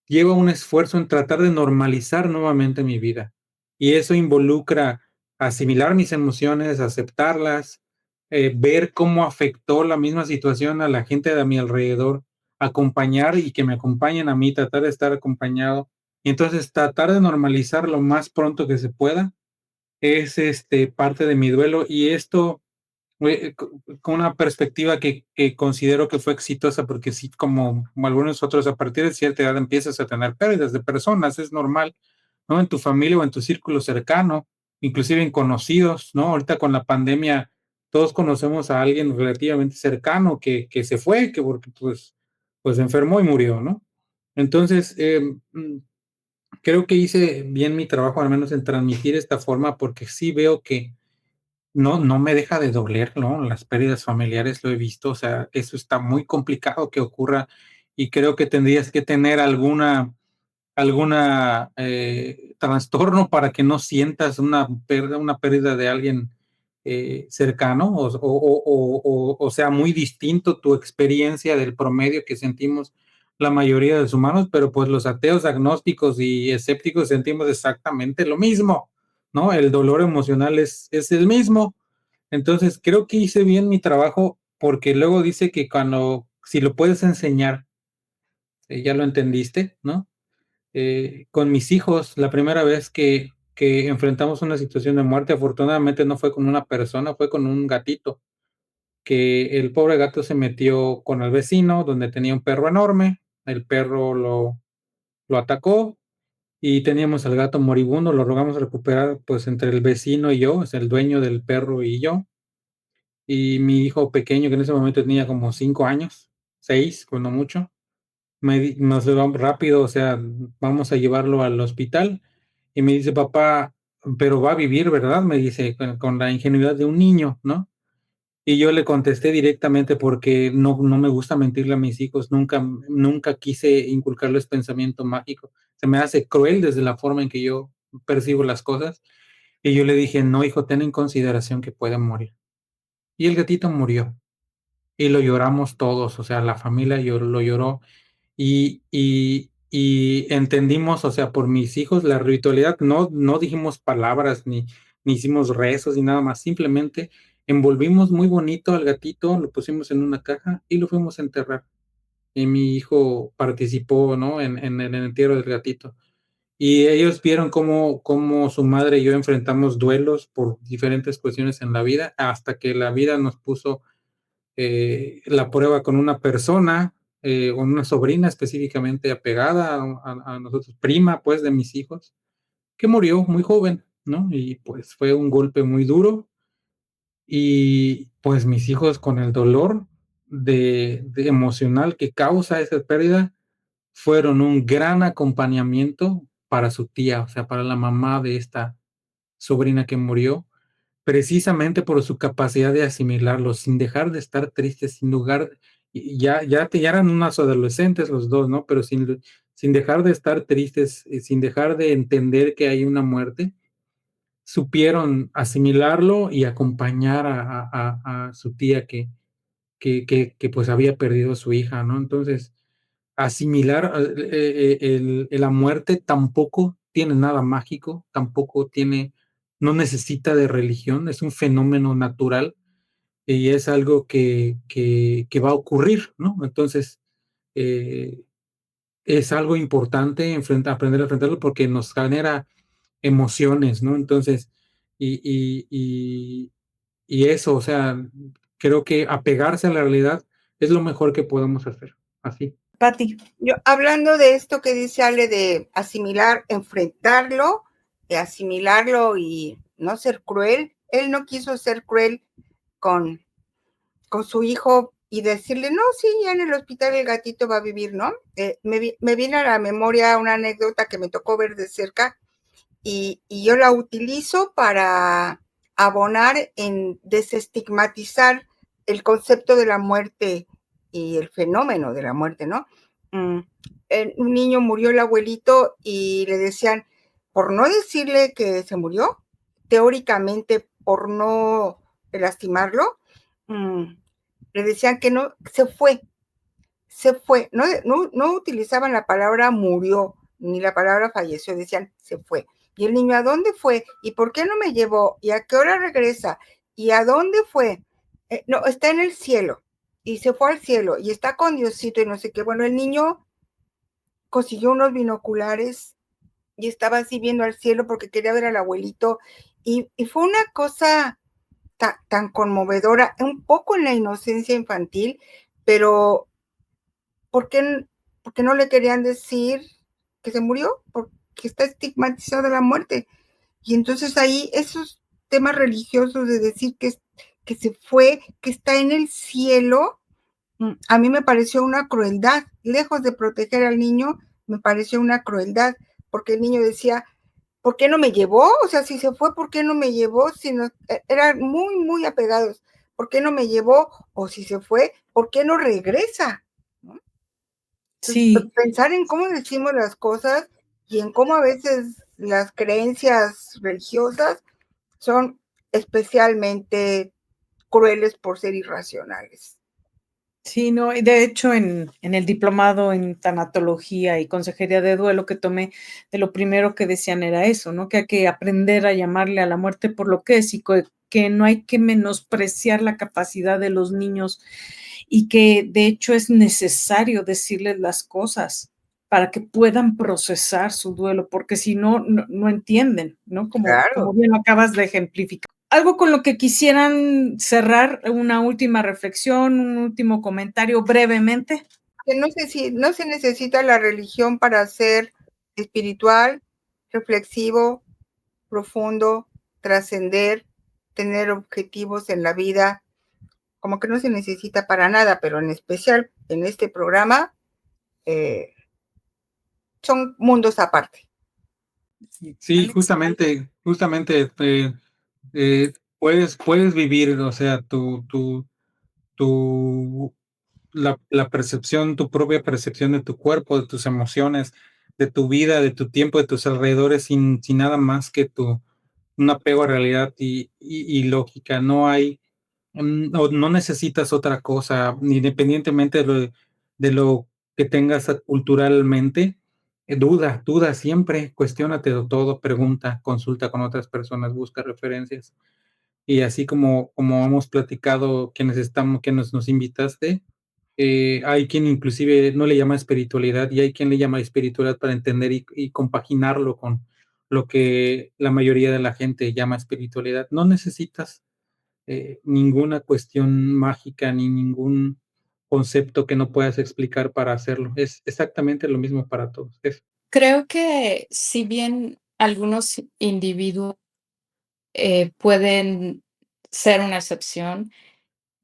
lleva un esfuerzo en tratar de normalizar nuevamente mi vida. Y eso involucra asimilar mis emociones, aceptarlas, ver cómo afectó la misma situación a la gente de a mi alrededor, acompañar y que me acompañen a mí, tratar de estar acompañado. Y entonces tratar de normalizar lo más pronto que se pueda es parte de mi duelo y esto con una perspectiva que considero que fue exitosa, porque sí, como algunos otros, a partir de cierta edad empiezas a tener pérdidas de personas, es normal, ¿no? En tu familia o en tu círculo cercano, inclusive en conocidos, ¿no? Ahorita con la pandemia, todos conocemos a alguien relativamente cercano que se fue, que porque pues enfermó y murió, ¿no? Entonces, creo que hice bien mi trabajo, al menos en transmitir esta forma, porque sí veo que no me deja de doler, ¿no? Las pérdidas familiares lo he visto, o sea, eso está muy complicado que ocurra y creo que tendrías que tener alguna trastorno para que no sientas una pérdida de alguien cercano o sea muy distinto tu experiencia del promedio que sentimos la mayoría de los humanos, pero pues los ateos, agnósticos y escépticos sentimos exactamente lo mismo, ¿no? El dolor emocional es el mismo. Entonces, creo que hice bien mi trabajo porque luego dice que si lo puedes enseñar, ya lo entendiste, ¿no? Con mis hijos, la primera vez que enfrentamos una situación de muerte, afortunadamente no fue con una persona, fue con un gatito, que el pobre gato se metió con el vecino, donde tenía un perro enorme, el perro lo lo atacó y teníamos al gato moribundo, lo logramos recuperar pues entre el vecino y yo, o sea, el dueño del perro y yo, y mi hijo pequeño, que en ese momento tenía como 5 años, 6, cuando mucho, nos vamos rápido, o sea, vamos a llevarlo al hospital, y me dice, papá, pero va a vivir, ¿verdad? Me dice, con la ingenuidad de un niño, ¿no? Y yo le contesté directamente porque no me gusta mentirle a mis hijos, nunca quise inculcarles pensamiento mágico. Se me hace cruel desde la forma en que yo percibo las cosas. Y yo le dije, no, hijo, ten en consideración que puede morir. Y el gatito murió. Y lo lloramos todos, o sea, la familia lo lloró. Y entendimos, o sea, por mis hijos, la ritualidad, no dijimos palabras, ni hicimos rezos, ni nada más, simplemente envolvimos muy bonito al gatito, lo pusimos en una caja y lo fuimos a enterrar. Y mi hijo participó, ¿no? En el entierro del gatito. Y ellos vieron cómo su madre y yo enfrentamos duelos por diferentes cuestiones en la vida, hasta que la vida nos puso la prueba con una persona, con una sobrina específicamente apegada a nosotros, prima pues de mis hijos, que murió muy joven, ¿no? Y pues fue un golpe muy duro y pues mis hijos con el dolor de emocional que causa esa pérdida fueron un gran acompañamiento para su tía, o sea, para la mamá de esta sobrina que murió, precisamente por su capacidad de asimilarlo, sin dejar de estar tristes, sin lugar, ya eran unos adolescentes los dos, ¿no? Pero sin dejar de estar tristes, sin dejar de entender que hay una muerte, supieron asimilarlo y acompañar a su tía que pues había perdido a su hija, ¿no? Entonces, asimilar la muerte tampoco tiene nada mágico, tampoco no necesita de religión, es un fenómeno natural y es algo que va a ocurrir, ¿no? Entonces, eh, es algo importante aprender a enfrentarlo porque nos genera emociones, ¿no? Entonces, y, y, y, y eso, o sea, creo que apegarse a la realidad es lo mejor que podemos hacer, así. Pati. Yo, hablando de esto que dice Ale de asimilar, enfrentarlo, de asimilarlo y no ser cruel, él no quiso ser cruel con su hijo y decirle, no, sí, ya en el hospital el gatito va a vivir, ¿no? Me viene a la memoria una anécdota que me tocó ver de cerca y yo la utilizo para abonar en desestigmatizar el concepto de la muerte y el fenómeno de la muerte, ¿no? Un niño murió el abuelito y le decían, por no decirle que se murió, teóricamente por no lastimarlo, le decían que no, se fue, no utilizaban la palabra murió, ni la palabra falleció, decían se fue. Y el niño, ¿a dónde fue? ¿Y por qué no me llevó? ¿Y a qué hora regresa? ¿Y a dónde fue? No, está en el cielo. Y se fue al cielo y está con Diosito y no sé qué. Bueno, el niño consiguió unos binoculares y estaba así viendo al cielo porque quería ver al abuelito. Y fue una cosa tan conmovedora, un poco en la inocencia infantil, pero ¿por qué no le querían decir que se murió? Porque está estigmatizada la muerte. Y entonces ahí esos temas religiosos de decir que se fue, que está en el cielo, a mí me pareció una crueldad. Lejos de proteger al niño, me pareció una crueldad, porque el niño decía, ¿por qué no me llevó? O sea, si se fue, ¿por qué no me llevó? Si no, eran muy, muy apegados. ¿Por qué no me llevó? O si se fue, ¿por qué no regresa? ¿No? Sí. Pensar en cómo decimos las cosas y en cómo a veces las creencias religiosas son especialmente crueles por ser irracionales. Sí, no, y de hecho en el diplomado en tanatología y consejería de duelo que tomé, de lo primero que decían era eso, ¿no? Que hay que aprender a llamarle a la muerte por lo que es y que no hay que menospreciar la capacidad de los niños y que de hecho es necesario decirles las cosas para que puedan procesar su duelo, porque si no, no entienden, ¿no? Como bien acabas de ejemplificar. Algo con lo que quisieran cerrar, una última reflexión, un último comentario brevemente. Que no se necesita la religión para ser espiritual, reflexivo, profundo, trascender, tener objetivos en la vida, como que no se necesita para nada, pero en especial en este programa son mundos aparte. Sí, justamente puedes vivir, o sea, la percepción, tu propia percepción de tu cuerpo, de tus emociones, de tu vida, de tu tiempo, de tus alrededores, sin nada más que un apego a realidad y lógica. No hay, no necesitas otra cosa, independientemente de lo que tengas culturalmente. Duda siempre, cuestiónate de todo, pregunta, consulta con otras personas, busca referencias. Y así como hemos platicado, quienes nos invitaste, hay quien inclusive no le llama espiritualidad y hay quien le llama espiritualidad para entender y compaginarlo con lo que la mayoría de la gente llama espiritualidad. No necesitas ninguna cuestión mágica ni ningún concepto que no puedas explicar para hacerlo. Es exactamente lo mismo para todos. Creo que si bien algunos individuos pueden ser una excepción,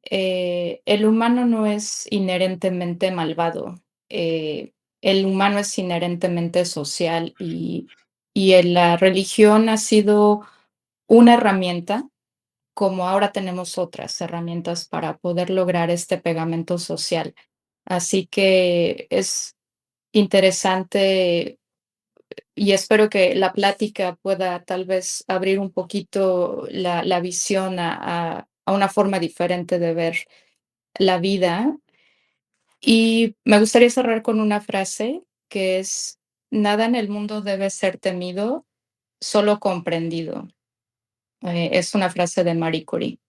el humano no es inherentemente malvado. El humano es inherentemente social y la religión ha sido una herramienta, como ahora tenemos otras herramientas para poder lograr este pegamento social. Así que es interesante y espero que la plática pueda tal vez abrir un poquito la visión a una forma diferente de ver la vida. Y me gustaría cerrar con una frase que es: nada en el mundo debe ser temido, solo comprendido. Es una frase de Marie Curie.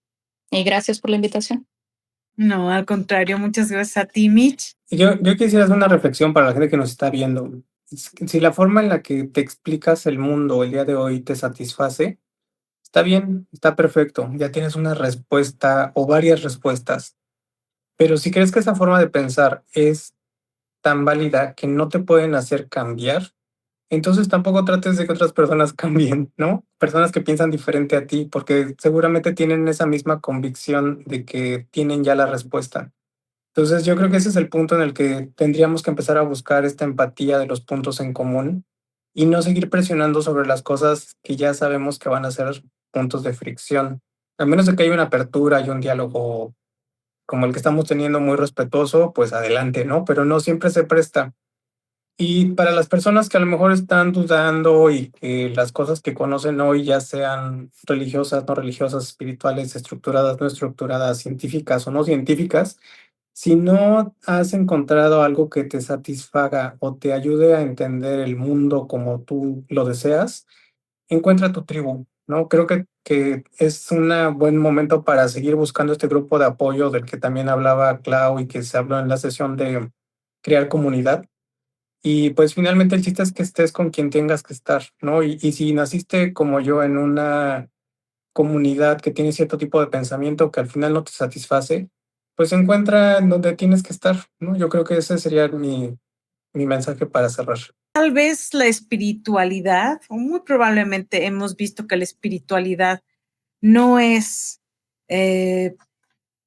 Y gracias por la invitación. No, al contrario, muchas gracias a ti, Mitch. Yo quisiera hacer una reflexión para la gente que nos está viendo. Si la forma en la que te explicas el mundo el día de hoy te satisface, está bien, está perfecto, ya tienes una respuesta o varias respuestas. Pero si crees que esa forma de pensar es tan válida que no te pueden hacer cambiar, entonces tampoco trates de que otras personas cambien, ¿no? Personas que piensan diferente a ti, porque seguramente tienen esa misma convicción de que tienen ya la respuesta. Entonces yo creo que ese es el punto en el que tendríamos que empezar a buscar esta empatía de los puntos en común y no seguir presionando sobre las cosas que ya sabemos que van a ser puntos de fricción. A menos de que haya una apertura y un diálogo como el que estamos teniendo muy respetuoso, pues adelante, ¿no? Pero no siempre se presta. Y para las personas que a lo mejor están dudando y que las cosas que conocen hoy ya sean religiosas, no religiosas, espirituales, estructuradas, no estructuradas, científicas o no científicas, si no has encontrado algo que te satisfaga o te ayude a entender el mundo como tú lo deseas, encuentra tu tribu, ¿no? Creo que es un buen momento para seguir buscando este grupo de apoyo del que también hablaba Clau y que se habló en la sesión de crear comunidad. Y pues finalmente el chiste es que estés con quien tengas que estar, ¿no? Y si naciste como yo en una comunidad que tiene cierto tipo de pensamiento que al final no te satisface, pues encuentra en donde tienes que estar, ¿no? Yo creo que ese sería mi mensaje para cerrar. Tal vez la espiritualidad, o muy probablemente hemos visto que la espiritualidad no es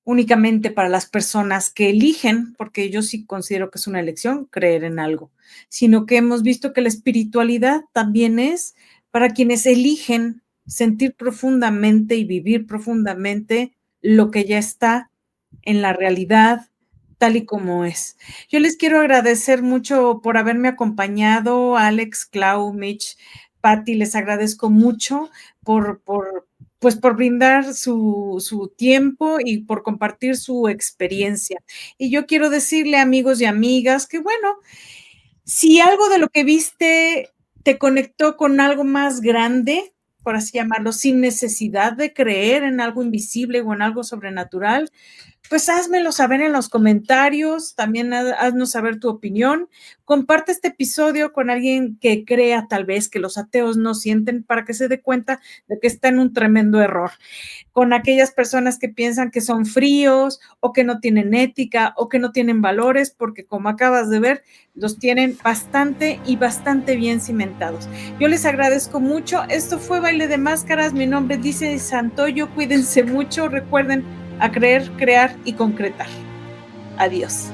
únicamente para las personas que eligen, porque yo sí considero que es una elección creer en algo, sino que hemos visto que la espiritualidad también es para quienes eligen sentir profundamente y vivir profundamente lo que ya está en la realidad tal y como es. Yo les quiero agradecer mucho por haberme acompañado, Alex, Clau, Mitch, Patti, les agradezco mucho por brindar su tiempo y por compartir su experiencia. Y yo quiero decirle, amigos y amigas, que bueno, si algo de lo que viste te conectó con algo más grande, por así llamarlo, sin necesidad de creer en algo invisible o en algo sobrenatural, pues házmelo saber en los comentarios, también haznos saber tu opinión. Comparte este episodio con alguien que crea tal vez que los ateos no sienten, para que se dé cuenta de que está en un tremendo error. Con aquellas personas que piensan que son fríos o que no tienen ética o que no tienen valores, porque como acabas de ver, los tienen bastante bien cimentados. Yo les agradezco mucho. Esto fue Baile de Máscaras. Mi nombre es Dice Santoyo. Cuídense mucho. Recuerden a creer, crear y concretar. Adiós.